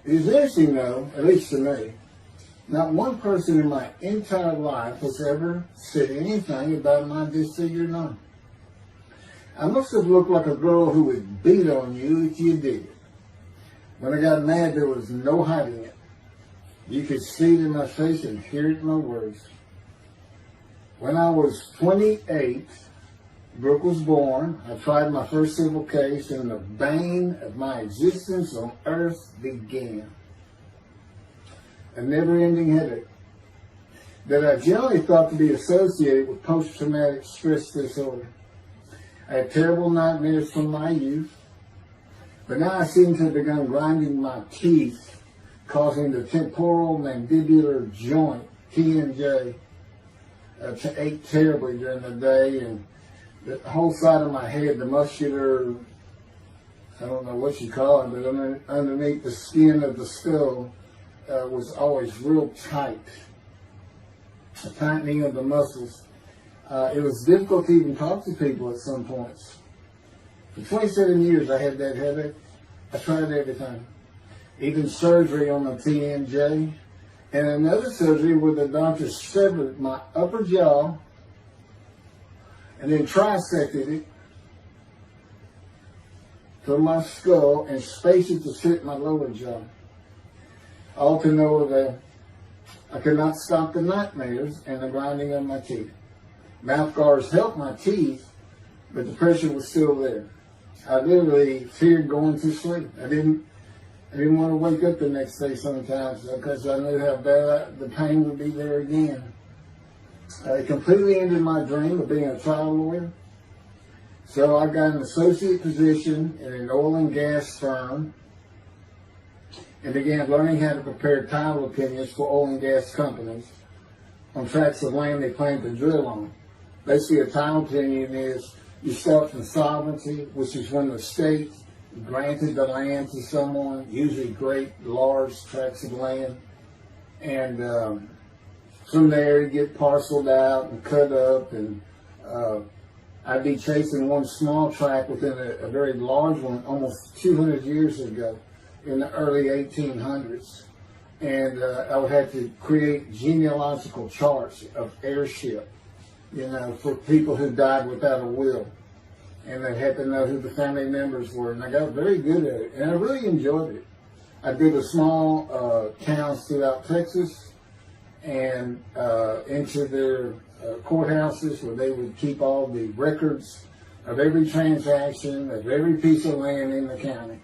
It is interesting, though, at least to me, not one person in my entire life has ever said anything about my disfigured arm. I must have looked like a girl who would beat on you if you did it. When I got mad, there was no hiding it. You could see it in my face and hear it in my words. When I was 28, Brooke was born. I tried my first civil case, and the bane of my existence on earth began. A never-ending headache that I generally thought to be associated with post-traumatic stress disorder. I had terrible nightmares from my youth, but now I seem to have begun grinding my teeth, causing the temporal mandibular joint, TMJ, to ache terribly during the day, and the whole side of my head, the muscular, I don't know what you call it, but underneath the skin of the skull, was always real tight, a tightening of the muscles. It was difficult to even talk to people at some points. For 27 years I had that headache. I tried everything, even surgery on the TMJ, and another surgery where the doctor severed my upper jaw and then trisected it from my skull and spaced it to fit my lower jaw. All to no avail. I could not stop the nightmares and the grinding of my teeth. Mouth guards helped my teeth, but the pressure was still there. I literally feared going to sleep. I didn't want to wake up the next day sometimes because I knew how bad the pain would be there again. It completely ended my dream of being a trial lawyer. So I got an associate position in an oil and gas firm and began learning how to prepare title opinions for oil and gas companies on tracts of land they plan to drill on. Basically, a title opinion is you start from sovereignty, which is when the state granted the land to someone, usually great, large tracts of land, and from there you get parceled out and cut up, and I'd be chasing one small tract within a very large one almost 200 years ago, in the early 1800s, and I would have to create genealogical charts of heirship, for people who died without a will, and they had to know who the family members were, and I got very good at it, and I really enjoyed it. I did a small towns throughout Texas, and into their courthouses where they would keep all the records of every transaction, of every piece of land in the county.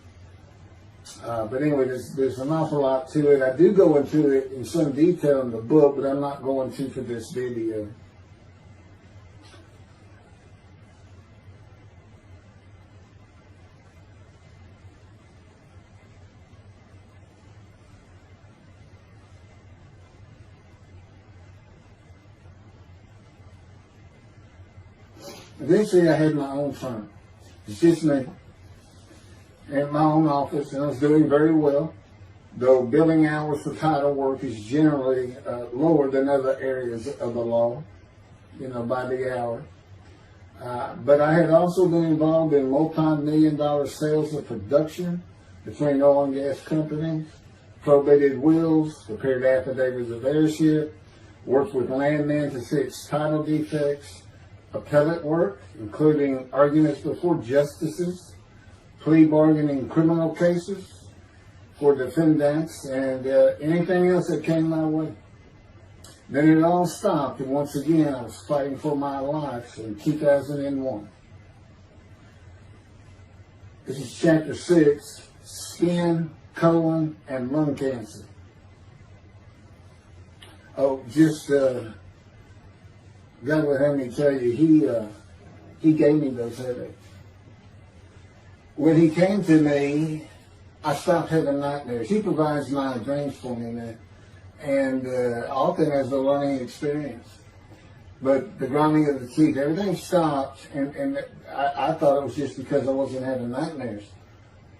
But anyway, there's an awful lot to it. I do go into it in some detail in the book, but I'm not going to for this video. Eventually, I had my own firm. It's just me. In my own office, and I was doing very well, though billing hours for title work is generally lower than other areas of the law, by the hour. But I had also been involved in multi-million-dollar sales of production between oil and gas companies, probated wills, prepared affidavits of heirship, worked with landmen to fix title defects, appellate work, including arguments before justices, plea bargaining in criminal cases for defendants, and anything else that came my way. Then it all stopped, and once again I was fighting for my life in 2001. This is chapter 6, skin, colon, and lung cancer. Oh, just God would have me tell you, he gave me those headaches. When he came to me, I stopped having nightmares. He provides my dreams for me now, and often as a learning experience. But the grinding of the teeth, everything stopped, and I thought it was just because I wasn't having nightmares,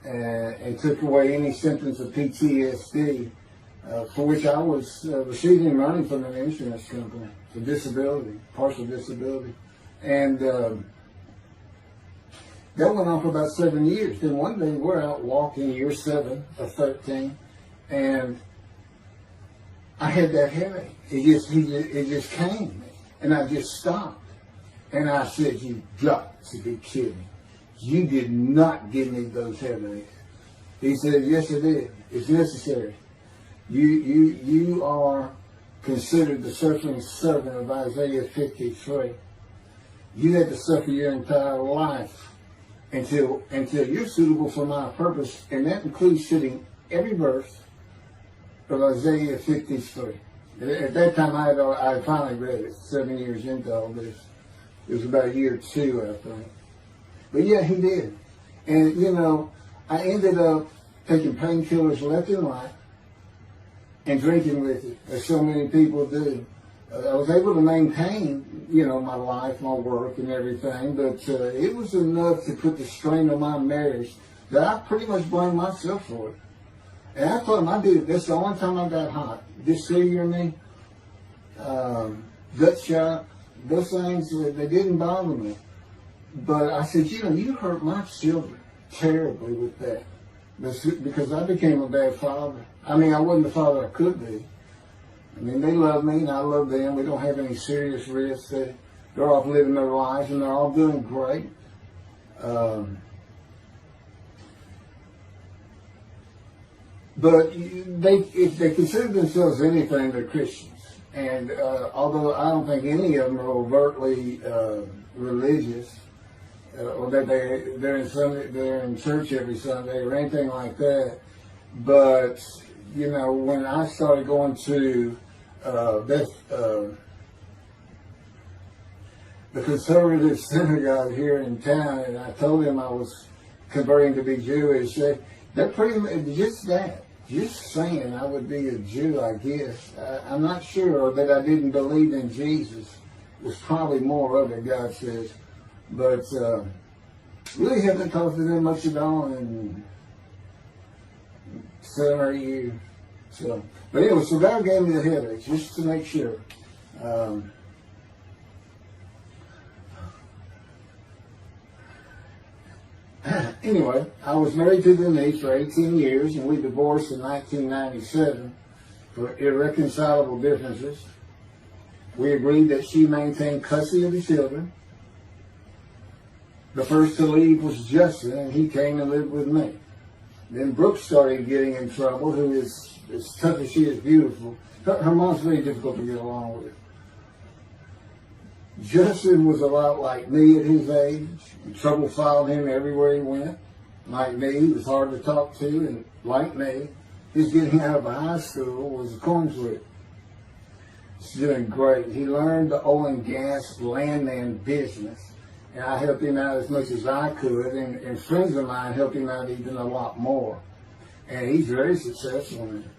and took away any symptoms of PTSD, for which I was receiving money from an insurance company for disability, partial disability, and that went on for about 7 years. Then one day we're out walking, year 7 of 13, and I had that headache. It just came. And I just stopped. And I said, "You got to be kidding. You did not give me those headaches." He said, "Yes, I did. It's necessary. You are considered the suffering servant of Isaiah 53. You had to suffer your entire life until you're suitable for my purpose." And that includes sitting every verse of Isaiah 53. At that time, I had finally read it, 7 years into all this. It was about year 2, I think. But yeah, he did. And, you know, I ended up taking painkillers left and right and drinking with it, as so many people do. I was able to maintain, you know, my life, my work, and everything, but it was enough to put the strain on my marriage that I pretty much blamed myself for it. And I told him, I did it. That's the only time I got hot. Disfigure me, gut shot, those things, they didn't bother me. But I said, you know, you hurt my children terribly with that. Because I became a bad father. I mean, I wasn't the father I could be. I mean, they love me and I love them. We don't have any serious risks. They're off living their lives and they're all doing great. But if they consider themselves anything, they're Christians. And although I don't think any of them are overtly religious, or that they're in church every Sunday or anything like that, but you know, when I started going to the conservative synagogue here in town, and I told them I was converting to be Jewish, they're pretty much just that. Just saying I would be a Jew, I guess. I'm not sure that I didn't believe in Jesus. There's probably more of it, God says. But really haven't talked to them much at all in 7 or 8 years. So, but anyway, so God gave me the headache, just to make sure. Anyway, I was married to Denise for 18 years, and we divorced in 1997 for irreconcilable differences. We agreed that she maintained custody of the children. The first to leave was Justin, and he came and lived with me. Then Brooke started getting in trouble, who is, as tough as she is beautiful. Her mom's very difficult to get along with. Justin was a lot like me at his age. Trouble followed him everywhere he went. Like me, he was hard to talk to, and like me, his getting out of high school was a coin flip. He's doing great. He learned the oil and gas landman business, and I helped him out as much as I could, and friends of mine helped him out even a lot more. And he's very successful in it.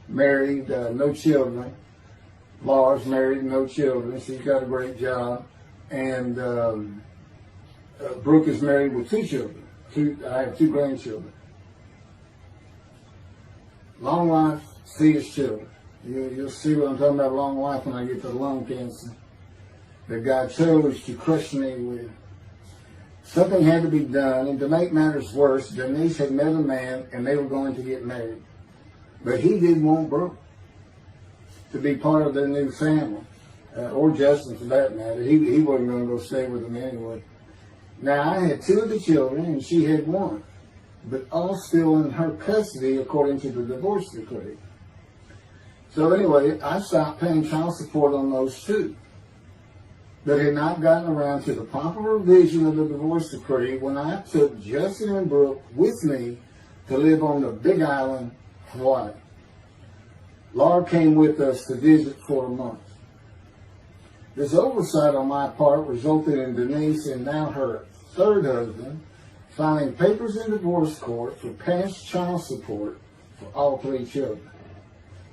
Married, no children. Laura's married, no children. She's got a great job. And Brooke is married with 2 children. I have 2 grandchildren. Long life, see his children. You'll see what I'm talking about, long life, when I get to lung cancer that God chose to crush me with. Something had to be done, and to make matters worse, Denise had met a man, and they were going to get married. But he didn't want Brooke. to be part of their new family, or Justin for that matter. He wasn't going to go stay with them anyway. Now, I had 2 of the children, and she had 1, but all still in her custody according to the divorce decree. So anyway, I stopped paying child support on those 2, but had not gotten around to the proper revision of the divorce decree when I took Justin and Brooke with me to live on the Big Island, Hawaii. Laura came with us to visit for a month. This oversight on my part resulted in Denise and now her 3rd husband filing papers in divorce court for past child support for all 3 children,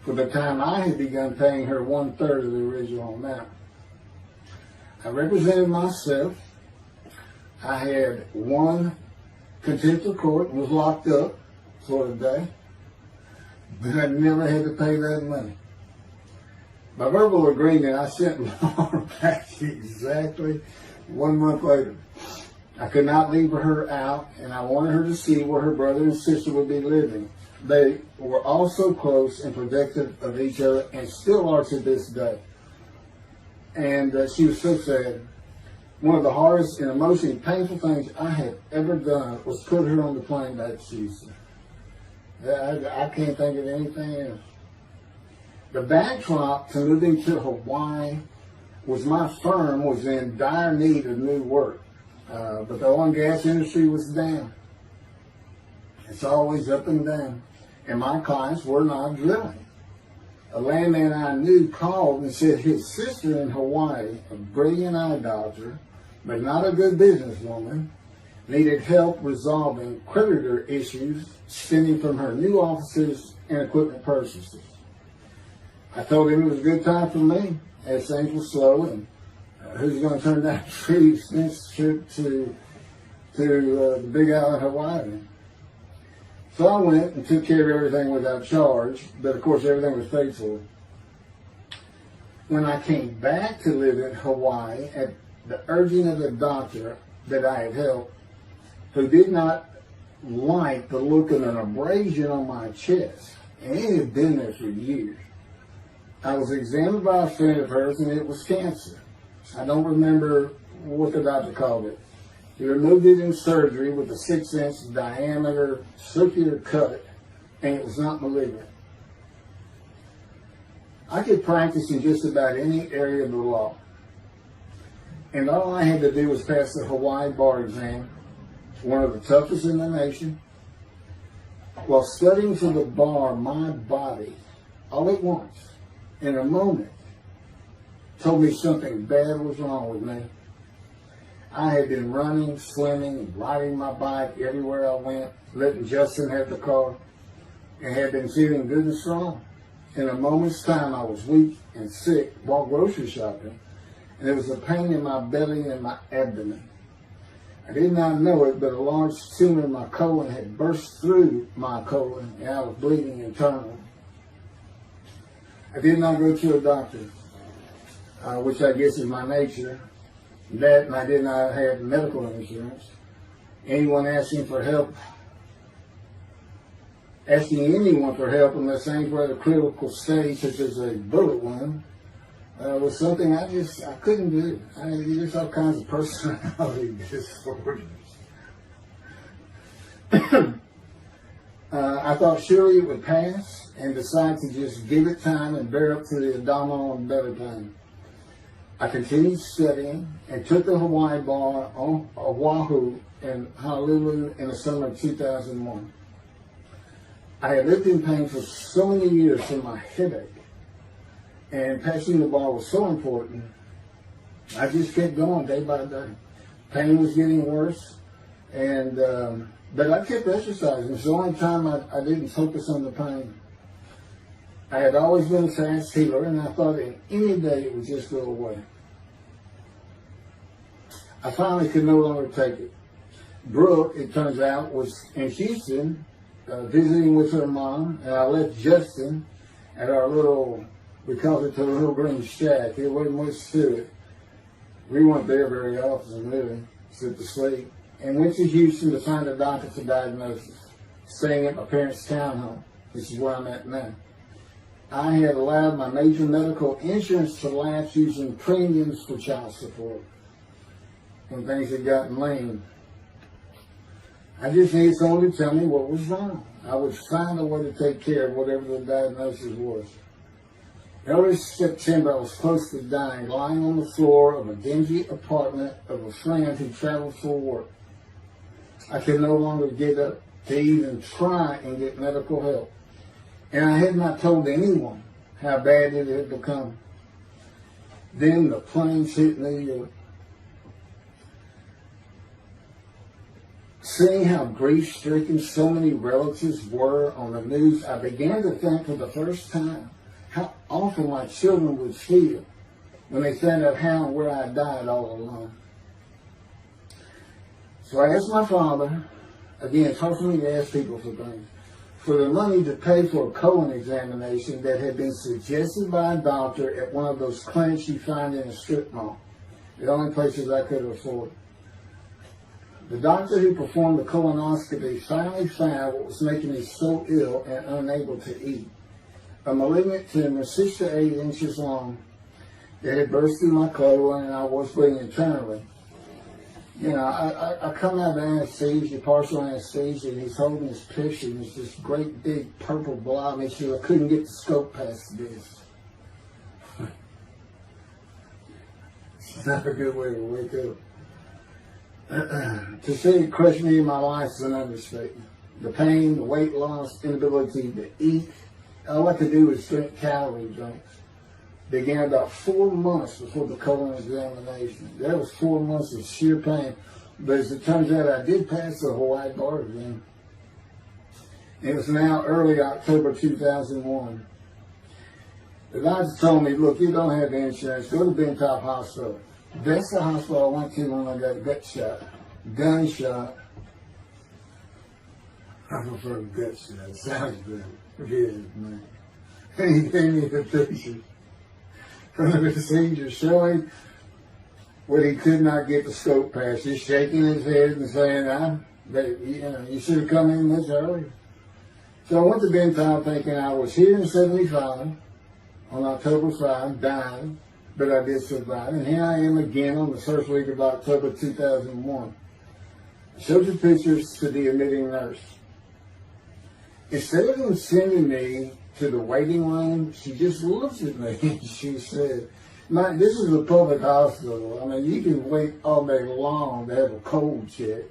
for the time I had begun paying her 1/3 of the original amount. I represented myself. I had 1 contempt of court and was locked up for a day, but I never had to pay that money. By verbal agreement, I sent Laura back exactly 1 month later. I could not leave her out, and I wanted her to see where her brother and sister would be living. They were all so close and protective of each other, and still are to this day. And she was so sad. One of the hardest and emotionally painful things I had ever done was put her on the plane back to Houston. I can't think of anything else. The backdrop to moving to Hawaii was my firm was in dire need of new work. But the oil and gas industry was down. It's always up and down. And my clients were not drilling. A landman I knew called and said his sister in Hawaii, a brilliant eye doctor, but not a good businesswoman, needed help resolving creditor issues stemming from her new offices and equipment purchases. I told him it was a good time for me, as things were slow, and who's going to turn down a free expensive trip to the Big Island, Hawaii. So I went and took care of everything without charge, but of course everything was paid for. When I came back to live in Hawaii at the urging of the doctor that I had helped, who did not like the look of an abrasion on my chest, and it had been there for years, I was examined by a friend of hers, and it was cancer. I don't remember what the doctor called it. He removed it in surgery with a 6-inch diameter circular cut, and it was not malignant. I could practice in just about any area of the law, and all I had to do was pass the Hawaii bar exam, one of the toughest in the nation. While studying for the bar, my body, all at once, in a moment, told me something bad was wrong with me. I had been running, swimming, and riding my bike everywhere I went, letting Justin have the car, and had been feeling good and strong. In a moment's time, I was weak and sick while grocery shopping, and there was a pain in my belly and my abdomen. I did not know it, but a large tumor in my colon had burst through my colon, and I was bleeding internally. I did not go to a doctor, which I guess is my nature. That, and I did not have medical insurance. Anyone asking anyone for help unless things were at a critical stage, such as a bullet wound, was something I couldn't do. There's all kinds of personality disorders. I thought surely it would pass, and decided to just give it time and bear up to the abdominal and belly pain. I continued studying and took the Hawaii bar on Oahu and Honolulu in the summer of 2001. I had lived in pain for so many years from my headache, and passing the bar was so important. I just kept going day by day. Pain was getting worse, and but I kept exercising. It's the only time I didn't focus on the pain. I had always been a fast healer, and I thought in any day it would just go away. I finally could no longer take it. Brooke, it turns out, was in Houston visiting with her mom, and I left Justin at our little, we called it the little green shack. There wasn't much to it. We weren't there very often, really, except to sleep. And went to Houston to find a doctor for diagnosis, staying at my parents' townhome, which is where I'm at now. I had allowed my major medical insurance to lapse using premiums for child support when things had gotten lean. I just needed someone to tell me what was wrong. I would find a way to take care of whatever the diagnosis was. Early September, I was close to dying, lying on the floor of a dingy apartment of a friend who traveled for work. I could no longer get up to even try and get medical help. And I had not told anyone how bad it had become. Then the planes hit New York. Seeing how grief-stricken so many relatives were on the news, I began to think for the first time how awful my children would feel when they found out how and where I died all alone. So I asked my father, again, it's hard for me to ask people for things, for the money to pay for a colon examination that had been suggested by a doctor at one of those clinics you find in a strip mall, the only places I could afford. The doctor who performed the colonoscopy finally found what was making me so ill and unable to eat. A malignant tumor 6 to 8 inches long that had burst through my colon, and I was bleeding internally. You know, I come out of anesthesia, partial anesthesia, and he's holding this picture, and it's this great big purple blob, and he said, I couldn't get the scope past this. It's not a good way to wake up. To say it crushed me in my life is an understatement. The pain, the weight loss, inability to eat, all I could do was drink calorie drinks. Began about 4 months before the colon examination. That was 4 months of sheer pain. But as it turns out, I did pass the Hawaii bar exam. It was now early October 2001. The doctor told me, look, you don't have insurance. Go to Bentop Hospital. That's the hospital I went to when I got gut shot. Gunshot. I prefer gut shot. It sounds better. It is, man. And he gave me the picture from the procedure showing what he could not get the scope past. Just shaking his head and saying, you should have come in much earlier. So I went to Bentop thinking I was here in 75 on October 5, dying, but I did survive. And here I am again on the first week of October 2001. I showed the pictures to the admitting nurse. Instead of them sending me to the waiting room, she just looked at me and she said, this is a public hospital. I mean, you can wait all day long to have a cold check.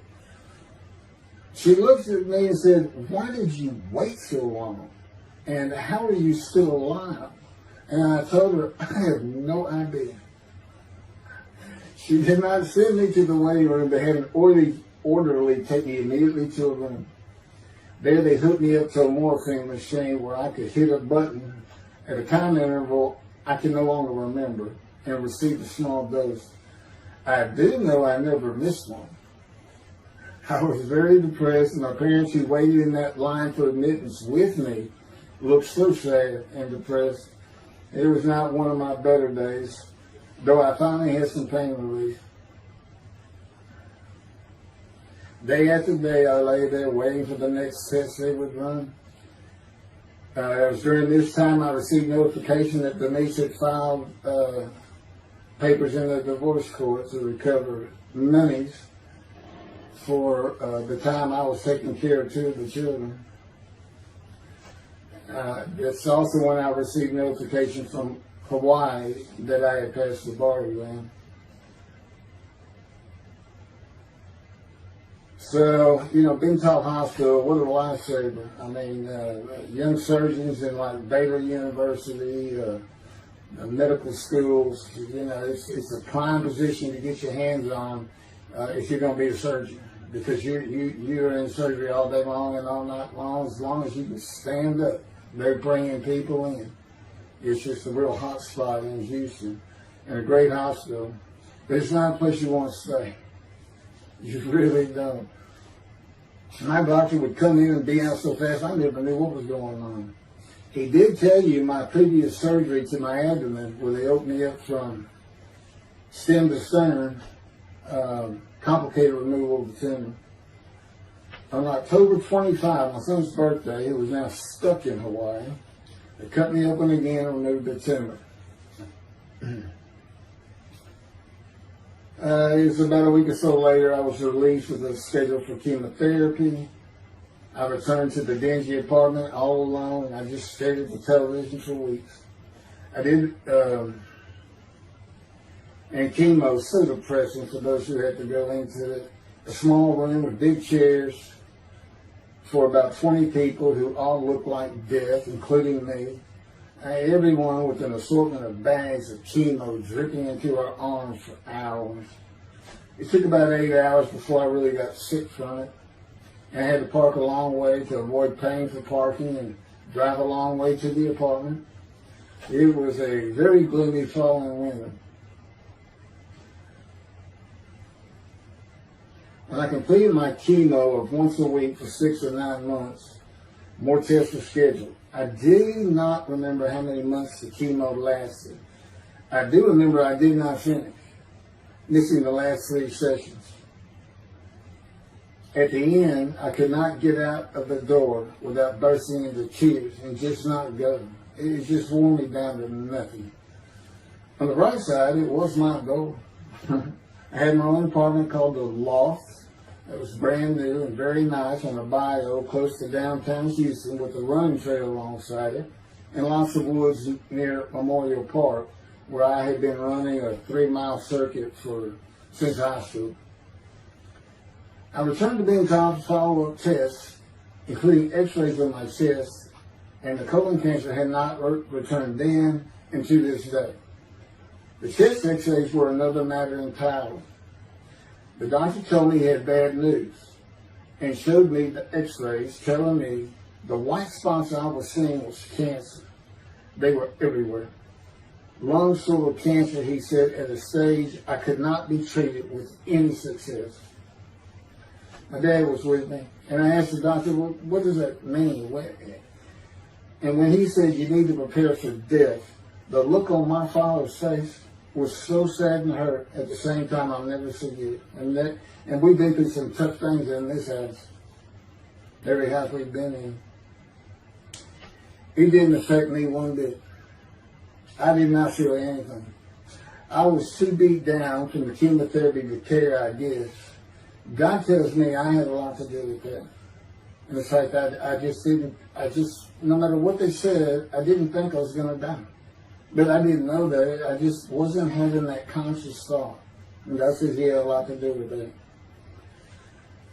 She looked at me and said, why did you wait so long? And how are you still alive? And I told her, I have no idea. She did not send me to the waiting room. They had an orderly take me immediately to a room. There they hooked me up to a morphine machine where I could hit a button at a time interval I can no longer remember and receive a small dose. I do know I never missed one. I was very depressed, and my parents who waited in that line for admittance with me looked so sad and depressed. It was not one of my better days, though I finally had some pain relief. Day after day, I lay there waiting for the next test they would run. It was during this time I received notification that Denise had filed papers in the divorce court to recover monies for the time I was taking care of 2 of the children. It's also when I received notification from Hawaii that I had passed the bar exam. So, Bentop Hospital, what a lifesaver. I mean, young surgeons in like Baylor University, medical schools, it's a prime position to get your hands on if you're going to be a surgeon. Because you're in surgery all day long and all night long. As long as you can stand up, they're bringing people in. It's just a real hot spot in Houston and a great hospital. But it's not a place you want to stay. You really don't. My doctor would come in and be out so fast, I never knew what was going on. He did tell you my previous surgery to my abdomen, where they opened me up from stem to sternum, complicated removal of the tumor. On October 25, my son's birthday, who was now stuck in Hawaii, They cut me open again and removed the tumor. It was about a week or so later, I was released with a schedule for chemotherapy. I returned to the dingy apartment all alone. I just stared at the television for weeks. I did, and chemo is so depressing for those who had to go into it. A small room with big chairs for about 20 people who all looked like death, including me. Everyone with an assortment of bags of chemo dripping into our arms for hours. It took about 8 hours before I really got sick from it. I had to park a long way to avoid paying for parking and drive a long way to the apartment. It was a very gloomy fall and winter. When I completed my chemo of once a week for 6 or 9 months, more tests were scheduled. I do not remember how many months the chemo lasted. I do remember I did not finish, missing the last 3 sessions. At the end, I could not get out of the door without bursting into tears and just not going. It just wore me down to nothing. On the right side, it was my goal. I had my own apartment called the Loft. It was brand new and very nice on a bayou close to downtown Houston with a running trail alongside it and lots of woods near Memorial Park where I had been running a 3-mile circuit since high school. I returned to being told to follow-up tests, including x-rays of my chest, and the colon cancer had not returned then and to this day. The chest x-rays were another matter entirely. The doctor told me he had bad news and showed me the x-rays telling me the white spots I was seeing was cancer. They were everywhere. Lungs full of cancer, he said, at a stage I could not be treated with any success. My dad was with me, and I asked the doctor, well, what does that mean? And when he said you need to prepare for death, the look on my father's face was so sad and hurt at the same time I'll never forget. And we've been through some tough things in this house, every house we've been in. It didn't affect me one bit. I did not feel anything. I was too beat down from the chemotherapy to care, I guess. God tells me I had a lot to do with that. And it's like no matter what they said, I didn't think I was going to die. But I didn't know that. I just wasn't having that conscious thought. And God says he had a lot to do with that.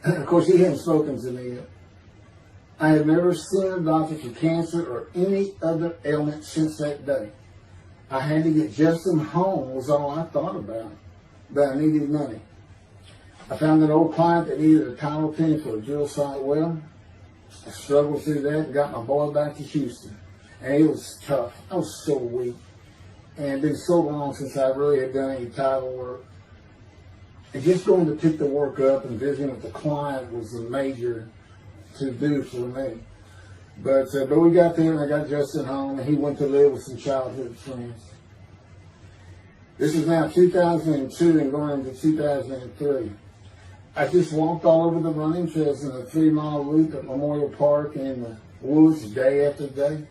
And of course, he hadn't spoken to me yet. I had never seen a doctor for cancer or any other ailment since that day. I had to get Justin home was all I thought about. But I needed money. I found an old client that needed a title pin for a drill site well. I struggled through that and got my boy back to Houston. And it was tough. I was so weak. And it had been so long since I really had done any title work. And just going to pick the work up and visiting with the client was a major to-do for me. But we got there and I got Justin home and he went to live with some childhood friends. This is now 2002 and going into 2003. I just walked all over the running trails in a 3-mile loop at Memorial Park and in the woods day after day.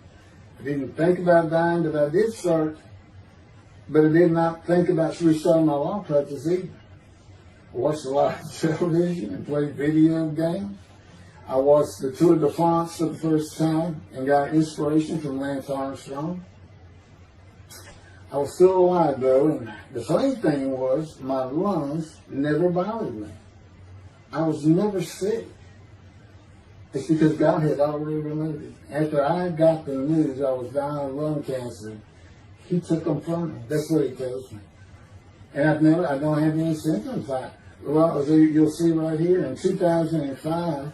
I didn't think about dying, but I did start. But I did not think about restarting my law practice either. I watched a lot of television and played video games. I watched the Tour de France for the first time and got inspiration from Lance Armstrong. I was still alive though, and the funny thing was my lungs never bothered me. I was never sick. It's because God had already removed it. After I got the news I was dying of lung cancer, he took them from me. That's what he tells me. And I don't have any symptoms. Well, you'll see right here, in 2005,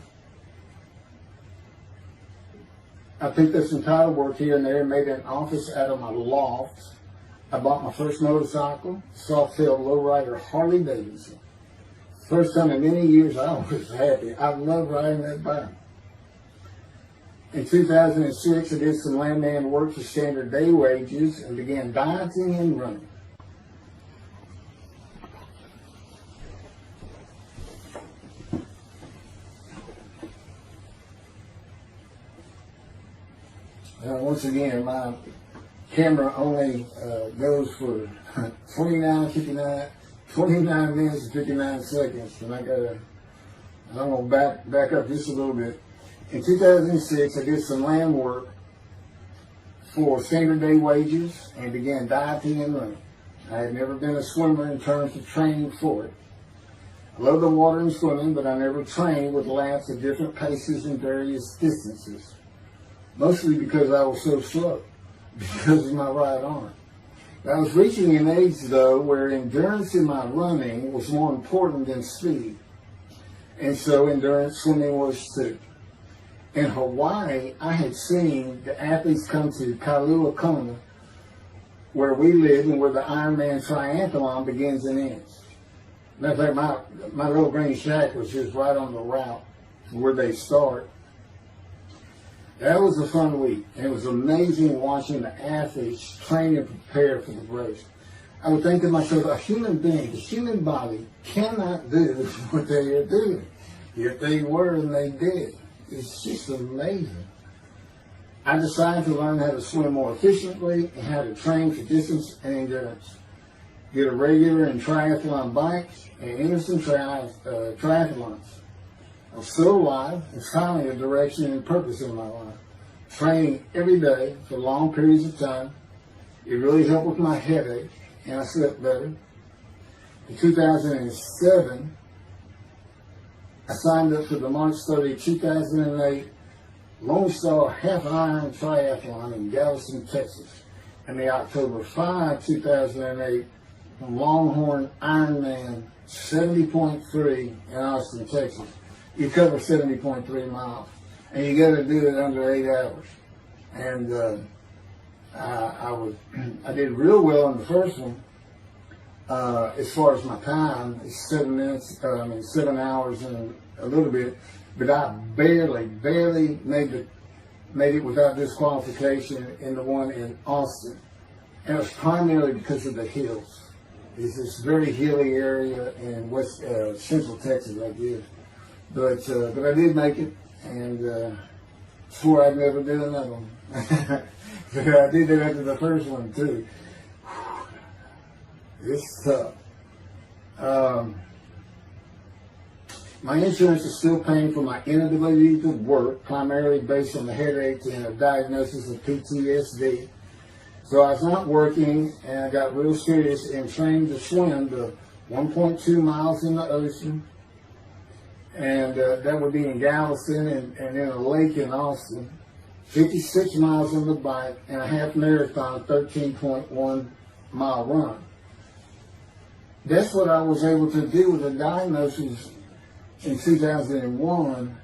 I picked up some title work here and there and made an office out of my loft. I bought my first motorcycle, soft-tail lowrider Harley Davidson. First time in many years I was happy. I love riding that bike. In 2006, I did some landman work for standard day wages and began dieting and running. Once again, my camera only goes for 29 minutes and 59 seconds, and I'm going to back up just a little bit. In 2006, I did some land work for standard day wages and began dieting and running. I had never been a swimmer in terms of training for it. I love the water and swimming, but I never trained with laps at different paces and various distances. Mostly because I was so slow, because of my right arm. I was reaching an age, though, where endurance in my running was more important than speed. And so endurance swimming was too. In Hawaii, I had seen the athletes come to Kailua Kona, where we live and where the Ironman triathlon begins and ends. Matter of fact, my little green shack was just right on the route where they start. That was a fun week. It was amazing watching the athletes train and prepare for the race. I would think to myself, a human being, the human body cannot do what they are doing. Yet they were and they did. It's just amazing. I decided to learn how to swim more efficiently and how to train for distance and endurance. Get a regular and triathlon bike and enter some triathlons. I'm still alive and finally a direction and purpose in my life. Training every day for long periods of time. It really helped with my headache and I slept better. In 2007, I signed up for the March 30, 2008 Lone Star Half Iron Triathlon in Galveston, Texas, and the October 5, 2008 Longhorn Ironman 70.3 in Austin, Texas. You cover 70.3 miles, and you got to do it under 8 hours. And I did real well in the first one. As far as my time, it's 7 hours and a little bit, but I barely made it without disqualification in the one in Austin. And it was primarily because of the hills. It's this very hilly area in central Texas, I guess. But I did make it, and swore I'd never do another one. But I did it after the first one too. It's tough. My insurance is still paying for my inability to work, primarily based on the headache and a diagnosis of PTSD. So I was not working, and I got real serious and trained to swim the 1.2 miles in the ocean, and that would be in Galveston and in a lake in Austin, 56 miles on the bike, and a half marathon, 13.1 mile run. That's what I was able to do with a diagnosis in 2001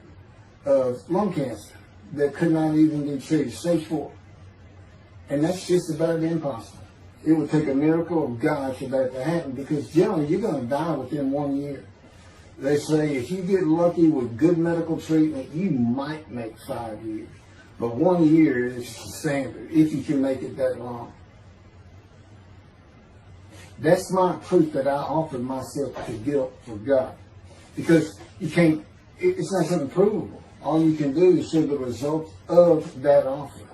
of lung cancer that could not even be treated, stage 4. And that's just about impossible. It would take a miracle of God for that to happen, because generally you're going to die within 1 year. They say if you get lucky with good medical treatment, you might make 5 years. But 1 year is standard, if you can make it that long. That's my proof that I offered myself to guilt for God. Because you can't, it's not something provable. All you can do is show the result of that offer.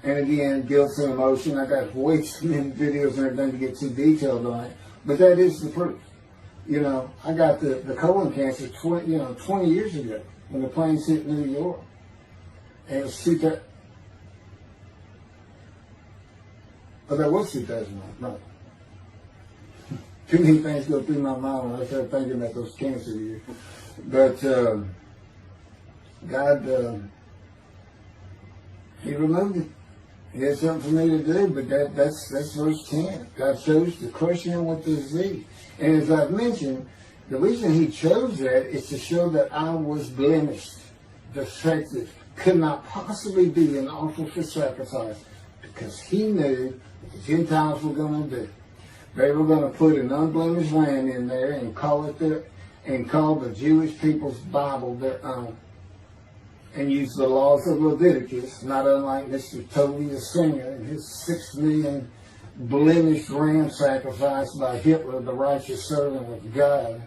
And again, guilt and emotion. I got way too many videos and everything to get too detailed on it. But that is the proof. You know, I got the colon cancer 20 years ago when the planes hit New York. And it was 2000. Oh, that was 2001. No. Too many things go through my mind when I start thinking about those cancer years. But God, He removed it. He had something for me to do, but that's verse 10. God chose to crush him with the disease. And as I've mentioned, the reason He chose that is to show that I was blemished, defective, could not possibly be an offer for sacrifice, because He knew what the Gentiles were going to do. They were going to put an unblemished lamb in there and call the Jewish people's Bible their own, and use the laws of Leviticus, not unlike Mr. Toby the singer and his 6 million blemished ram sacrificed by Hitler, the righteous servant of God.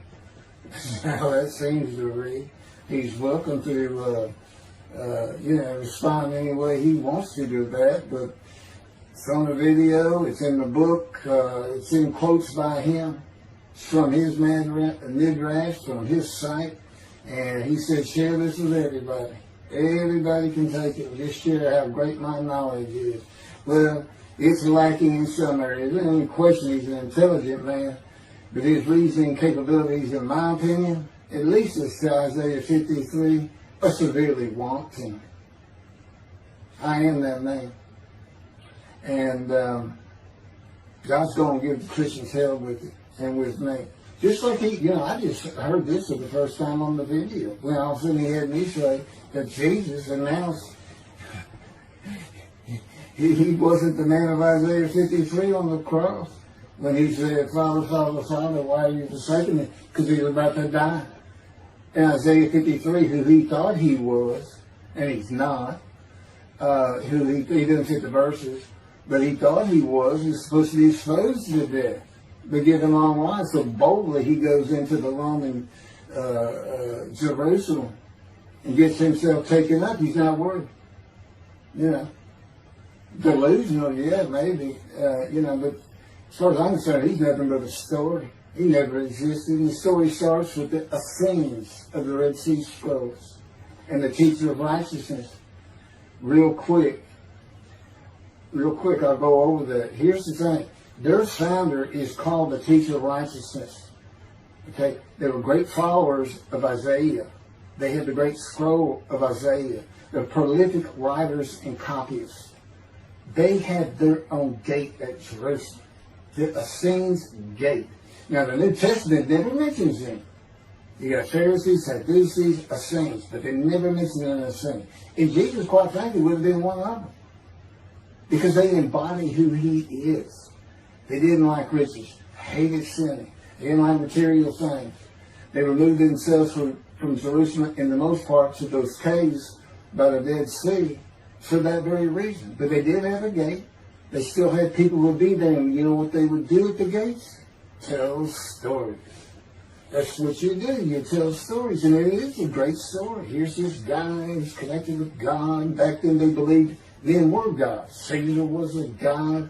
How that seems to read. He's welcome to respond any way he wants to do that. But it's on the video, it's in the book, it's in quotes by him. It's from his midrash, from his site. And he said, share this with everybody. Everybody can take it. Just share how great my knowledge is. Well, it's lacking in some areas. There's no question he's an intelligent man. But his reasoning capabilities, in my opinion, at least as to Isaiah 53, are severely wanting. I am that man. And God's going to give the Christians hell with it and with me. Just like I just heard this for the first time on the video. When all of a sudden he had me say that Jesus announced he wasn't the man of Isaiah 53 on the cross. When he said, Father, Father, Father, why are you forsaking me? Because he was about to die. In Isaiah 53, who he thought he was, and he's not, who he doesn't fit the verses, but he thought he was supposed to be exposed to death, but give him long life. So boldly he goes into the Roman Jerusalem and gets himself taken up. He's not worried. Delusional, yeah, maybe, but as far as I'm concerned, he's nothing but a story. He never existed. And the story starts with the Essenes of the Red Sea Scrolls and the teacher of righteousness. Real quick, I'll go over that. Here's the thing. Their founder is called the teacher of righteousness. Okay? They were great followers of Isaiah. They had the great scroll of Isaiah. They're prolific writers and copyists. They had their own gate at Jerusalem. The Essenes gate. Now, the New Testament never mentions them. You got Pharisees, Sadducees, Essenes, but they never mention an Essene. And Jesus, quite frankly, would have been one of them. Because they embody who he is. They didn't like riches, hated sinning. They didn't like material things. They removed themselves from Jerusalem, in the most part, to those caves by the Dead Sea for that very reason. But they did have a gate. They still had people who would be there, and you know what they would do at the gates? Tell stories. That's what you do. You tell stories, and it is a great story. Here's this guy who's connected with God. Back then they believed men were gods. Caesar was a god.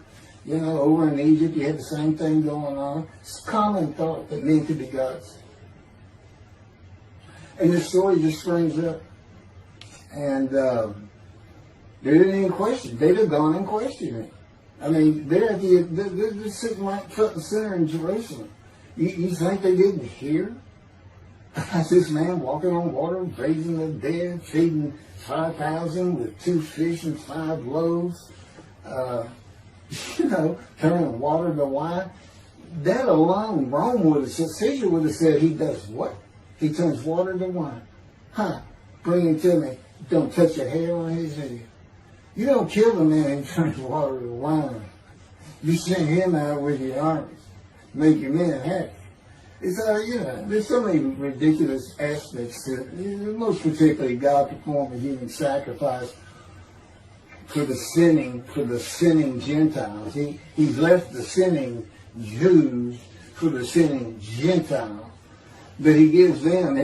Over in Egypt you had the same thing going on. It's a common thought that men could be gods. And this story just springs up. And they didn't even question. They'd have gone and questioned it. I mean, they're sitting right front and center in Jerusalem. You think they didn't hear? This man walking on water, raising the dead, feeding 5,000 with 2 fish and 5 loaves, turning water to wine. That alone, Rome would have said, Caesar would have said, he does what? He turns water to wine. Bring him to me. Don't touch a hair on his head. You don't kill the man who turns water to wine. You send him out with your armies. Make your men happy. It's there's so many ridiculous aspects to it. Most particularly, God performed a human sacrifice for the sinning Gentiles. He's left the sinning Jews for the sinning Gentiles. But he gives them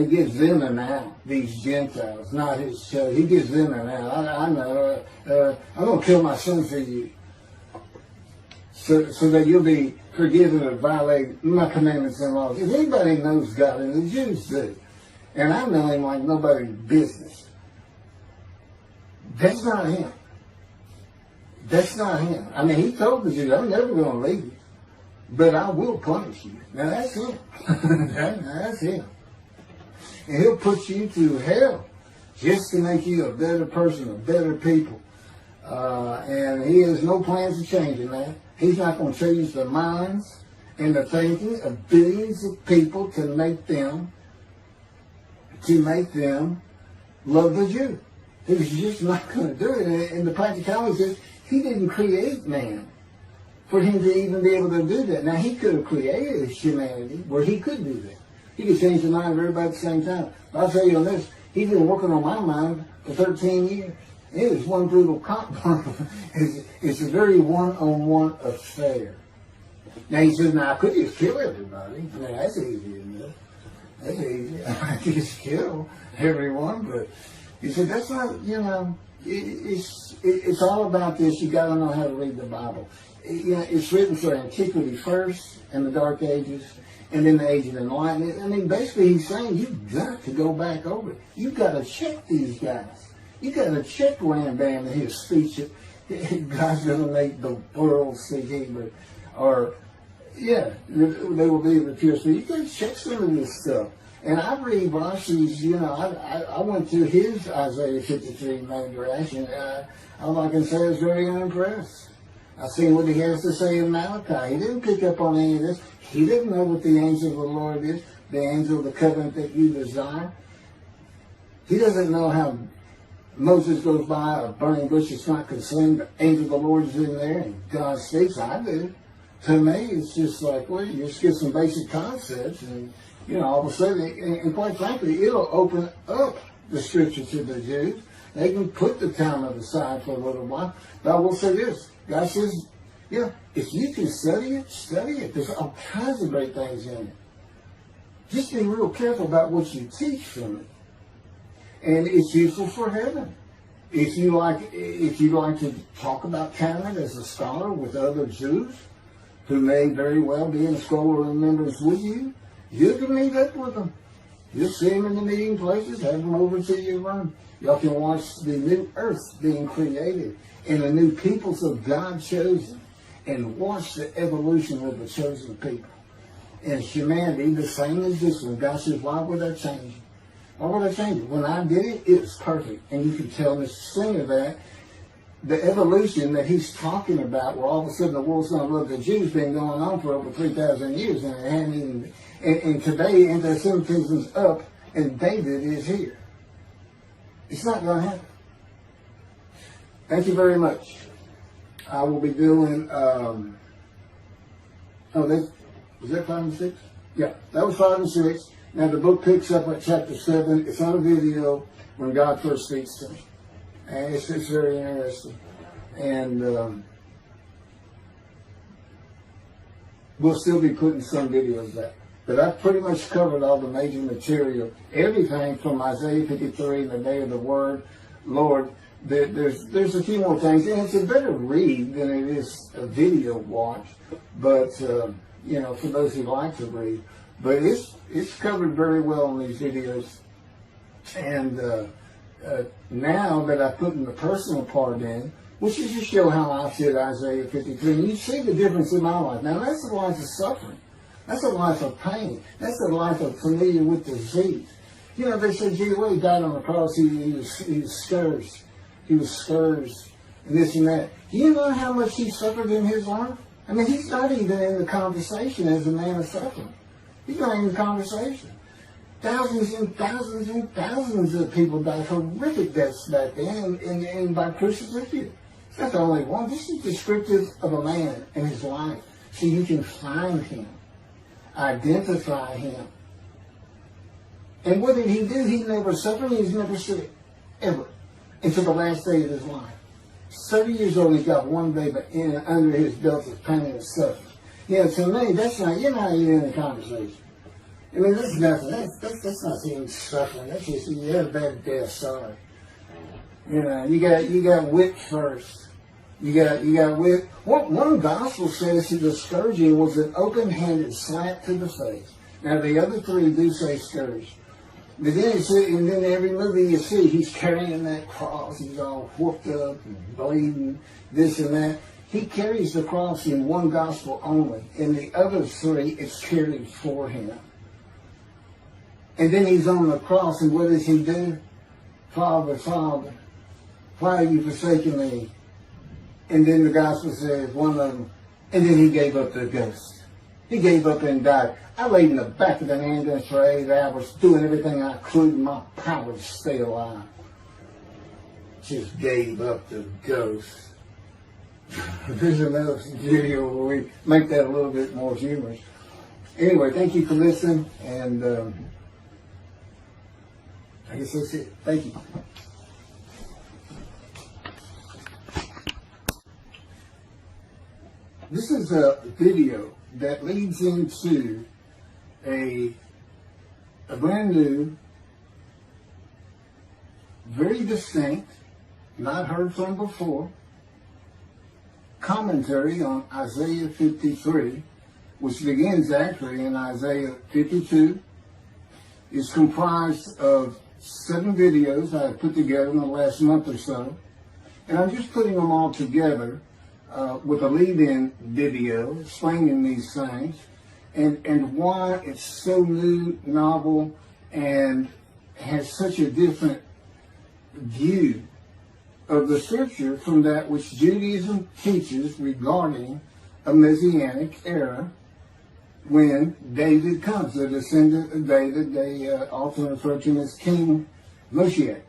an out, these Gentiles, not his church. He gives them an out. I know, I'm going to kill my son for you. So that you'll be forgiven of violating my commandments and laws. If anybody knows God, and the Jews do, and I know him like nobody's business, that's not him. That's not him. I mean, he told the Jews, I'm never going to leave you, but I will punish you. Now that's him. That's him. And he'll put you through hell just to make you a better person, a better people. And he has no plans of changing that. He's not going to change the minds and the thinking of billions of people to make them love the Jew. He's just not going to do it. And the practicality is, he didn't create man for him to even be able to do that. Now, he could have created humanity where he could do that. He could change the mind of everybody at the same time. But I'll tell you on this, he's been working on my mind for 13 years. It was one brutal compromise. It's a very one-on-one affair. Now he says, now I could just kill everybody. Now that's easy enough. That's easy. I could just kill everyone, but He said, that's not, it's all about this. You got to know how to read the Bible. It's written for antiquity first, and the Dark Ages, and then the Age of Enlightenment. I mean, basically he's saying you've got to go back over it. You've got to check these guys. You've got to check Rambam and his speech that God's going to make the world speak Hebrew. Or, they will be the pure speech. You got to check some of this stuff. And I read Rashi's, I went to his Isaiah 53 main direction. All I can say is very unimpressed. I've seen what he has to say in Malachi. He didn't pick up on any of this. He didn't know what the angel of the Lord is, the angel of the covenant that you desire. He doesn't know how Moses goes by a burning bush that's not consumed. The angel of the Lord is in there, and God speaks. I do. To me, it's just like, well, you just get some basic concepts, and all of a sudden, and quite frankly, it'll open up the scripture to the Jews. They can put the Talmud aside for a little while. But I will say this. God says, if you can study it, study it. There's all kinds of great things in it. Just be real careful about what you teach from it. And it's useful for heaven. If you like to talk about Talmud as a scholar with other Jews who may very well be in scroll remembrance with you, you can meet up with them. You'll see them in the meeting places, have them over to your room. Y'all can watch the new earth being created and the new peoples of God chosen, and watch the evolution of the chosen people. And humanity, the same as this one. God says, why would I change it? Why would I change it? When I did it, it was perfect. And you can tell Mr. Singer that the evolution that he's talking about, where all of a sudden the world's going to love the Jews, been going on for over 3,000 years, and it hadn't even, and today anti-Semitism's up, and David is here. It's not going to happen. Thank you very much. I will be doing, was that 5 and 6? Yeah, that was 5 and 6. Now the book picks up at chapter 7. It's on a video when God first speaks to me. And it's very interesting. And we'll still be putting some videos back. But I've pretty much covered all the major material. Everything from Isaiah 53, the day of the word, Lord. There's a few more things. And it's a better read than it is a video watch. But, for those who like to read. But it's covered very well in these videos. And now that I put in the personal part in, which is to show how I fit Isaiah 53, and you see the difference in my life. Now that's a life of suffering. That's a life of pain. That's a life of familiar with disease. They said, gee, when he died on the cross, he was scourged. He was scourged, and this and that. Do you know how much he suffered in his life? I mean, he's not even in the conversation as a man of suffering. He's not in the conversation. Thousands and thousands and thousands of people died horrific deaths back then and by crucifixion. It's not the only one. This is descriptive of a man and his life. So you can find him, identify him. And what did he do? He never suffered. He was never sick, ever, until the last day of his life. 30 years old, he's got one baby under his belt of pain and suffering. To me, that's not, you're not even in the conversation. I mean, that's nothing. That's not even suffering. That's just, you had a bad death, sorry. You got whipped first. You got whipped. One gospel says that the scourging was an open-handed slap to the face. Now, the other three do say scourge. But then and then every movie you see, he's carrying that cross. He's all whooped up and bleeding, this and that. He carries the cross in one gospel only. In the other three, it's carried for him. And then he's on the cross, and what does he do? Father, Father, why have you forsaken me? And then the gospel says, one of them, and then he gave up the ghost. He gave up and died. I laid in the back of an ambulance for 8 hours, doing everything I could in my power to stay alive. Just gave up the ghost. There's another video where we make that a little bit more humorous. Anyway, thank you for listening, and I guess that's it. Thank you. This is a video that leads into a brand new very distinct, not heard from before, commentary on Isaiah 53, which begins actually in Isaiah 52, is comprised of 7 videos I have put together in the last month or so. And I'm just putting them all together with a lead-in video explaining these things and why it's so new, novel, and has such a different view of the scripture from that which Judaism teaches regarding a Messianic era when David comes, the descendant of David. They often refer to him as King Moshiach.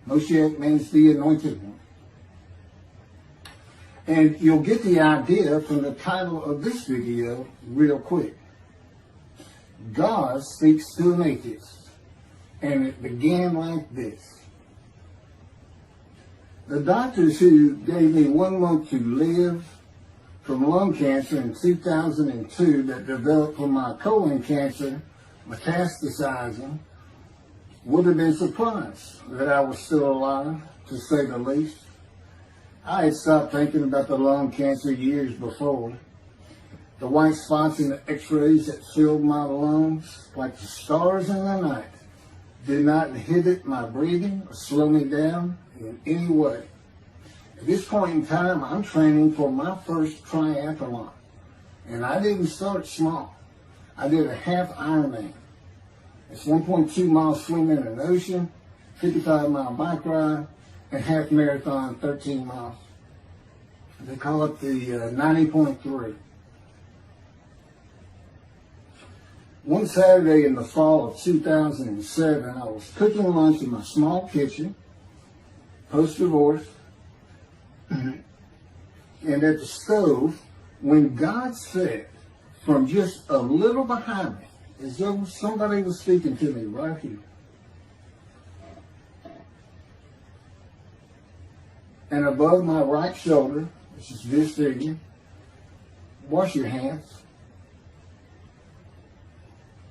Moshiach means the anointed one. And you'll get the idea from the title of this video real quick. God speaks to an atheist. And it began like this. The doctors who gave me 1 month to live from lung cancer in 2002 that developed from my colon cancer metastasizing would have been surprised that I was still alive, to say the least. I had stopped thinking about the lung cancer years before. The white spots in the x-rays that filled my lungs like the stars in the night did not inhibit my breathing or slow me down in any way. At this point in time, I'm training for my first triathlon. And I didn't start small. I did a half Ironman. It's 1.2 miles swim in an ocean, 55-mile bike ride, and half marathon, 13 miles. They call it the 90.3. One Saturday in the fall of 2007, I was cooking lunch in my small kitchen, post-divorce, and at the stove, when God said, from just a little behind me, as though somebody was speaking to me right here, and above my right shoulder, which is this figure, wash your hands.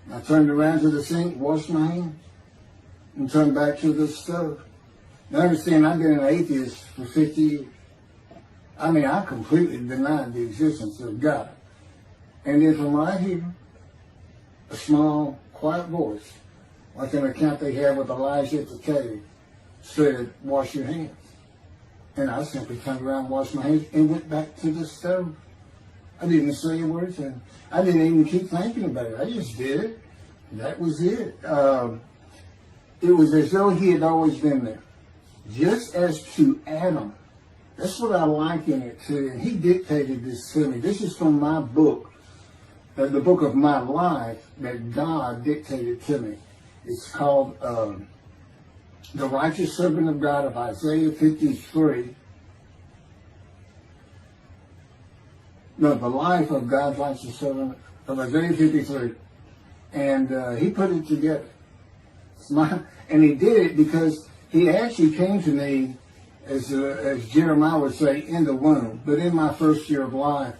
I turned around to the sink, washed my hands, and turned back to the stove. Now understand, I've been an atheist for 50 years. I mean, I completely denied the existence of God. And then from right here, a small, quiet voice, like an account they have with Elijah at the cave, said, wash your hands. And I simply turned around, washed my hands, and went back to the stove. I didn't say a word to him. I didn't even keep thinking about it. I just did it. That was it. It was as though he had always been there. Just as to Adam. That's what I liken it to. And he dictated this to me. This is from my book, the book of my life that God dictated to me. It's called The Righteous Servant of God of Isaiah 53. No, the life of God's righteous servant of Isaiah 53. And he put it together. And he did it because he actually came to me, as Jeremiah would say, in the womb, but in my first year of life.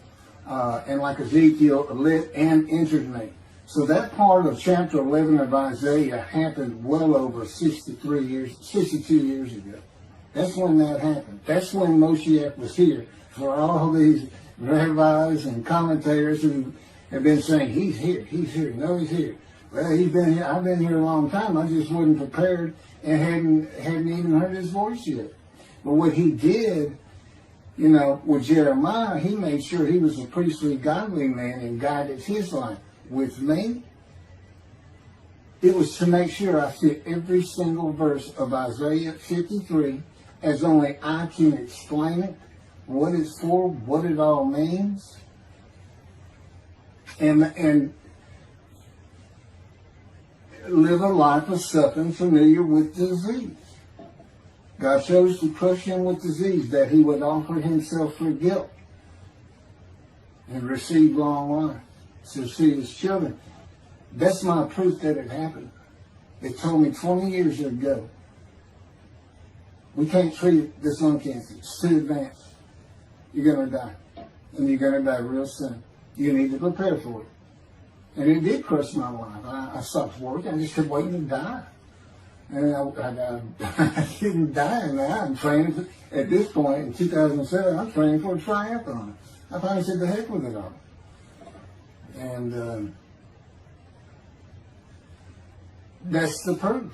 And like Ezekiel, lit and entered me. So that part of chapter 11 of Isaiah happened well over 62 years ago. That's when that happened. That's when Moshiach was here. For all these rabbis and commentators who have been saying, he's here, no, he's here. Well, he's been here, I've been here a long time, I just wasn't prepared and hadn't even heard his voice yet. But what he did, you know, with Jeremiah, he made sure he was a priestly, godly man and guided his life. With me, it was to make sure I fit every single verse of Isaiah 53 as only I can explain it, what it's for, what it all means, and live a life of suffering familiar with disease. God chose to crush him with disease that he would offer himself for guilt and receive long life to see his children. That's my proof that it happened. They told me 20 years ago, we can't treat this lung cancer. It's too advanced. You're going to die. And you're going to die real soon. You need to prepare for it. And it did crush my life. I stopped working. I just kept waiting to die. And I didn't die now. I'm training at this point in 2007. I'm training for a triathlon. I finally said, the heck with it all. And that's the proof.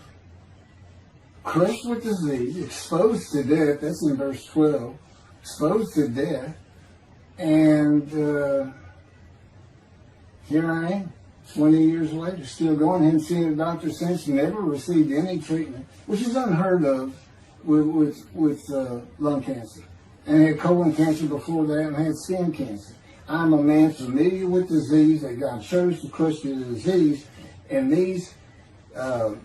Crushed with disease, exposed to death. That's in verse 12. Exposed to death. And here I am, 20 years later, still going. Haven't seen a doctor since. Never received any treatment, which is unheard of with lung cancer. And I had colon cancer before that, and I had skin cancer. I'm a man familiar with disease, that God chose to crush the disease. And these 7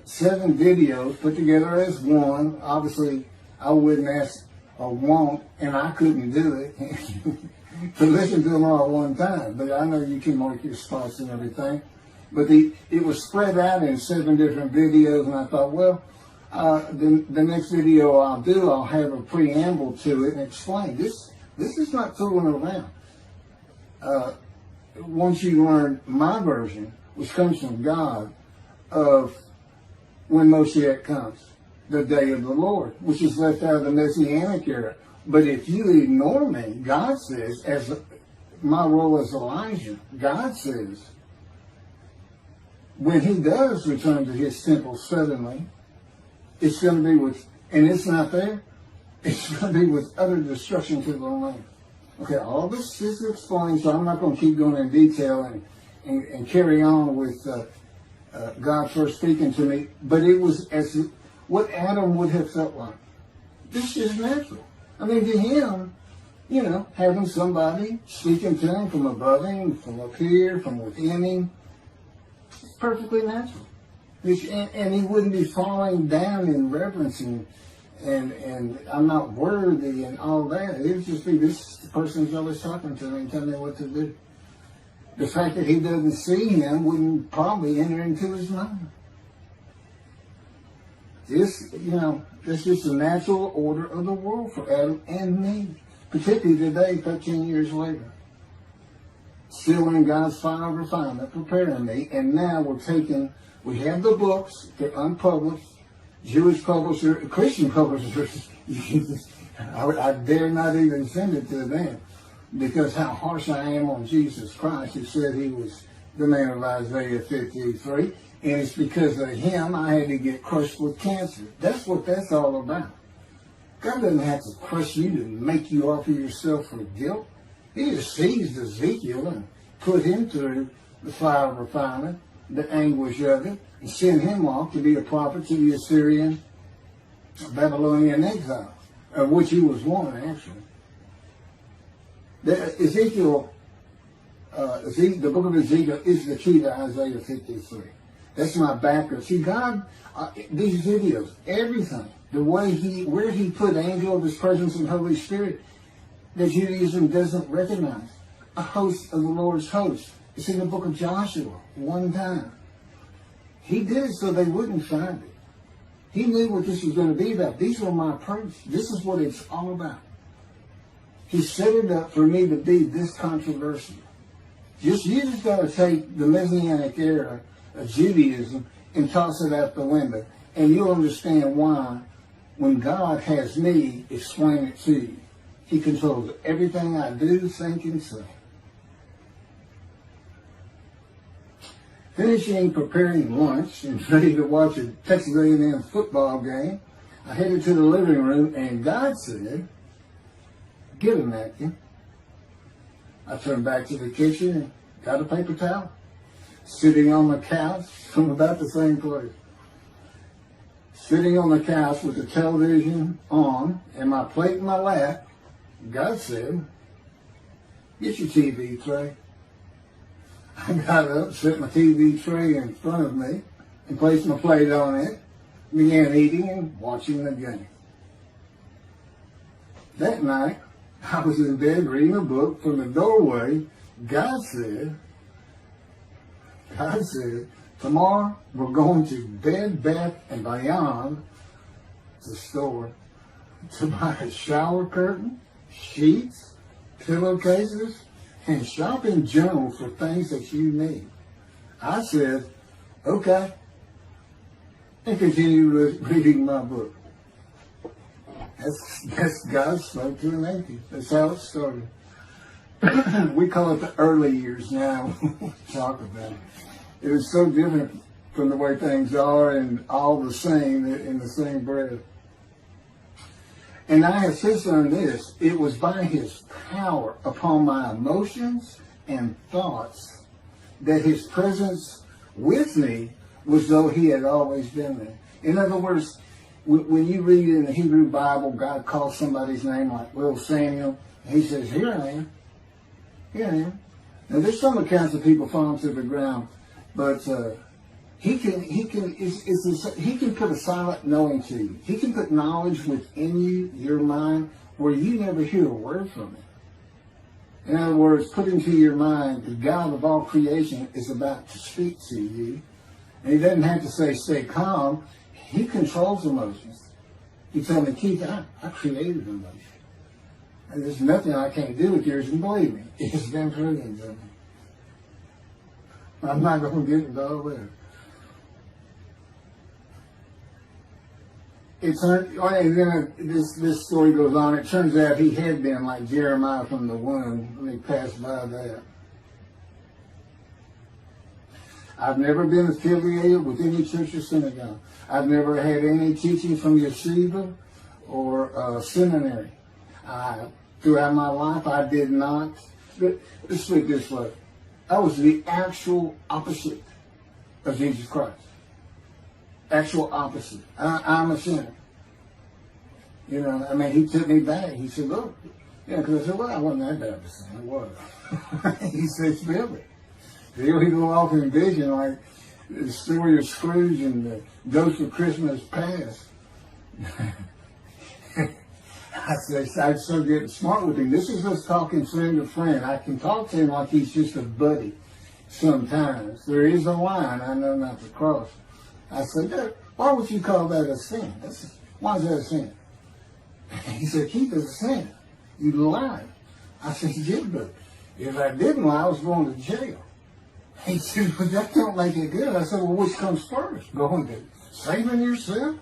videos put together as one, obviously I wouldn't ask or want, and I couldn't do it, to listen to them all at one time. But I know you can mark your spots and everything. But it was spread out in 7 different videos, and I thought, well, the next video I'll do, I'll have a preamble to it and explain. This is not fooling around. Once you learn my version, which comes from God, of when Moshiach comes, the day of the Lord, which is left out of the Messianic era. But if you ignore me, God says, as my role as Elijah, God says, when he does return to his temple suddenly, it's going to be with, and it's not there, it's going to be with utter destruction to the land. Okay, all this is explained, so I'm not going to keep going in detail and carry on with God first speaking to me, but it was as what Adam would have felt like. This is natural. I mean, to him, you know, having somebody speaking to him from above him, from up here, from within him, it's perfectly natural. And he wouldn't be falling down in reverence and I'm not worthy and all that. It would just be, this person's always talking to me and telling me what to do. The fact that he doesn't see him wouldn't probably enter into his mind. This, you know, this is the natural order of the world for Adam and me, particularly today, 13 years later. Still in God's final refinement, preparing me, and now we have the books, they're unpublished, Jewish publisher, Christian publishers, I dare not even send it to them, because how harsh I am on Jesus Christ, who said he was the man of Isaiah 53, and it's because of him I had to get crushed with cancer. That's what that's all about. God doesn't have to crush you to make you offer yourself for guilt. He just seized Ezekiel and put him through the fire of refinement, the anguish of it, and sent him off to be a prophet to the Assyrian, Babylonian exile, of which he was one, actually. The book of Ezekiel is the key to Isaiah 53. That's my background. See, God, these videos, everything, the way where he put angel of his presence and Holy Spirit, that Judaism doesn't recognize. A host of the Lord's host. It's in the book of Joshua, one time. He did it so they wouldn't find it. He knew what this was going to be about. These were my proofs. This is what it's all about. He set it up for me to be this controversial. You just got to take the Messianic era of Judaism and toss it out the window. And you'll understand why, when God has me explain it to you. He controls everything I do, think, and say. Finishing preparing lunch and ready to watch a Texas A&M football game, I headed to the living room, and God said, "Get a napkin." I turned back to the kitchen and got a paper towel, sitting on the couch from about the same place. Sitting on the couch with the television on and my plate in my lap, God said, "Get your TV tray." I got up, set my TV tray in front of me, and placed my plate on it, began eating and watching the game. That night, I was in bed reading a book. From the doorway, God said, "Tomorrow we're going to Bed Bath & Beyond, the store, to buy a shower curtain, sheets, pillowcases, and shop in general for things that you need." I said, "Okay." and continue reading my book. That's God spoke to an atheist. That's how it started. We call it the early years now. Talk about it. It was so different from the way things are, and all the same in the same breath. And I have since learned this. It was by his power upon my emotions and thoughts that his presence with me was though he had always been there. In other words, when you read in the Hebrew Bible, God calls somebody's name like little Samuel, and he says, here I am. Here I am. Now there's some accounts of people falling to the ground, but he can put a silent knowing to you. He can put knowledge within you, your mind, where you never hear a word from him. In other words, put into your mind the God of all creation is about to speak to you. And he doesn't have to say, stay calm. He controls emotions. He told me, Keith, I created emotions. And there's nothing I can't do with yours, and believe me, it's been proven to me. I'm not going to get into all that. And then this story goes on. It turns out he had been like Jeremiah from the womb when he passed by that. I've never been affiliated with any church or synagogue. I've never had any teaching from yeshiva or seminary. Throughout my life, I did not. Let's put it this way. I was the actual opposite of Jesus Christ. Actual opposite. I'm a sinner. You know, I mean, he took me back. He said, look. Yeah, because I said, well, I wasn't that bad of a sinner. I was. He said, feel it. He go off in vision like the story of Scrooge and the Ghost of Christmas Past. I said, I'm so getting smart with him. This is us talking friend to friend. I can talk to him like he's just a buddy sometimes. There is a line I know not to cross. I said, why would you call that a sin? Why is that a sin? He said, Keith, it's a sin. You lied. I said, yeah, but if I didn't lie, I was going to jail. He said, but that don't make it good. I said, well, which comes first? Going to saving yourself?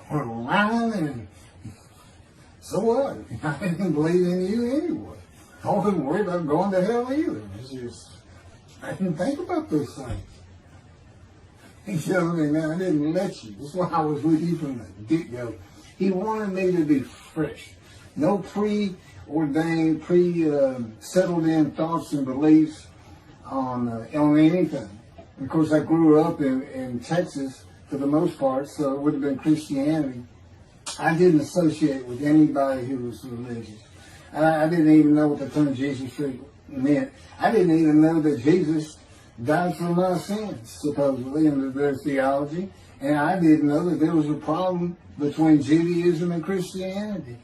Or lying? And so what? I didn't believe in you anyway. I wasn't worried about going to hell either. It's just, I didn't think about those things. He tells me, man, I didn't let you. That's why I was with you from the get-go. He wanted me to be fresh. No preordained, settled in thoughts and beliefs on anything. And of course, I grew up in Texas for the most part, so it would have been Christianity. I didn't associate with anybody who was religious. I didn't even know what the term Jesus meant. I didn't even know that Jesus died for my sins, supposedly, in their theology. And I didn't know that there was a problem between Judaism and Christianity.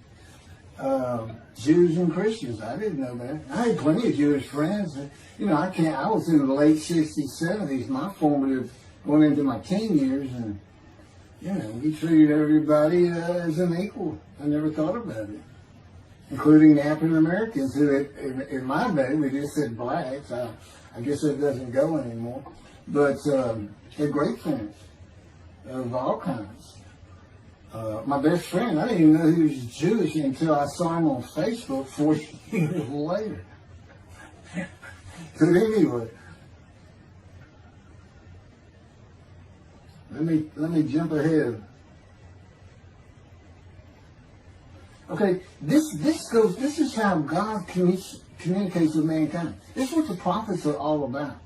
Jews and Christians. I didn't know that. I had plenty of Jewish friends. You know, I was in the late 60s, 70s, my formative, going into my teen years, and, you know, we treated everybody as an equal. I never thought about it. Including the African Americans, who in my day, we just said blacks. I guess that doesn't go anymore. But they're great friends of all kinds. My best friend, I didn't even know he was Jewish until I saw him on Facebook 40 years later. But anyway, let me jump ahead. Okay, this is how God communicates with mankind. This is what the prophets are all about.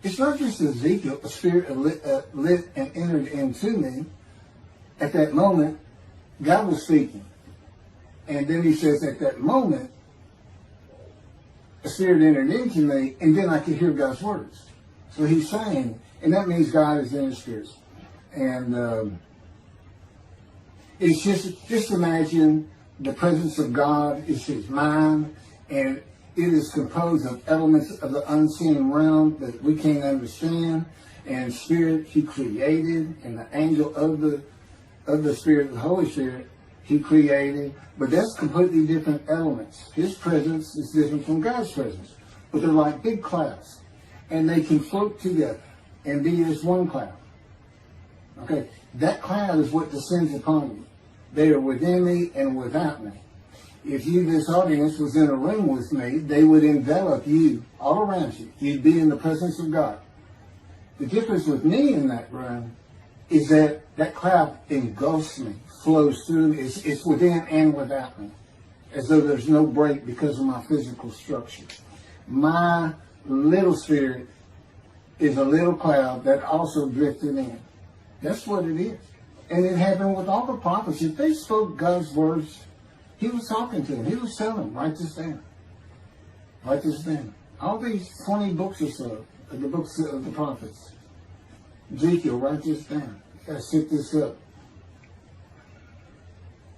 It's not just Ezekiel, a spirit lit and entered into me. At that moment, God was speaking. And then he says, at that moment, a spirit entered into me, and then I could hear God's words. So he's saying, and that means God is in his spirit. And it's just imagine the presence of God is his mind, and it is composed of elements of the unseen realm that we can't understand, and spirit he created, and the angel of the Spirit, the Holy Spirit, he created. But that's completely different elements. His presence is different from God's presence. But they're like big clouds. And they can float together and be as one cloud. Okay, that cloud is what descends upon you. They are within me and without me. If you, this audience, was in a room with me, they would envelop you all around you. You'd be in the presence of God. The difference with me in that room is that that cloud engulfs me, flows through me. It's within and without me, as though there's no break because of my physical structure. My little spirit is a little cloud that also drifted in. That's what it is. And it happened with all the prophets. If they spoke God's words, he was talking to them. He was telling them, write this down. Write this down. All these 20 books or so, the books of the prophets. Ezekiel, write this down. You gotta set this up.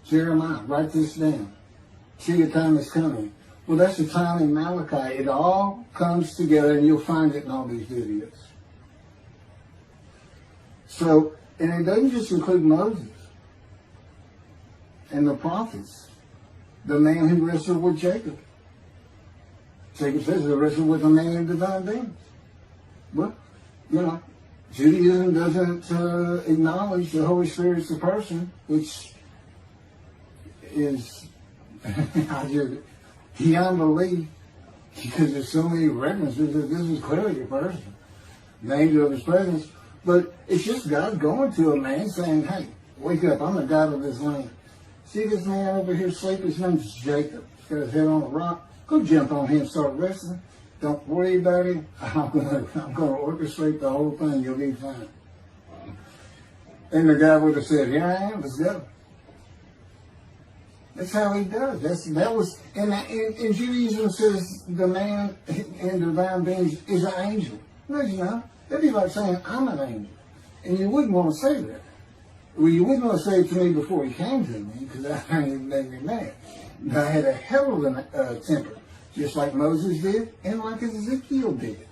Jeremiah, write this down. See, your time is coming. Well, that's the time in Malachi. It all comes together, and you'll find it in all these videos. So, and it doesn't just include Moses and the prophets. The man who wrestled with Jacob. Jacob says he wrestled with a man in divine beings. Well, you know, Judaism doesn't acknowledge the Holy Spirit's a person, which is beyond belief, because there's so many references that this is clearly a person, the angel of his presence. But it's just God going to a man saying, hey, wake up, I'm the God of this land. See this man over here sleeping? His name's Jacob. He's got his head on a rock. Go jump on him, start wrestling. Don't worry about it. I'm gonna orchestrate the whole thing. You'll be fine. And the guy would have said, here I am, let's go. That's how he does. And Judaism says the man in divine beings is an angel. No, you know. That'd be like saying, I'm an angel. And you wouldn't want to say that. Well, you wouldn't want to say it to me before he came to me, because that made me mad. I had a hell of a temper, just like Moses did, and like Ezekiel did.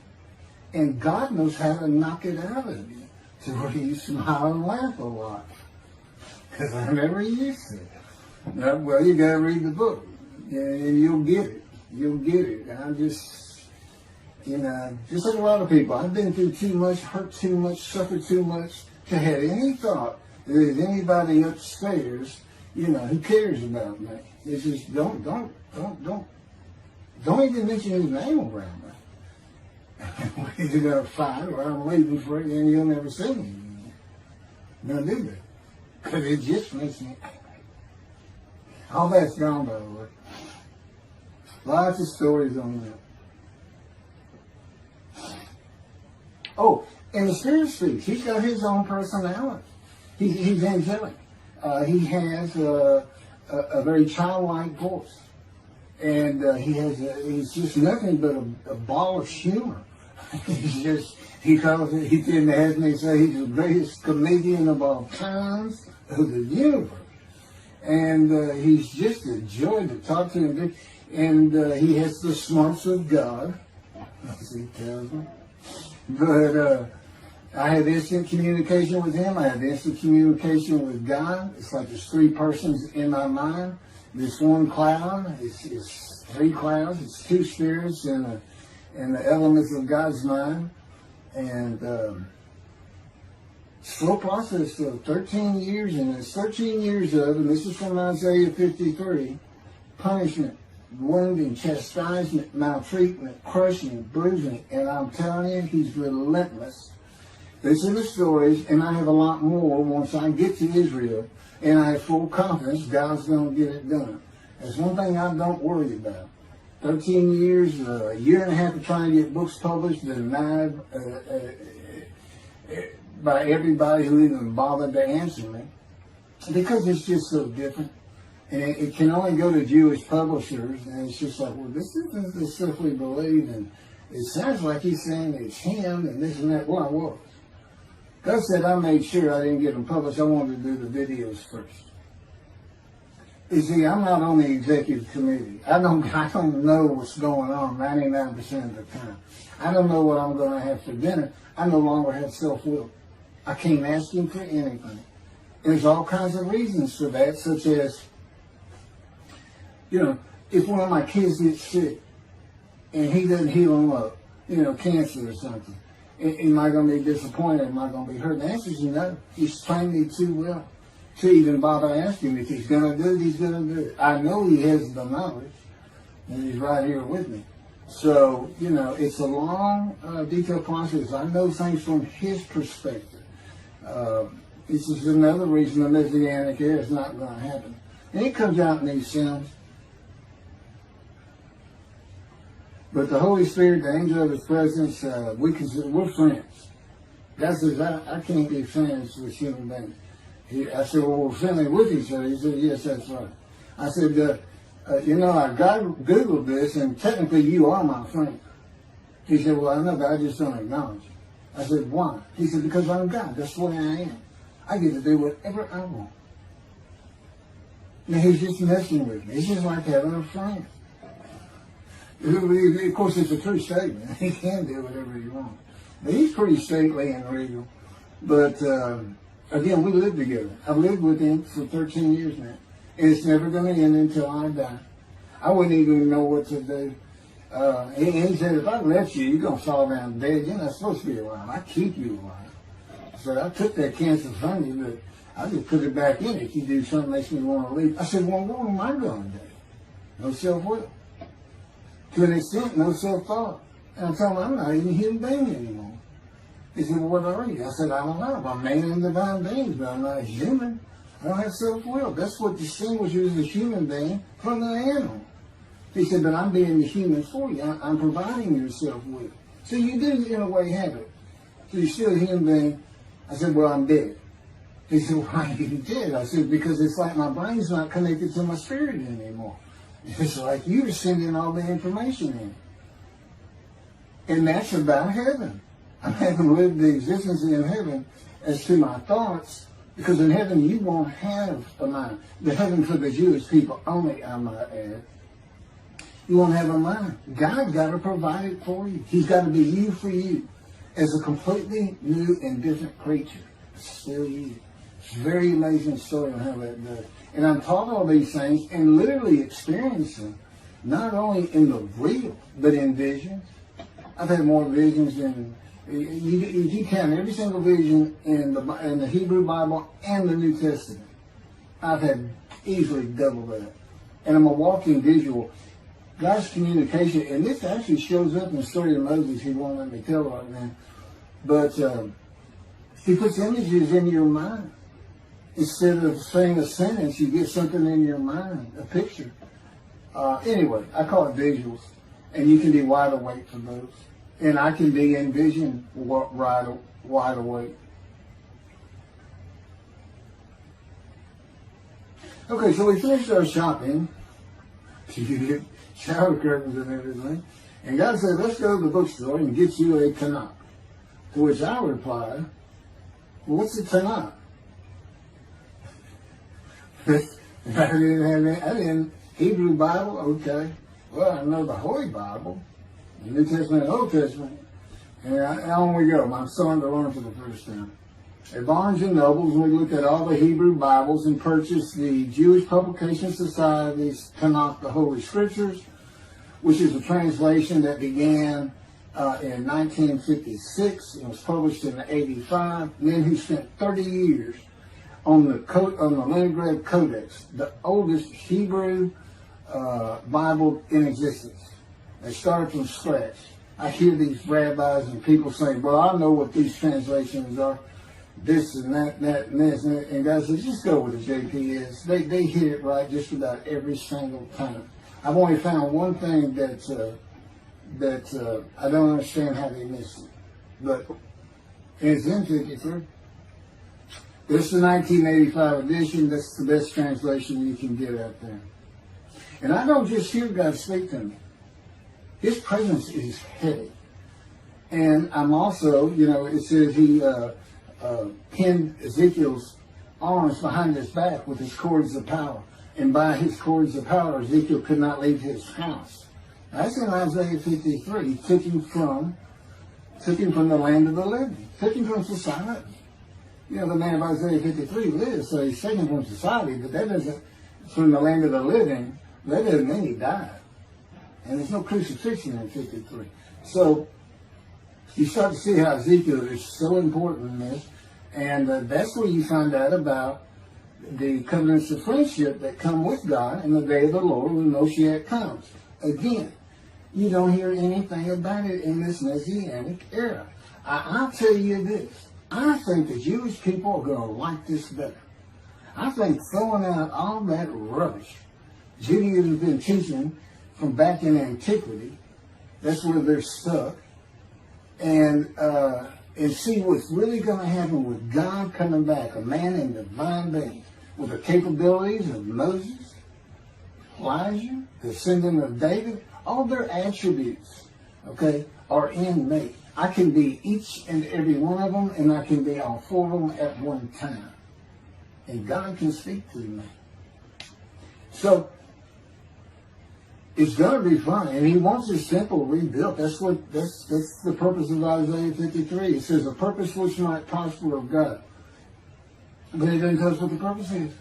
And God knows how to knock it out of you, to where you smile and laugh a lot. Because I never used to. Well, you got to read the book, and you'll get it. You'll get it. And I'm just, you know, just like a lot of people, I've been through too much, hurt too much, suffered too much to have any thought that there's anybody upstairs, you know, who cares about me. It's just don't even mention his name around me. We're either gonna fight or I'm leaving for it, and you'll never see me anymore. No, do that, because it just makes me angry. All that's gone, by the way. Lots of stories on that. Oh, and the Spirit speaks. He's got his own personality. He's angelic. He has a very childlike voice. And he's just nothing but a ball of humor. He didn't have me say he's the greatest comedian of all times of the universe. And he's just a joy to talk to him. And he has the smarts of God, as he tells me. But I have instant communication with him. I have instant communication with God. It's like there's three persons in my mind. This one cloud is three clouds. It's two spirits and the elements of God's mind. And slow process of 13 years, and it's 13 years of, and this is from Isaiah 53, punishment, wounding, chastisement, maltreatment, crushing, bruising. And I'm telling you, he's relentless. These are the stories, and I have a lot more once I get to Israel, and I have full confidence God's going to get it done. That's one thing I don't worry about. 13 years, a year and a half of trying to get books published, denied by everybody who even bothered to answer me, because it's just so different. And it can only go to Jewish publishers, and it's just like, well, this isn't the stuff we believe, and it sounds like he's saying it's him, and this and that. Well, I was. God said I made sure I didn't get them published. I wanted to do the videos first. You see, I'm not on the executive committee. I don't know what's going on 99% of the time. I don't know what I'm going to have for dinner. I no longer have self-will. I can't ask him for anything. There's all kinds of reasons for that, such as, you know, if one of my kids gets sick and he doesn't heal them up, you know, cancer or something, Am I going to be disappointed? Am I going to be hurt? The answer is no. He's trained me too well to even bother asking him. If he's going to do it, he's going to do it. I know he has the knowledge, and he's right here with me. So, it's a long, detailed process. I know things from his perspective. This is another reason the Messianic era is not going to happen. And it comes out in these Psalms. But the Holy Spirit, the angel of his presence, we're friends. God says, I can't be friends with human beings. I said, well, we're friendly with each other. He said, yes, that's right. I said, I Googled this, and technically you are my friend. He said, well, I know, but I just don't acknowledge you. I said, why? He said, because I'm God. That's the way I am. I get to do whatever I want. Now, he's just messing with me. It's just like having a friend. Of course, it's a true statement. He can do whatever he wants. But he's pretty stately and regal. But, again, we live together. I've lived with him for 13 years now. And it's never going to end until I die. I wouldn't even know what to do. He said, if I left you, you're going to fall down dead. You're not supposed to be alive. I keep you alive. So I took that cancer from you, but I just put it back in if you do something that makes me want to leave. I said, well, what am I going to do? No self-will. To an extent, no self-thought. And I told him, I'm not even a human being anymore. He said, well, what are you? I said, I don't know. I'm man and divine beings, but I'm not human. I don't have self-will. That's what distinguishes a human being from the animal. He said, but I'm being the human for you. I'm providing you self-will. So you do, in a way, have it. So you're still a human being. I said, well, I'm dead. He said, why are you dead? I said, because it's like my brain's not connected to my spirit anymore. It's like you're sending all the information in. And that's about heaven. I haven't lived the existence in heaven as to my thoughts, because in heaven you won't have a mind. The heaven for the Jewish people only, I might add. You won't have a mind. God got to provide it for you. He's got to be you for you as a completely new and different creature. It's still you. It's a very amazing story on how that does. And I'm taught all these things and literally experience them, not only in the real, but in visions. I've had more visions than, you count every single vision in the Hebrew Bible and the New Testament. I've had easily double that. And I'm a walking visual. God's communication, and this actually shows up in the story of Moses. He won't let me tell right now. But he puts images in your mind. Instead of saying a sentence, you get something in your mind, a picture. Anyway, I call it visuals. And you can be wide awake for those. And I can be in vision wide awake. Okay, so we finished our shopping. You get shower curtains and everything. And God said, let's go to the bookstore and get you a Tanakh. To which I replied, well, what's a Tanakh? I didn't Hebrew Bible, okay. Well, I know the Holy Bible, the New Testament and Old Testament. And on we go. I'm starting to learn for the first time. At Barnes & Noble's, we looked at all the Hebrew Bibles and purchased the Jewish Publication Society's Tanakh, the Holy Scriptures, which is a translation that began in 1956. It was published in 85. Men who spent 30 years on the Leningrad Codex, the oldest Hebrew Bible in existence. They started from scratch. I hear these rabbis and people saying, well, I know what these translations are, this and that, and this, and God says, just go with the JPS. They hit it right just about every single time. I've only found one thing that I don't understand how they missed it. But it's in 53. This is the 1985 edition. That's the best translation you can get out there. And I don't just hear God speak to me. His presence is heavy. And I'm also, it says he pinned Ezekiel's arms behind his back with his cords of power. And by his cords of power, Ezekiel could not leave his house. That's in Isaiah 53. He took him from the land of the living. Took him from society. The man of Isaiah 53 lives, so he's taken from society, but that doesn't, from the land of the living, that doesn't mean he died. And there's no crucifixion in 53. So, You start to see how Ezekiel is so important in this. And that's where you find out about the covenants of friendship that come with God in the day of the Lord when Moshiach comes. Again, you don't hear anything about it in this Messianic era. I'll tell you this. I think the Jewish people are going to like this better. I think throwing out all that rubbish Judaism has been teaching from back in antiquity, that's where they're stuck, and see what's really going to happen with God coming back, a man in divine being, with the capabilities of Moses, Elijah, the descendant of David. All their attributes, okay, are in me. I can be each and every one of them, and I can be all four of them at one time. And God can speak to me. So, it's going to be fun, and he wants his temple rebuilt. That's the purpose of Isaiah 53. It says, a purpose which might prosper of God. But it doesn't tell us what the purpose is.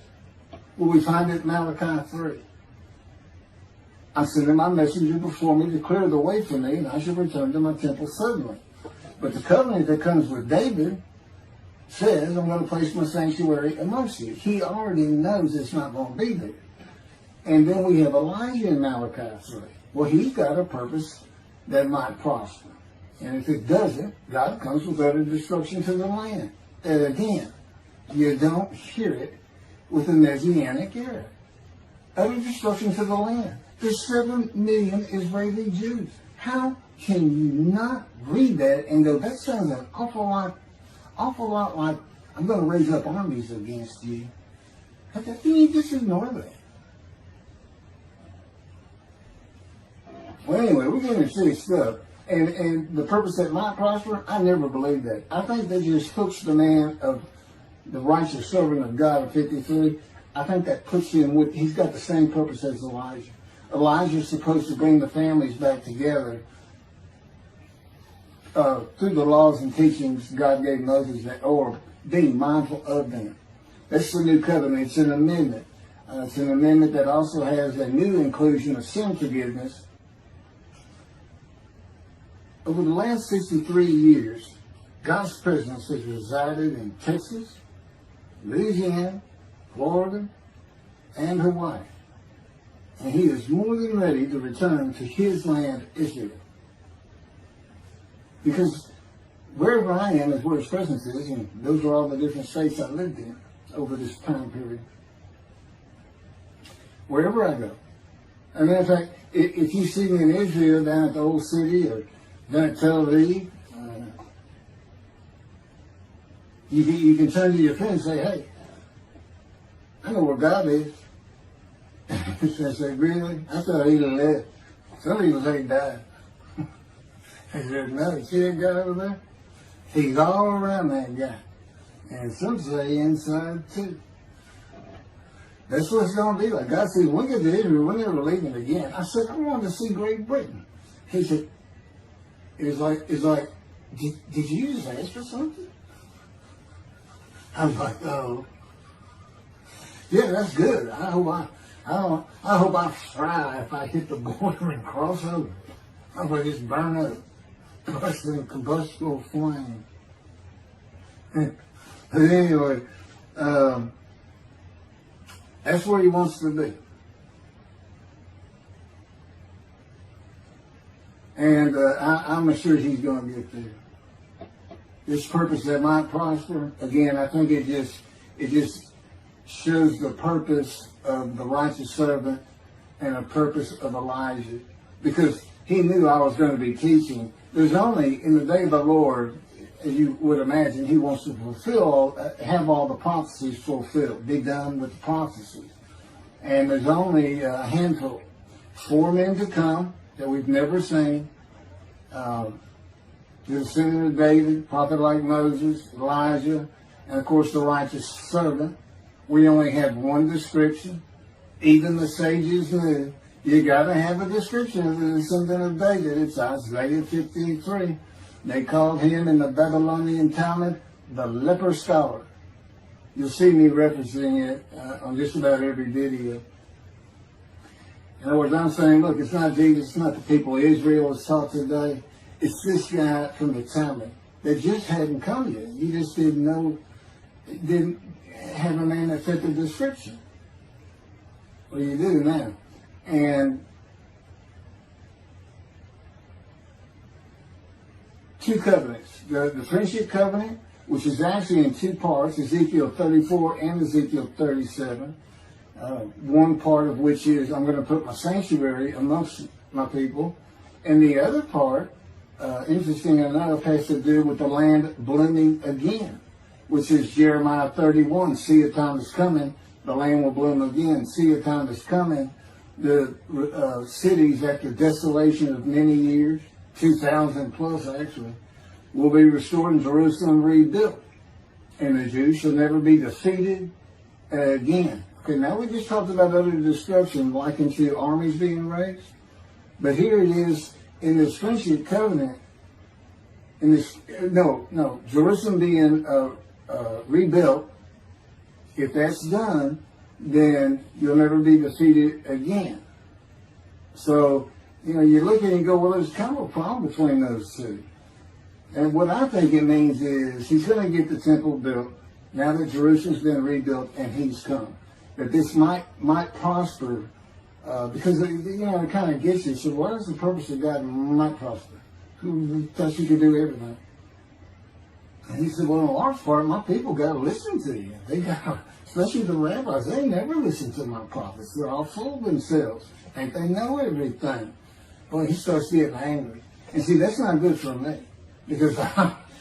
Well, we find it in Malachi 3. I'm sending my messenger before me to clear the way for me, and I shall return to my temple suddenly. But the covenant that comes with David says, I'm going to place my sanctuary amongst you. He already knows it's not going to be there. And then we have Elijah in Malachi 3. Well, he's got a purpose that might prosper. And if it doesn't, God comes with utter destruction to the land. And again, you don't hear it with the Messianic era. Utter destruction to the land. There's 7 million Israeli Jews. How can you not read that and go, that sounds an awful lot like, I'm going to raise up armies against you. You just ignore that. Well, anyway, we're getting into serious stuff. And the purpose that might prosper, I never believed that. I think that just hooks the man of the righteous servant of God of 53. I think that puts him with, he's got the same purpose as Elijah. Elijah's supposed to bring the families back together through the laws and teachings God gave Moses, or being mindful of them. That's the new covenant. It's an amendment. It's an amendment that also has a new inclusion of sin forgiveness. Over the last 63 years, God's presence has resided in Texas, Louisiana, Florida, and Hawaii. And he is more than ready to return to his land, Israel. Because wherever I am is where his presence is, and those are all the different states I lived in over this time period. Wherever I go. As a matter of fact, if you see me in Israel down at the old city or down at Tel Aviv, you can turn to your friend and say, hey, I know where God is. I said, really? I thought he'd have left. Some people say he died. I said, no, you see that guy over there? He's all around that guy. And some say inside too. That's what it's going to be like. God said, when we get to Israel, we're never leaving again. I said, I wanted to see Great Britain. He said, it's like, did you just ask for something? I'm like, oh. Yeah, that's good. I hope I fry if I hit the border and cross over. I hope I just burn up, burst in combustible flame. But anyway, that's where he wants to be. And I'm sure he's going to get there. This purpose that might prosper, again, I think it just shows the purpose of the righteous servant and a purpose of Elijah. Because he knew I was going to be teaching. There's only, in the day of the Lord, as you would imagine, he wants to have all the prophecies fulfilled, be done with the prophecies. And there's only a handful, 4 men to come that we've never seen. The descendant of David, prophet like Moses, Elijah, and of course the righteous servant. We only have one description. Even the sages knew you got to have a description of the descendant of David. It's Isaiah 53. They called him in the Babylonian Talmud the leper scholar. You'll see me referencing it on just about every video. In other words, I'm saying, look, it's not Jesus, it's not the people of Israel as taught today. It's this guy from the Talmud that just hadn't come yet. You just didn't know, didn't have a name that fit the description. Well, you do now. And two covenants. The friendship covenant, which is actually in two parts, Ezekiel 34 and Ezekiel 37. One part of which is, I'm going to put my sanctuary amongst my people. And the other part, interesting enough, has to do with the land blooming again, which is Jeremiah 31. See, a time is coming, the land will bloom again. See, a time is coming, the cities after desolation of many years, 2,000 plus actually, will be restored and Jerusalem rebuilt. And the Jews shall never be defeated again. Okay, now we just talked about utter destruction likened to armies being raised. But here it is in this friendship covenant, in this, Jerusalem being rebuilt. If that's done, then you'll never be defeated again. So, you look at it and go, well, there's kind of a problem between those two. And what I think it means is he's going to get the temple built now that Jerusalem's been rebuilt and he's come. That this might prosper because, it kind of gets you. So what is the purpose of God might prosper? Who thought you could do everything? And he said, well, in a large part, my people got to listen to you. They got, especially the rabbis, they never listen to my prophets. They're all full of themselves. Think they know everything. Well, he starts getting angry. And see, that's not good for me. Because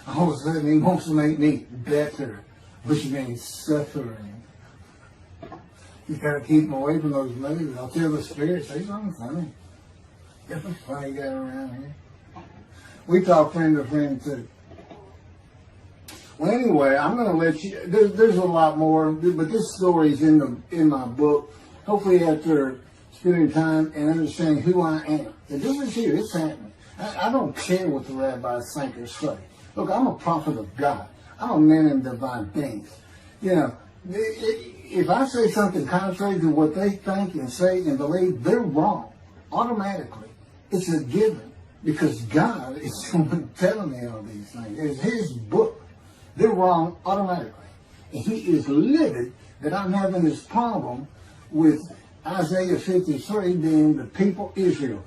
all of a sudden he wants to make me better, which means suffering. You got to keep them away from those movies. I'll tell the Spirit, say something funny. Get the funny guy around here. We talk friend to friend too. Well, anyway, I'm going to let you. There's a lot more, but this story is in my book. Hopefully, after spending time and understanding who I am, and this is here. It's happening. I don't care what the rabbis think or say. Look, I'm a prophet of God. I'm a man in divine things. If I say something contrary to what they think and say and believe, they're wrong. Automatically. It's a given. Because God is telling me all these things. It's His book. They're wrong automatically. And He is livid that I'm having this problem with Isaiah 53 being the people Israel.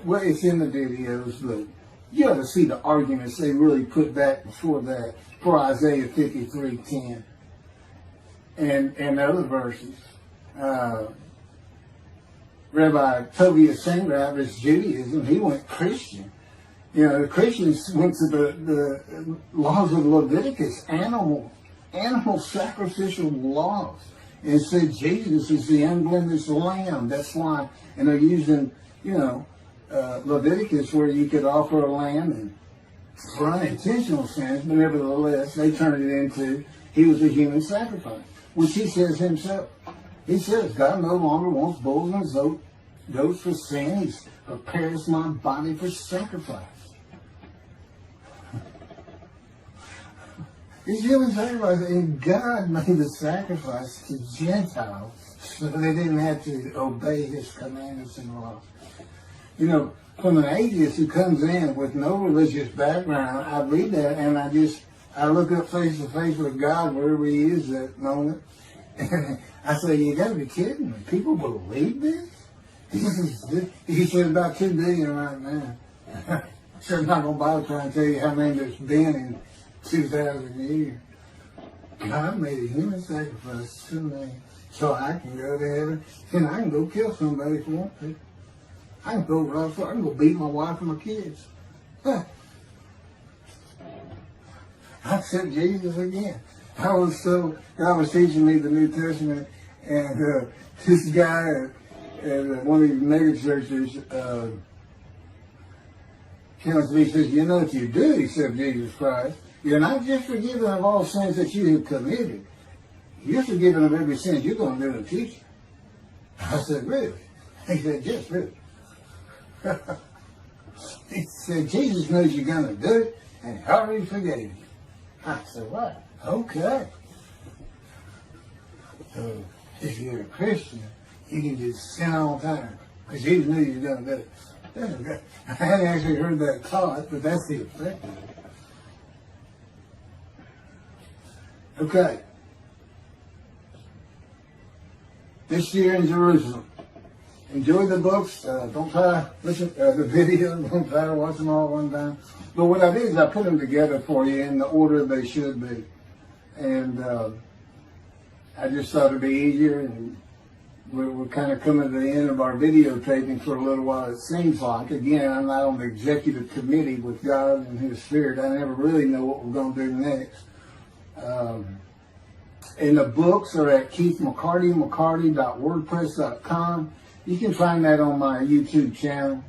Well, it's in the videos, but you ought to see the arguments they really put back before that for Isaiah 53:10 and other verses. Rabbi Tobias Sangrab is Judaism. He went Christian. The Christians went to the laws of Leviticus, animal sacrificial laws, and said Jesus is the unblemished lamb. That's why, and they're using, Leviticus where you could offer a lamb and for unintentional sins, but nevertheless, they turned it into he was a human sacrifice, which he says himself. He says God no longer wants bulls and goats for sin. He prepares my body for sacrifice. He's human sacrifice, and God made the sacrifice to Gentiles so they didn't have to obey His commandments and laws. From an atheist who comes in with no religious background, I read that and I look up face to face with God wherever He is that moment. And I say, you got to be kidding me. People believe this? He said about 2 billion right now. So I'm not going to bother trying to tell you how many there's been in 2,000 years. God made a human sacrifice to me so I can go to heaven and I can go kill somebody if I want to. I can go rob, I can go beat my wife and my kids. I accept Jesus again. God was teaching me the New Testament, and this guy at one of these mega churches comes to me and says, if you do accept Jesus Christ, you're not just forgiven of all sins that you have committed. You're forgiven of every sin you're going to do in the future. I said, really? He said, yes, really. He said, Jesus knows you're going to do it, and He already forgave you. I said, what? Okay. So, if you're a Christian, you can just sin all the time, because Jesus knew you were going to do it. I hadn't actually heard that taught, but that's the effect of it. Okay. This year in Jerusalem. Enjoy the books. Don't try to listen to the video. Don't try to watch them all at one time. But what I did is I put them together for you in the order they should be. And I just thought it'd be easier. And we're kind of coming to the end of our videotaping for a little while, it seems like. Again, I'm not on the executive committee with God and His Spirit. I never really know what we're going to do next. And the books are at keithmccarty.wordpress.com. You can find that on my YouTube channel.